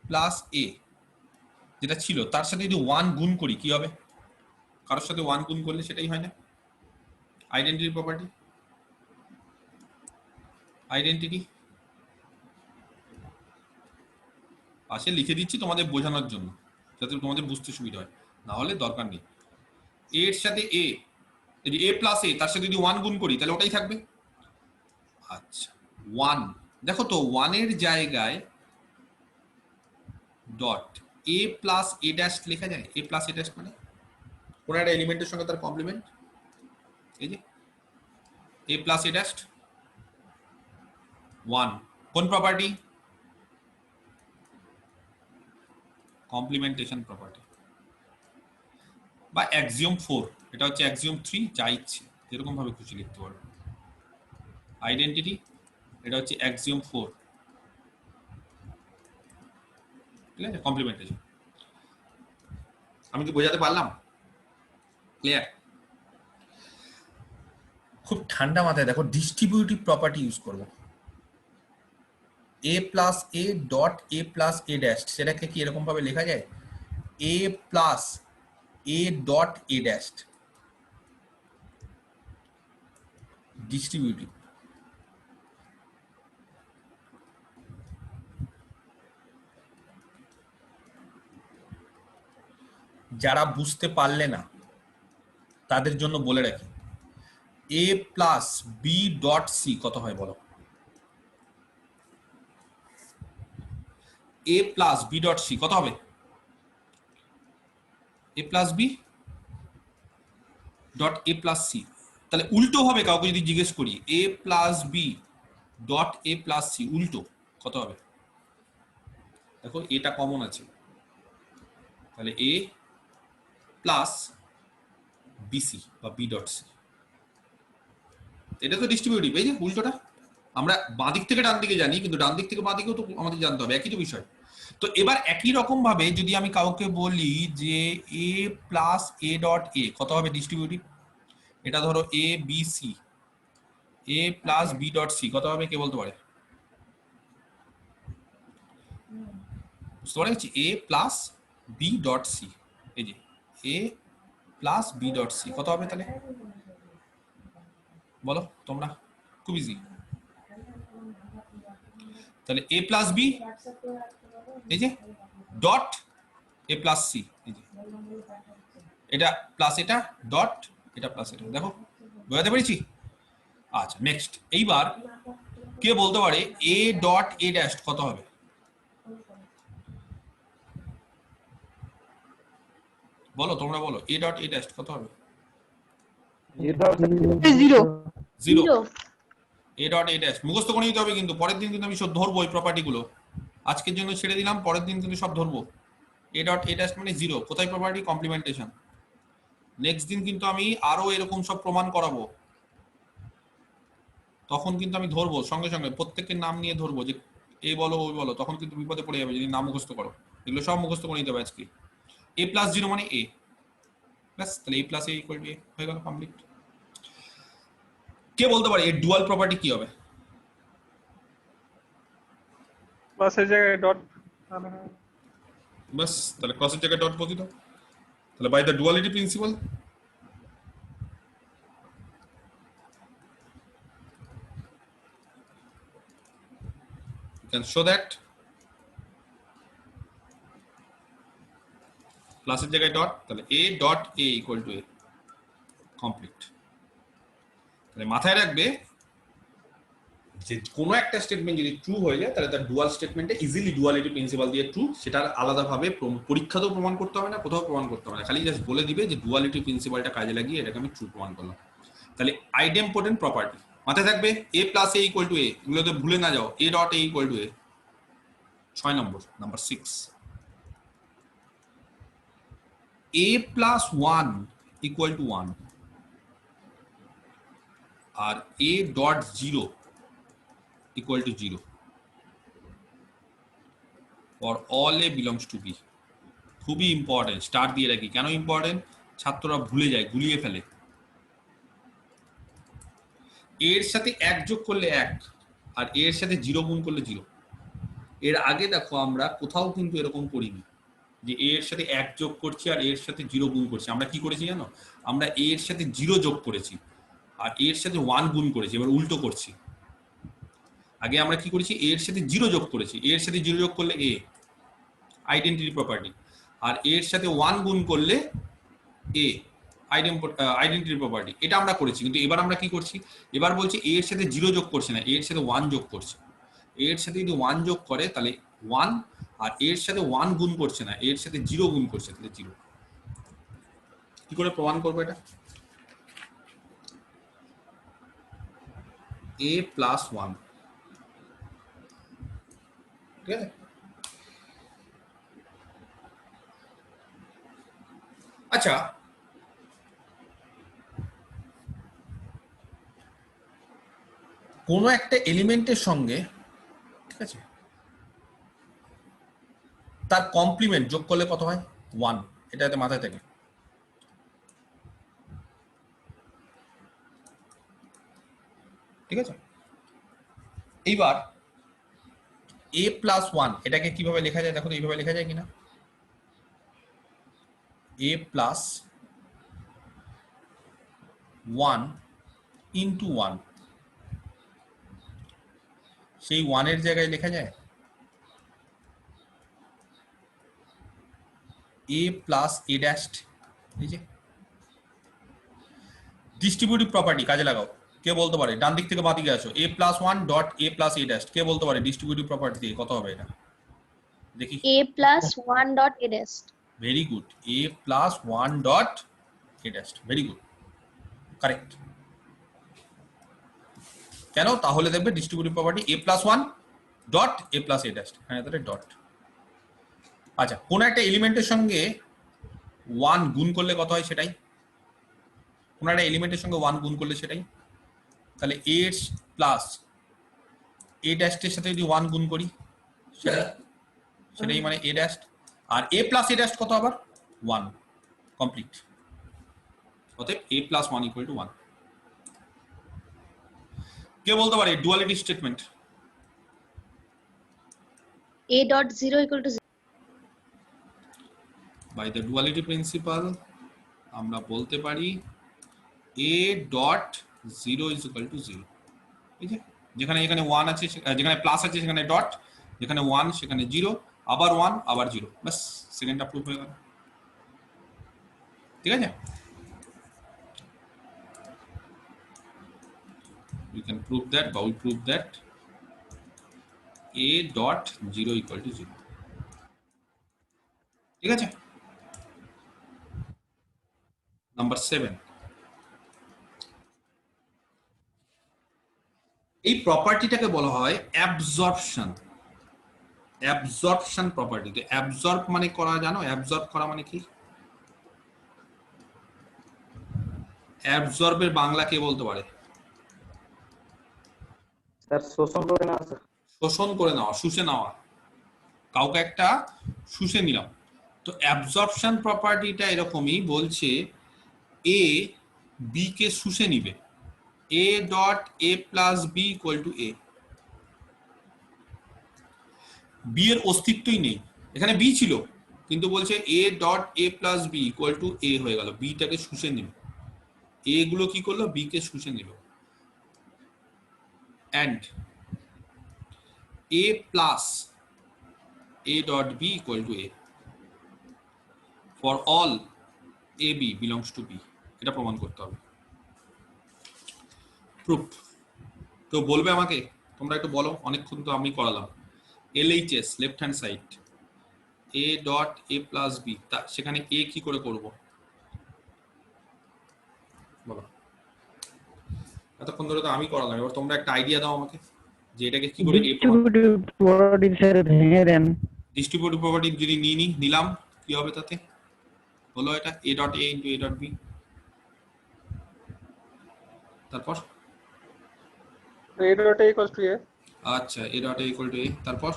প্লাস a যেটা ছিল তার সাথে যদি 1 গুণ করি কি হবে? কারোর সাথে 1 গুণ করলে সেটাই হয় না? আইডেন্টিটি প্রপার্টি, আইডেন্টিটি পাশে লিখে দিচ্ছি তোমাদের বোঝানোর জন্য, যাতে তোমাদের বুঝতে সুবিধা হয়, না হলে দরকার নেই। এর সাথে a, যদি a প্লাস a তার সাথে যদি 1 গুণ করি তাহলে ওটাই থাকবে। আচ্ছা 1, দেখো তো 1 এর জায়গায় dot a plus a dash লেখা যায়। a প্লাস a ড্যাশ মানে কোন একটা এলিমেন্টের সঙ্গে তার কমপ্লিমেন্ট, এই যে a প্লাস a ড্যাশ 1, কোন প্রপার্টি? কমপ্লিমেন্টেশন প্রপার্টি বা অ্যাক্সিওম 4, এটা হচ্ছে অ্যাক্সিওম 3, যা ইচ্ছে যেরকম ভাবে খুশি লিখতে পারো। আইডেন্টিটি, এটা হচ্ছে অ্যাক্সিওম 4, ঠিক আছে? কমপ্লিমেন্টেশন। আমি কি বোঝাতে পারলাম? ক্লিয়ার? খুব ঠান্ডা মাথায় দেখো, ডিস্ট্রিবিউটিভ প্রপার্টি ইউজ করব। a plus a dot a plus a dash, সেটাকে কি এরকম ভাবে লেখা যায়? a plus a dot a dash, distributive. যারা বুঝতে পারলে না তাদের জন্য বলে রাখি, a plus b dot c কত হয় বলো? a plus b dot c কত হবে? a plus b dot a plus c। তাহলে উল্টো হবে, কাউকে যদি জিজ্ঞেস করি a plus b dot a plus c উল্টো কত হবে? দেখো এটা কমন আছে, তাহলে a প্লাস bc বা b ডট c, এটা তো ডিস্ট্রিবিউটিভ। এই যে উল্টোটা আমরা বাঁ দিক থেকে ডান দিকে জানি, কিন্তু ডান দিক থেকে বাঁ দিকেও তো আমাদের জানতে হবে, একই তো বিষয়। তো এবার একই রকম ভাবে যদি আমি কাউকে বলি যে a plus a dot a কত হবে ডিস্ট্রিবিউটিভ, এটা ধরো a b c, a plus b dot c কত হবে? কে বলতে পারে? বুঝতে পারছি, a plus b dot c, এই যে a plus b dot c কত হবে তাহলে বলো তোমরা? খুব ইজি। তাহলে a প্লাস b, এই যে ডট a প্লাস c, এই যে এটা প্লাস এটা ডট এটা প্লাস এটা, দেখো বোঝাতে পেরেছি? আচ্ছা নেক্সট, এইবার কে বলতে পারে a ডট a ড্যাশ কত হবে? বলো তোমরা বলো, a ডট a ড্যাশ কত হবে? 0। 0। a ডট a ড্যাশ মুখস্থ করে নিতে হবে, কিন্তু পরের দিন কিন্তু আমি সব ধরবো এই প্রপার্টি গুলো। আজকের জন্য ছেড়ে দিলাম, পরের দিন কিন্তু সব ধরবো। a ডট a ড্যাশ মানে 0, কোথায় প্রপার্টি? কমপ্লিমেন্টেশন। নেক্সট দিন কিন্তু আমি আরো এরকম সব প্রমাণ করাবো, তখন কিন্তু আমি ধরবো সঙ্গে সঙ্গে প্রত্যেকের নাম নিয়ে ধরবো, যে এ বলো ওই বলো, তখন কিন্তু বিপদে পড়ে যাবে যদি নাম মুখস্থ করো। এগুলো সব মুখস্থ করে নিতে হবে আজকে। a প্লাস 0 মানে a, ব্যাস, তাহলে a plus a equal to a হয়ে গেল, কমপ্লিট। কে বলতে পারে এর ডুয়াল প্রপার্টি কি হবে? প্লাসের জায়গায় ডট, বাস, তাহলে ক্রসের জায়গায় ডট বসিয়ে দাও। তাহলে by the duality principle you can show that প্লাসের জায়গায় ডট, তাহলে a dot a equal to a complete. তাহলে মাথায় রাখবে যে কোনো একটা স্টেটমেন্ট যদি ট্রু হয়ে যায় তাহলে তার ডুয়াল স্টেটমেন্টে ইজিলি ডুয়ালিটি প্রিন্সিপাল দিয়ে ট্রু, সেটা আলাদাভাবে পরীক্ষাতেও প্রমাণ করতে হবে না, কোথাও প্রমাণ করতে হবে না, খালি জাস্ট বলে দিবে যে ডুয়ালিটি প্রিন্সিপালটা কাজে লাগিয়ে এটাকে আমি ট্রু প্রমাণ করলাম। তাহলে আইডেম্পোর্টেন্ট প্রপার্টি মাথায় থাকবে, a plus a equal to a, এগুলোতে ভুলে না যাও, a dot a equal to a। 6 নম্বর, number 6, a plus 1 equal to 1 আর a dot 0 equal to 0 for all a belongs to b। খুবই ইম্পর্টেন্ট, স্টার দিয়ে রাখি। কেন ইম্পর্টেন্ট? ছাত্ররা ভুলে যায়, গুলিয়ে ফেলে। এর সাথে 1 যোগ করলে 1 আর এর সাথে 0 গুণ করলে 0। এর আগে দেখো আমরা কোথাও কিন্তু এরকম করিনি যে এর সাথে 1 যোগ করছি আর এর সাথে 0 গুণ করছি। আমরা কি করেছি জানো? আমরা এর সাথে 0 যোগ করেছি আর এর সাথে 1 গুণ করেছি। এবার উল্টো করছি, আগে আমরা কি করেছি? এর সাথে 0 যোগ করেছি, এর সাথে 0 যোগ করলে a আইডেন্টিটি প্রপার্টি, আর এর সাথে 1 গুণ করলে a আইডেন্টিটি প্রপার্টি। এটা আমরা করেছি, কিন্তু এবার আমরা কি করছি? এবার বলছি এর সাথে 0 যোগ করছে না, এর সাথে 1 যোগ করছে। এর সাথে যদি 1 যোগ করে তাহলে 1, আর এর সাথে 1 গুণ করছে না, এর সাথে 0 গুণ করছে, তাহলে 0। কি করে প্রমাণ করবো এটা? a প্লাস 1, ঠিক আছে? আচ্ছা, কোনো একটা এলিমেন্টের সঙ্গে, ঠিক আছে, তার কমপ্লিমেন্ট যোগ করলে কত হয়? 1। এটা এতে মাথায় থাকে। ঠিক আছে, এইবার a প্লাস 1 এটাকে কিভাবে লেখা যায় দেখো তো, এইভাবে লেখা যায় কিনা? a প্লাস 1 ইন্টু 1, সেই 1 এর জায়গায় লেখা যায় a প্লাস a ড্যাশড। এই যে ডিস্ট্রিবিউটিভ প্রপার্টি কাজে লাগাও। কে বলতে পারে? ডান দিক থেকে বাঁ দিকে আসো। a plus 1 dot a plus a dashed, কে বলতে পারে ডিস্ট্রিবিউটিভ প্রপার্টি দিয়ে কত হবে এটা? দেখি। a plus 1 dot a dash। Very good, a plus 1 dot a dashed, very good, correct. কেন? তাহলে দেখবে distributive property a plus 1 dot a plus a dashed, হ্যাঁ তাহলে ডট। আচ্ছা, কোন একটা এলিমেন্টের সঙ্গে 1 গুণ করলে কত হয় সেটাই, কোন একটা এলিমেন্টের সঙ্গে 1 গুণ করলে সেটাই। তাহলে a প্লাস a ড্যাশের সাথে যদি 1 গুণ করি সেটাই মানে a ড্যাশ, আর a প্লাস a ড্যাশ কত আবার? 1, কমপ্লিট। অতএব a প্লাস 1 ইকুয়াল টু 1। কে বলতে পারে duality statement? a dot 0 equal to 0। By the duality principle আমরা বলতে পারি a dot 0 is equal to 0। ঠিক আছে, যেখানে এখানে 1 আছে, যেখানে প্লাস আছে সেখানে ডট, যেখানে 1 সেখানে 0, আবার 1 আবার 0, বাস সেকেন্ডটা প্রুফ হয়ে গেল। ঠিক আছে, we can prove that, but we prove that a dot 0 equal to 0। ঠিক আছে, নাম্বার 7, এই প্রপার্টিটাকে বলা হয় অ্যাবজর্পশন। Absorption property. তো অ্যাবজর্ব মানে করা, জানো অ্যাবজর্ব করা মানে কি? অ্যাবজর্বের বাংলা কে বলতে পারে? স্যার শোষণ করে নেওয়া স্যার। শোষণ করে নেওয়া, শুষে নেওয়া, কাউকে একটা শুষে নিলাম। তো অ্যাবজর্পশন প্রপার্টিটা এরকমই, বলছে এ বি কে শুষে নিবে, a dot a plus B equal to a। B এর অস্তিত্বই নেই, এখানে বি ছিল কিন্তু বলছে A dot A plus B equal to A হয়ে গেল, বিটাকে শুষে নিল, এ গুলো কি করলো, বি কে শুষে নিল, and A plus A dot B equal to A for all A B belongs to B. এটা প্রমাণ করতে হবে, প্রুফ। তো বলবে আমাকে, তোমরা একটু বলো, অনেকক্ষণ তো আমি করালাম। LHS left hand side A dot A plus B, সেখানে এ কি করে করব বলো? এতক্ষণ ধরে তো আমি করালাম, এবার তোমরা একটা আইডিয়া দাও আমাকে যে এটাকে কি করে ডিস্ট্রিবিউটিভ প্রপার্টি স্যার ভেঙে দেন। ডিস্ট্রিবিউটিভ প্রপার্টি যদি নিলাম কি হবে তাতে? হলো এটা A dot A into A dot B, তারপর A dot A equals to A. আচ্ছা A dot A equal to A, তারপর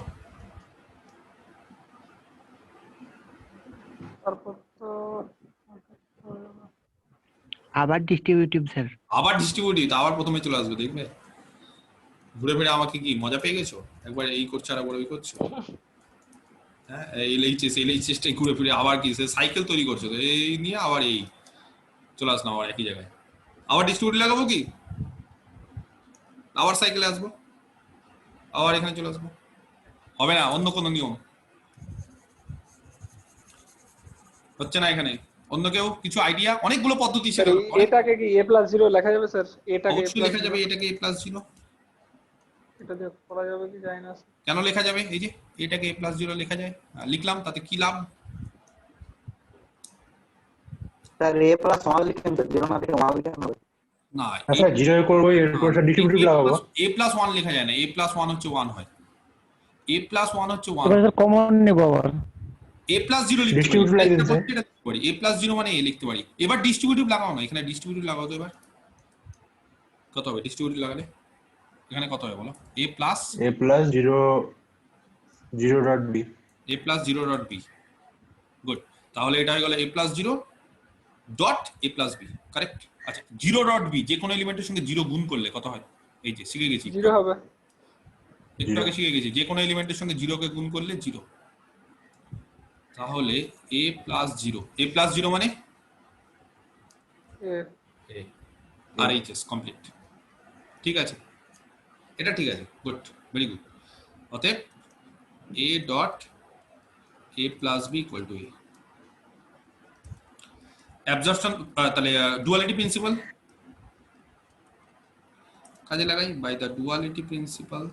তারপর তো আবার ডিস্ট্রিবিউটিভ স্যার। আবার ডিস্ট্রিবিউটিভ, আবার প্রথমে চলে আসবে, দেখবে ঘুরে ফিরে। আমাকে কি মজা পেয়ে গেছো? একবার এই করছো আর একবার ওই করছো, হ্যাঁ এলএইচএসটাই ঘুরে ফিরে আবার কি সাইকেল তৈরি করছো, তো এই নিয়ে আবার এই চলে আসলাম আবার একই জায়গায়, আবার ডিস্ট্রিবিউটিভ লাগাবো, কি আবার সাইকেলে আসবো, আবার এখানে চলে আসবো, হবে না? অন্য কোনো নিয়ম হচ্ছে না এখানে? অন্য কেউ কিছু আইডিয়া? অনেকগুলো পদ্ধতি স্যার শেখাবে, এটাকে কি A plus 0 লেখা যাবে স্যার? এটাকে A অবশ্যই plus লেখা যাবে 0 এটাকে a প্লাস 0। এটা দিয়ে করা যাবে কি জানি না স্যার। কেন লেখা যাবে? এই যে এটাকে a প্লাস 0 লেখা যায়, লিখলাম, তাতে কি লাভ? স্যার এ প্লাস 1 লিখেন তো, 0 না থেকে 1 লিখেন হবে। না আচ্ছা 0 করব, এরপর ডিস্ট্রিবিউটিভ লাগাবো। a প্লাস 1 লেখা যায় না, a প্লাস 1 হচ্ছে 1 হয়, a প্লাস 1 হচ্ছে 1, স্যার কমন নেব আবার। a প্লাস 0 লিখতে ডিস্ট্রিবিউটিভ লাগিয়ে দিন পারি, a প্লাস 0 মানে a লিখতে পারি। এবার ডিস্ট্রিবিউটিভ লাগাও না, এখানে ডিস্ট্রিবিউটিভ লাগাও তো। এবার কত হবে ডিস্ট্রিবিউটিভ লাগালে? এখানে কত হবে বলো? a plus 0 0 dot B, a plus 0 dot B, good. তাহলে এটা হয়ে গেল a plus 0 dot a plus B, correct. আচ্ছা 0 ডট বি, যে কোনো এলিমেন্টের সঙ্গে 0 গুণ করলে কত হয়? এই যে শিখে গেছি, 0 হবে। একটু আগে শিখে গেছি, যে কোনো এলিমেন্টের সঙ্গে 0 কে গুণ করলে 0। তাহলে a প্লাস 0, a প্লাস 0 মানে A RHS কমপ্লিট, ঠিক আছে, এটা ঠিক আছে, গুড, ভেরি গুড। অতএব a dot a plus B equal to a। Absorption, তাহলে ডুয়ালিটি প্রিন্সিপাল কাজে লাগাই। বাই দ্য ডুয়ালিটি প্রিন্সিপাল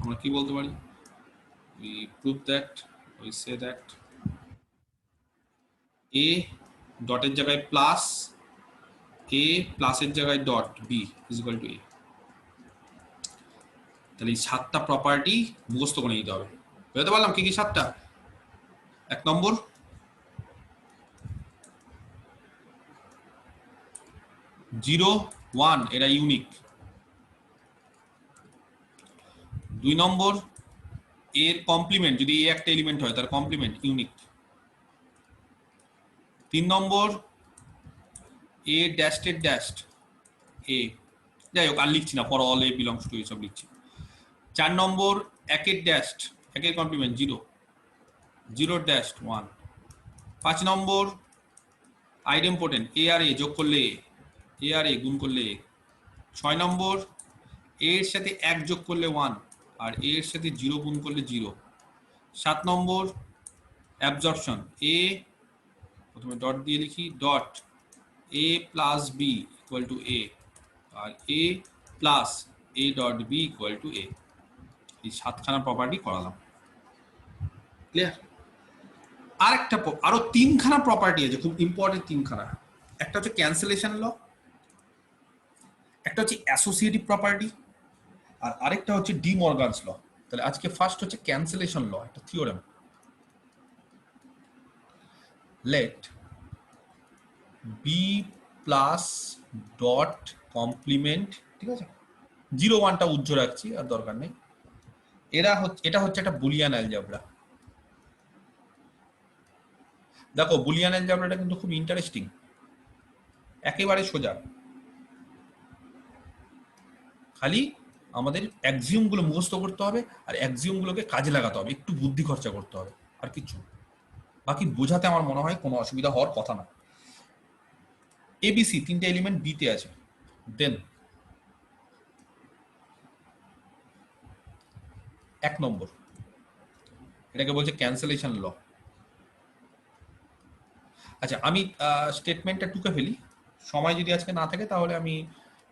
আমরা কি বলতে পারি? we prove that, we say that a ডটের জায়গায় প্লাস, a প্লাসের জায়গায় dot, b is equal to a। তাহলে এই 7টা প্রপার্টি মুখস্থ করে নিতে হবে। বুঝতে পারলাম কি কি 7টা? 1 নম্বর, জিরো ওয়ান এরা ইউনিক। 2 নম্বর, এর কমপ্লিমেন্ট, যদি এ একটা এলিমেন্ট হয় তার কমপ্লিমেন্ট ইউনিক। 3 নম্বর, এ ড্যাশড ড্যাশড এ, যাই হোক আর লিখছি না, for all A belongs two এসব লিখছি। 4 নম্বর, একের ড্যাশড, একের কমপ্লিমেন্ট 0, 0 ড্যাশড 1। 5 নম্বর, আইডেম্পোর্টেন্ট, এ আর এ যোগ করলে এ আর এ গুণ করলে এ। 6 নম্বর, এর সাথে 1 যোগ করলে 1 আর এর সাথে 0 গুণ করলে 0। 7 নম্বর, অ্যাবজর্পশন, এ প্রথমে ডট দিয়ে লিখি, dot A plus B equal to A আর A plus A dot B equal to A. এই 7খানা প্রপার্টি করালাম, ক্লিয়ার? আরো 3খানা প্রপার্টি আছে, খুব ইম্পর্টেন্ট 3খানা। একটা হচ্ছে ক্যান্সেলেশন ল, একটা হচ্ছে অ্যাসোসিয়েটিভ প্রপার্টি, আর আরেকটা হচ্ছে ডি মর্গানস ল। তাহলে আজকে ফার্স্ট হচ্ছে ক্যান্সেলেশন ল, একটা theorem. Let B plus dot complement, ঠিক আছে, 0 1টা উজ্জ্ব রাখছি, আর দরকার নেই। এটা হচ্ছে একটা বুলিয়ান অ্যালজেব্রা। দেখো বুলিয়ান অ্যালজেব্রাটা কিন্তু খুব ইন্টারেস্টিং, একেবারে সোজা, খালি আমাদের অ্যাক্সিওম গুলো মুখস্থ করতে হবে আর অ্যাক্সিওম গুলোকে কাজে লাগাতে হবে, একটু বুদ্ধি খরচা করতে হবে, আর কিছু বাকি বোঝাতে আমার মনে হয় কোনো অসুবিধা হওয়ার কথা না। এবিসি তিনটে এলিমেন্ট বিতে আছে। দেন 1 নম্বর, এটাকে বলছে ক্যান্সেলেশন ল। আচ্ছা, আমি স্টেটমেন্টটা টুকে ফেলি, সময় যদি আজকে না থাকে তাহলে আমি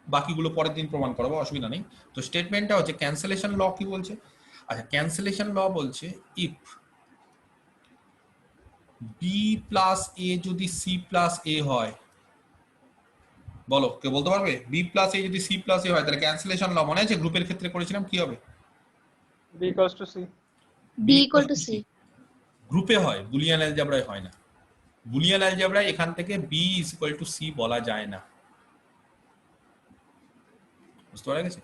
বাকিগুলো পরের দিন প্রমাণ করাবো, অসুবিধা নেই। তো স্টেটমেন্টটা হচ্ছে ক্যান্সেলেশন ল কি বলছে? আচ্ছা, ক্যান্সেলেশন ল বলছে ইফ বি প্লাস এ যদি সি প্লাস এ হয়, বলো কে বলতে পারবে? বি প্লাস এ যদি সি প্লাস এ হয় তাহলে ক্যান্সেলেশন ল মনে আছে গ্রুপের ক্ষেত্রে করেছিলাম কি হবে? B equals to C. B equal to C. গ্রুপে হয়, বুলিয়ান অ্যালজেব্রায় হয় না। বুলিয়ান অ্যালজেব্রায় এখান থেকে B is equal to C বলা যায় না, বুঝতে পারা গেছে?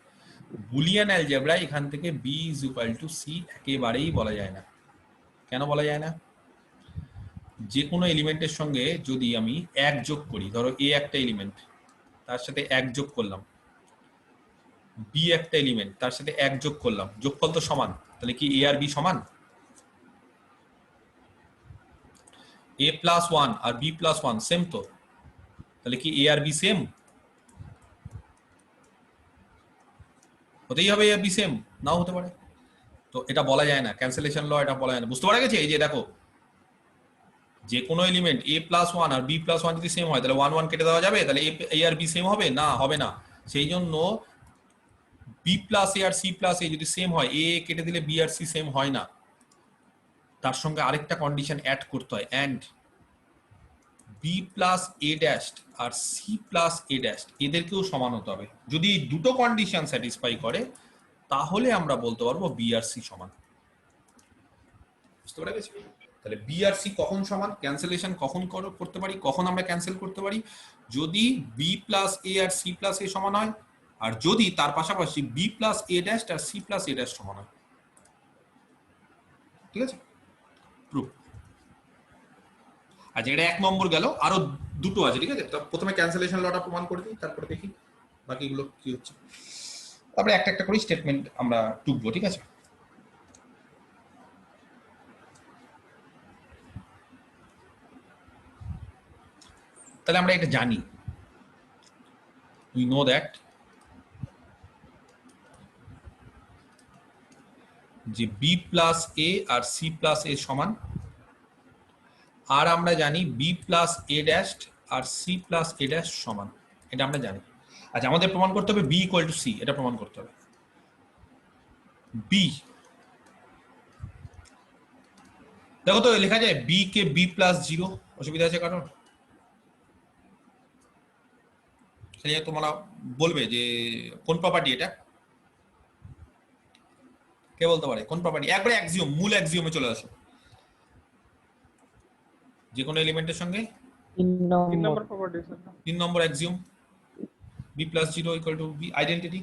বুলিয়ান অ্যালজেব্রায় এখান থেকে B is equal to C একেবারেই বলা যায় না। কেন বলা যায় না? যে কোনো এলিমেন্টের সঙ্গে যদি আমি 1 যোগ করি, ধরো এ একটা এলিমেন্ট, তার সাথে 1 যোগ করলাম, বি একটা এলিমেন্ট, তার সাথে 1 যোগ করলাম, যোগফল তো সমান, তাহলে কি এ আর বি সমান? এ প্লাস 1 আর বি প্লাস 1 সেম তো, তাহলে কি এ আর বি সেম? হতেই হবে এ আর বি সেম, নাও হতে পারে। তো এটা বলা যায় না, ক্যান্সেলেশন ল এটা বলা যায় না, বুঝতে পারা গেছে? এই যে দেখো, যে কোনো এলিমেন্ট এ প্লাস 1 আর বি প্লাস 1 যদি সেম হয় তাহলে 1 1 কেটে দেওয়া যাবে, তাহলে এ আর বি সেম হবে না? হবে না। সেই জন্য B plus A R C plus এ যদি সেম হয়, এ কেটে দিলে বি আর সি সেম হয় না, তার সঙ্গে আরেকটা কন্ডিশন অ্যাড করতে হয়, and B plus A dash আর সি প্লাস এ ড্যাশ এদেরকেও সমান হতে হবে। যদি এই দুটো কন্ডিশন স্যাটিসফাই করে তাহলে আমরা বলতে পারবো বি আর সি সমান, বুঝতে পারা গেছে? তাহলে বি আর সি কখন সমান, ক্যান্সেলেশন কখন করতে পারি, কখন আমরা ক্যান্সেল করতে পারি? যদি B plus A R C plus এ সমান হয়, আর যদি তার পাশাপাশি বি প্লাস এ ড্যাশ আর সি প্লাস এ ড্যাশ সমান হয়। ঠিক আছে, প্রুফ। আচ্ছা, এটা 1 নম্বর গেল, আরো দুটো আছে। ঠিক আছে, তো প্রথমে ক্যান্সেলেশন লটা প্রমাণ করে দিই, তারপরে দেখি বাকিগুলো কি হচ্ছে। তারপরে একটা একটা করে স্টেটমেন্ট আমরা টুকবো। ঠিক আছে, তাহলে আমরা এটা জানি, we know that যে b plus A R c plus এ সমান, আর আমরা জানি b plus A dash R c plus A dash সমান, এটা আমরা জানি। আচ্ছা, আমাদের প্রমাণ করতে হবে b ইকুয়াল টু c, এটা প্রমাণ করতে হবে। b দেখো তো লেখা যায় b কে b প্লাস 0, অসুবিধা আছে কারণ? তোমরা বলবে যে কোন প্রপার্টি এটা, কে বলতে পারে কোন প্রপার্টি? একবারে অ্যাক্সিওম, মূল অ্যাক্সিওমে চলে আসো। যে কোনো এলিমেন্টের সঙ্গে 3 নম্বর প্রপার্টি স্যার। 3 নম্বর axiom, b plus 0 equal to b identity.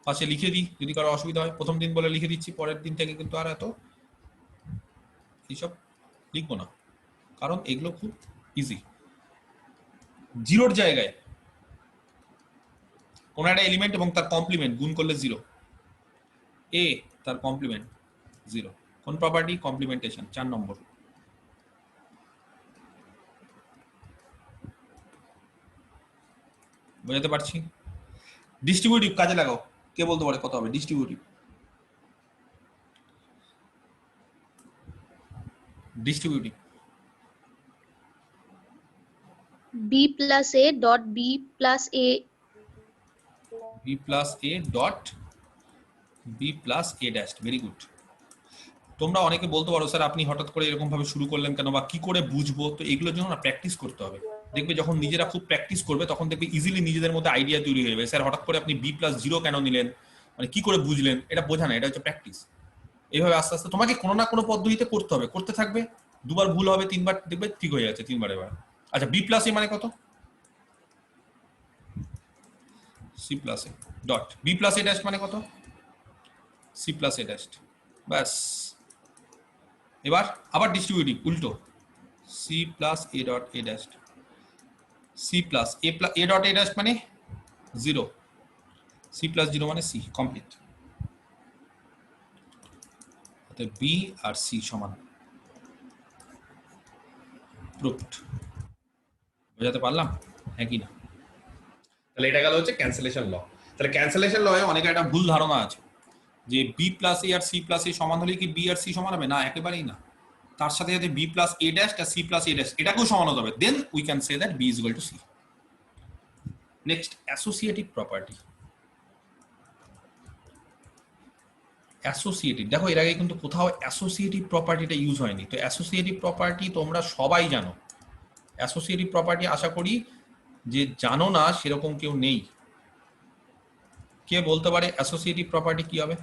পাশে লিখে দিই, যদি কারো অসুবিধা হয়। প্রথম দিন বলে লিখে দিচ্ছি, পরের দিন থেকে কিন্তু আর এত এইসব লিখবো না, কারণ এগুলো খুব ইজি। জিরোর জায়গায় কোন একটা এলিমেন্ট এবং তার কমপ্লিমেন্ট গুণ করলে 0, এ তার কমপ্লিমেন্ট 0, কোন প্রপার্টি? কমপ্লিমেন্টেশন, 4 নম্বর। বুঝাতে পারছি? ডিস্ট্রিবিউটিভ কাজে লাগাও, কে বলতে পারে কত হবে distributive? Distributive B plus A dot B plus A, B plus A dot B plus A dash. Very good. তোমরা অনেকে বলতে পারো স্যার আপনি হঠাৎ করে এরকম ভাবে শুরু করলেন কেন, বা কি করে বুঝবো? তো এগুলোর জন্য না প্র্যাকটিস করতে হবে। দেখবে যখন নিজেরা খুব প্র্যাকটিস করবে তখন দেখবে ইজিলি নিজেদের মধ্যে আইডিয়া তৈরি হয়ে যাবে। স্যার হঠাৎ করে আপনি বি প্লাস 0 কেন নিলেন, মানে কি করে বুঝলেন? এটা বোঝা না, এটা হচ্ছে প্র্যাকটিস। এইভাবে আস্তে আস্তে তোমাকে কোনো না কোনো পদ্ধতিতে করতে হবে, করতে থাকবে। 2 বার ভুল হবে, 3 বার দেখবে ঠিক হয়ে যাচ্ছে, 3 বার এবার। আচ্ছা, বি প্লাস এ মানে কত? C plus A dot B plus A dash মানে কত? C plus A dash. ব্যাস, এবার আবার ডিস্ট্রিবিউটিভ উল্টো, C plus A dot A dash, C plus A dot A dash মানে 0, সি প্লাস জিরো মানে সি কমপ্লিট। অর্থাৎ বি আর সি সমান, প্রুভড। বোঝাতে পারলাম? হ্যাঁ কি না? তাহলে এটা গেল হচ্ছে ক্যান্সেলেশন ল। তাহলে ক্যান্সেলেশন লয়ে অনেকের একটা ভুল ধারণা আছে যে B plus A R C plus এ সমান হলে কি বি আর সি সমান হবে, না একেবারেই না। তার সাথে সাথে বি প্লাস এ ড্যাশ আর সি প্লাস এ ড্যাশ এটাকেও সমান হতে হবে, then we can say that B is equal to C. Next associative property. Associative, দেখো এর আগে কিন্তু কোথাও অ্যাসোসিয়েটিভ প্রপার্টিটা ইউজ হয়নি। তো অ্যাসোসিয়েটিভ প্রপার্টি তোমরা সবাই জানো। অ্যাসোসিয়েটিভ প্রপার্টি আশা করি যে জানো না সেরকম কেউ নেই। কে বলতে পারে অ্যাসোসিয়েটিভ প্রপার্টি কি হবে?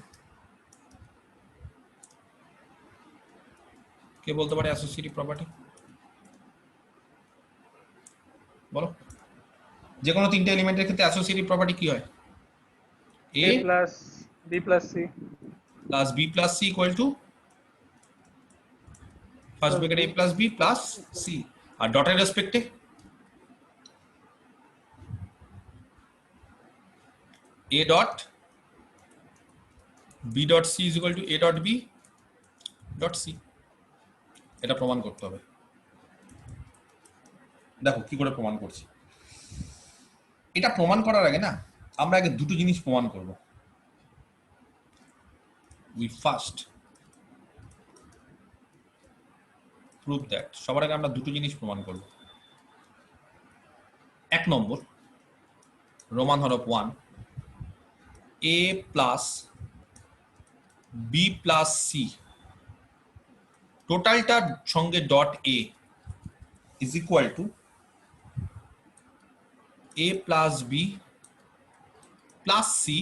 কে বলতে পারে অ্যাসোসিয়েটিভ প্রপার্টি? বলো। যে কোনো তিনটে এলিমেন্টের ক্ষেত্রে অ্যাসোসিয়েটিভ প্রপার্টি কি হয়? A plus B plus C plus B plus C equal to first bracket A plus B plus C. আর ডটের রেসপেক্টে a dot b dot c is equal to a dot b dot c। এটা প্রমাণ করতে হবে। দেখো কি করে প্রমাণ করছি। এটা প্রমাণ করার আগে না আমরা আগে দুটো জিনিস প্রমাণ করব। we first prove that, সবার আগে আমরা দুটো জিনিস প্রমাণ করব। এক নম্বর, রোমান হরফ 1, a plus B plus C টোটালটার সঙ্গে dot A is equal to A plus B plus C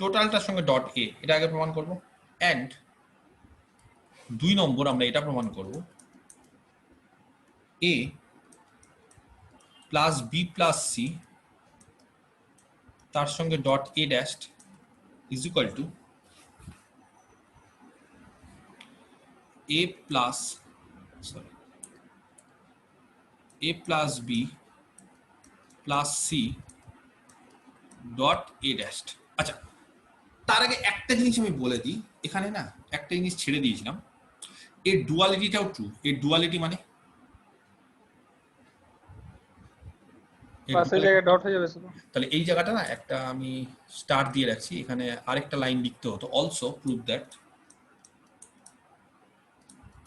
টোটালটার সঙ্গে ডট এ। এটা আগে প্রমাণ করব। অ্যান্ড 2 নম্বর আমরা এটা প্রমাণ করব, A plus B plus C তার সঙ্গে dot A dash is equal to A plus B plus C dot A dash. আচ্ছা, তার আগে একটা জিনিস আমি বলে দিই, এখানে না একটা জিনিস ছেড়ে দিয়েছিলাম, এর ডুয়ালিটিটাও ট্রু। এর ডুয়ালিটি মানে পাশের জায়গায় ডট হয়ে যাবে শুধু। তাহলে এই জায়গাটা না একটা আমি স্টার দিয়ে রাখছি, এখানে আরেকটা লাইন লিখতে হতো, অলসো প্রুভ দ্যাট।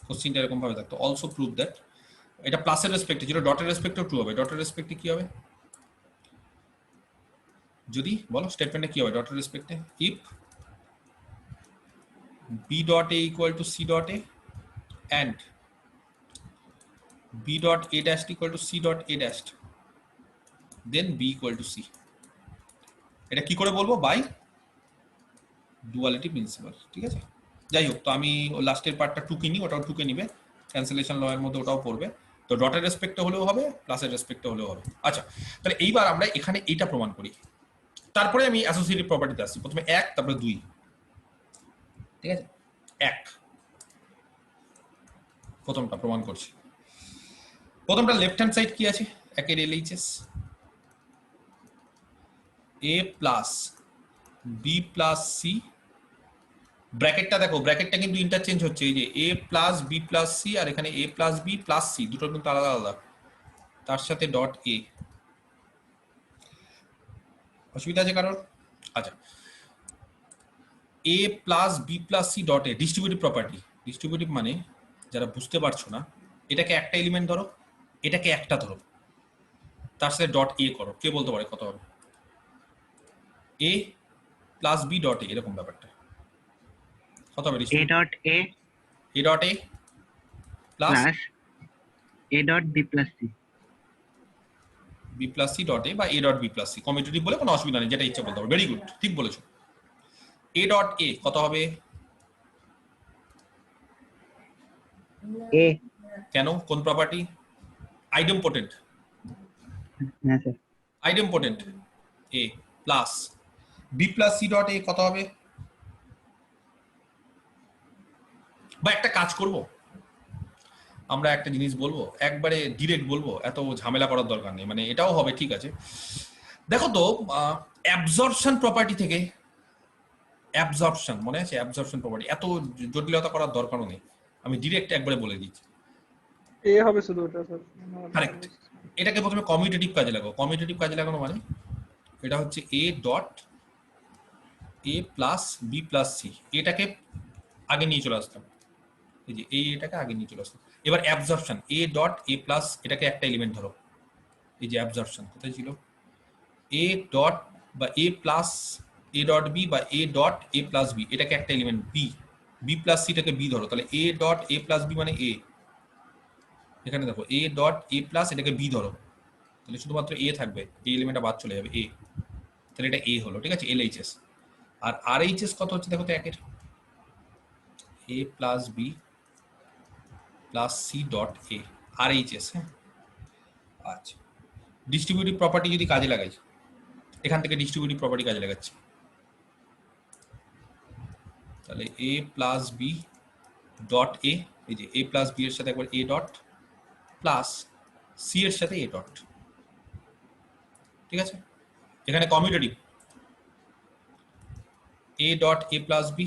কোশ্চেনটা এরকম ভাবে থাকতো, অলসো প্রুভ দ্যাট। এটা প্লাসের রেসপেক্টে ছিল, ডটের রেসপেক্টেও ট্রু হবে। ডটের রেসপেক্টে কি হবে যদি বলো, স্টেটমেন্টে কি হবে ডটের রেসপেক্টে? If B dot A equal to C dot A and B dot A dash equal to C dot A dash, then B equal to C. এটা কি করে বলবো? By duality principle. ঠিক আছে, যাই হোক, তো আমি লাস্টের পার্টটা টুকে নিই, ওটাও টুকে নিবে, ক্যান্সেলেশন ল এর মধ্যে ওটাও পড়বে। তো ডটের রেসপেক্টে হলেও হবে, প্লাসের রেসপেক্টে হলেও হবে। আচ্ছা, তাহলে এইবার আমরা এখানে এইটা প্রমাণ করি, তারপরে আমি অ্যাসোসিয়েটিভ প্রপার্টিতে আসছি। প্রথমে 1, তারপরে 2। ঠিক আছে, 1 প্রথমটা প্রমাণ করছি। প্রথমটা লেফট হ্যান্ড সাইড কি আছে? একের এলএইচএস, এ প্লাস বি প্লাস সি, ব্র্যাকেটটা দেখো, ব্র্যাকেটটা কিন্তু ইন্টারচেঞ্জ হচ্ছে, এই যে A plus B plus C আর এখানে এ প্লাস বি প্লাস সি, দুটো কিন্তু আলাদা আলাদা, তার সাথে ডট এ। অসুবিধা আছে কারোর? আচ্ছা, A plus B plus C dot A distributive property. Distributive মানে যারা বুঝতে পারছো না, এটাকে একটা এলিমেন্ট ধরো, এটাকে একটা ধরো, তার সাথে ডট এ করো। কে বলতে পারে কত হবে? A plus B dot A, এরকম ব্যাপারটা কত হবে? A dot A A dot A plus A dot B plus C, B plus C dot A বা A dot B plus C, commutative বলে কোনো অসুবিধা নেই, যেটা ইচ্ছা বলতে হবে। ভেরি গুড, ঠিক বলেছো। এ ডট এ কত হবে? এ। কেন? কোন প্রপার্টি? আইডেমপোটেন্ট। হ্যাঁ sir. Idempotent A plus B plus C dot A কত হবে? বা একটা কাজ করব, আমরা একটা জিনিস বলবো, একবারে ডিরেক্ট বলবো, এত ঝামেলা করার দরকার নেই। মানে এটাও হবে, ঠিক আছে, দেখো তো অ্যাবজর্পশন প্রপার্টি থেকে, অ্যাবজর্পশন মনে আছে? অ্যাবজর্পশন প্রপার্টি এত জটিলতা করার দরকারও নেই, আমি ডিরেক্ট একবারে বলে দিচ্ছি। এ হবে শুধু ওটা স্যার। কারেক্ট। এটাকে প্রথমে কমিউটেটিভ কাজে লাগাও। কমিউটেটিভ কাজে লাগানো মানে এটা হচ্ছে A dot A plus B plus C, এটাকে আগে নিয়ে চলে আসতাম, এই যে এটাকে আগে নিয়ে চলে আসতাম। এবার absorption A dot A plus, এটাকে একটা এলিমেন্ট ধরো, এই যে অ্যাবজর্পশন কোথায় ছিল, এ ডট বা A plus A dot B বা A dot A plus B, এটাকে একটা এলিমেন্ট বি, বি প্লাস সিটাকে বি ধরো, তাহলে A dot A plus B মানে এ, এখানে দেখো এ ডট এ প্লাস এটাকে বি ধরো, তাহলে শুধুমাত্র এ থাকবে, এই এলিমেন্টটা বাদ চলে যাবে এ, তাহলে এটা এ হলো, ঠিক আছে, এলএইচএস। আর আরএইচএস কত হচ্ছে দেখো তো একের, A plus B plus C dot A, RHS. হ্যাঁ, আচ্ছা, ডিস্ট্রিবিউটিভ প্রপার্টি যদি কাজে লাগাই, এখান থেকে ডিস্ট্রিবিউটিভ প্রপার্টি কাজে লাগাচ্ছি, তাহলে এ প্লাস বি ডট এ, এই যে এ প্লাস বি এর সাথে একবার এ ডট প্লাস সি এর সাথে এ ডট, ঠিক আছে। এখানে commutative A dot A plus B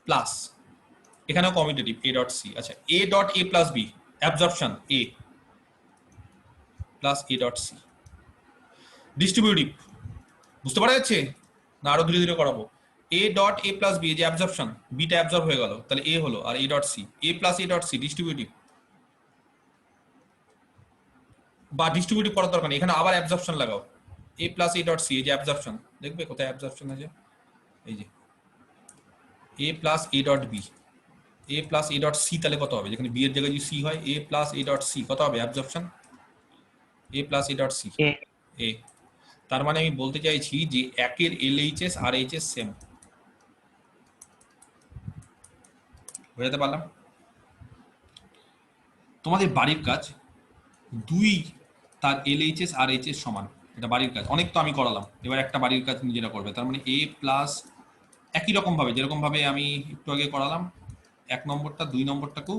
plus, এখানেও কমিউটেটিভ এ ডট সি। আচ্ছা, A dot A plus B absorption A plus A dot C. Distributive বুঝতে পারা যাচ্ছে না? আরো ধীরে ধীরে করাবো। A dot A plus B, যে অ্যাবজর্পশন, বিটা অ্যাবজর্ব হয়ে গেল, তাহলে এ হলো, আর A dot C, A plus A dot C distributive, বা ডিস্ট্রিবিউটিভ করার দরকার নেই, এখানে আবার অ্যাবজর্পশন লাগাও, এ প্লাস এ ডট সি, এই যে অ্যাবজর্পশন, দেখবে কোথায় অ্যাবজর্পশন আছে, এই যে A plus A dot B, A plus A dot C, তাহলে কত হবে, যেখানে বি এর জায়গায় যদি সি হয়, A plus A dot C কত হবে absorption, A plus A dot C A. তার মানে আমি বলতে চাইছি যে একের এলএইচএস আর এইচএস সেম, বুঝাতে পারলাম? তোমাদের বাড়ির কাজ, দুই তার এলএইচএস আর এইচএস সমান, এটা বাড়ির কাজ, অনেক তো আমি করালাম, এবার একটা বাড়ির কাজ নিজেরা করবে। তার মানে এ প্লাস একই রকম ভাবে, যেরকম ভাবে আমি একটু আগে করালাম, এক নম্বরটা দুই নম্বরটাকেও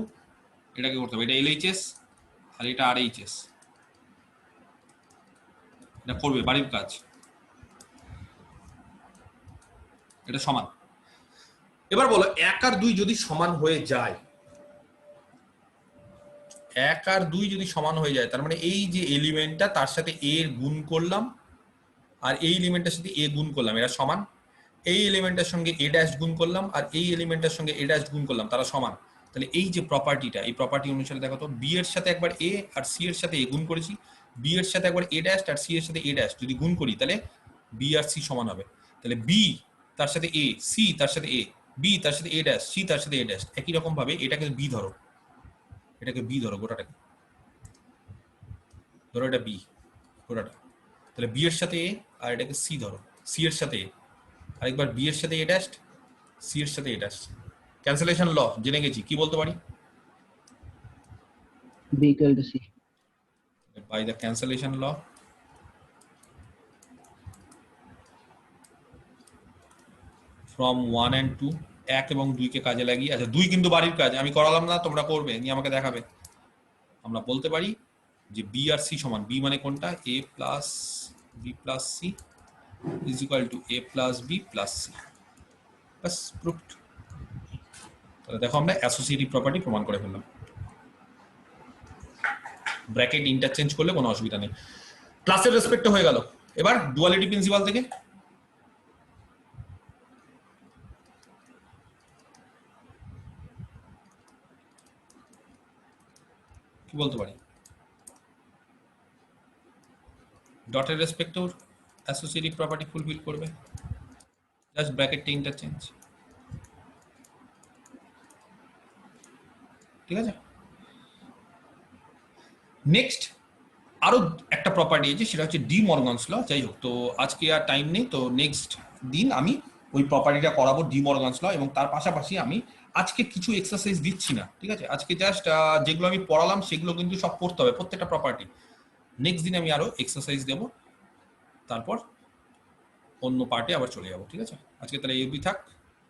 এটাকে করতে হবে, এটা এলএইচএস আর এটা আর এইচএস, এটা করবে বাড়ির কাজ, এটা সমান। এবার বলো এক আর দুই যদি সমান হয়ে যায়, এক আর দুই যদি সমান হয়ে যায়, তার মানে এই যে এলিমেন্টটা তার সাথে এ গুণ করলাম, আর এই এলিমেন্টের সাথে এ গুণ করলাম, এরা সমান। এই এলিমেন্টের সঙ্গে এ ড্যাশ গুণ করলাম, আর এই এলিমেন্টের সঙ্গে এ ড্যাশ গুণ করলাম, তারা সমান। তাহলে এই যে প্রপার্টিটা, এই প্রপার্টি অনুসারে দেখো তো, বি এর সাথে একবার এ আর সি এর সাথে এ গুণ করেছি, বি এর সাথে একবার এ ড্যাশ আর সি এর সাথে এ ড্যাশ যদি গুণ করি, তাহলে বি আর সি সমান হবে। তাহলে বি তার সাথে এ, সি তার সাথে এ, বি তার সাথে এ ড্যাশ, সি তার সাথে এ ড্যাশ, একই রকম ভাবে এটাকে বি ধরো, এটাকে বি ধরো, গোটাটাকে ধরো, এটা বি গোটাটা, তাহলে বি এর সাথে এ, আর এটাকে সি ধরো, সি এর সাথে এ, আরেকবার বি এর সাথে এ ড্যাশ, সি এর সাথে এ ড্যাশ। ক্যান্সেলেশন ল জেনে গেছি, কি বলতে পারি? B equal to C. By the cancellation law, from 1 and 2, এক এবং দুইকে কাজে লাগিয়ে, আচ্ছা দুই কিন্তু বাড়ির কাজ, আমি করালাম না, তোমরা করবে, নিয়ে আমাকে দেখাবে। আমরা বলতে পারি যে বি আর সি সমান, বি মানে কোনটা, A plus B plus C is equal to A plus B plus C, বাস প্রুভড। তাহলে দেখো আমরা অ্যাসোসিয়েটিভ প্রপার্টি প্রমাণ করে ফেললাম, ব্র্যাকেট ইন্টারচেঞ্জ করলে কোনো অসুবিধা নেই। ক্লাসের রেসপেক্ট হয়ে গেল। এবার ডুয়ালিটি প্রিন্সিপাল থেকে কি বলতে পারি, ডটের রেসপেক্টে অ্যাসোসিয়েটিভ প্রপার্টি ফুলফিল করবে, জাস্ট ব্র্যাকেটটা ইন্টারচেঞ্জ, ঠিক আছে। নেক্সট আরো একটা প্রপার্টি আছে, সেটা হচ্ছে ডি মর্গানস ল। যাই হোক, তো আজকে আর টাইম নেই, তো নেক্সট দিন আমি ওই প্রপার্টিটা করাবো, ডি মর্গানস ল, এবং তার পাশাপাশি আমি আজকে কিছু এক্সারসাইজ দিচ্ছি না, ঠিক আছে। আজকে জাস্ট যেগুলো আমি পড়ালাম সেগুলো কিন্তু সব পড়তে হবে, প্রত্যেকটা প্রপার্টি। নেক্সট দিন আমি আরো এক্সারসাইজ দেব, তারপর অন্য পার্টে আবার চলে যাবো, ঠিক আছে। আজকে তাহলে এই অবধি থাক।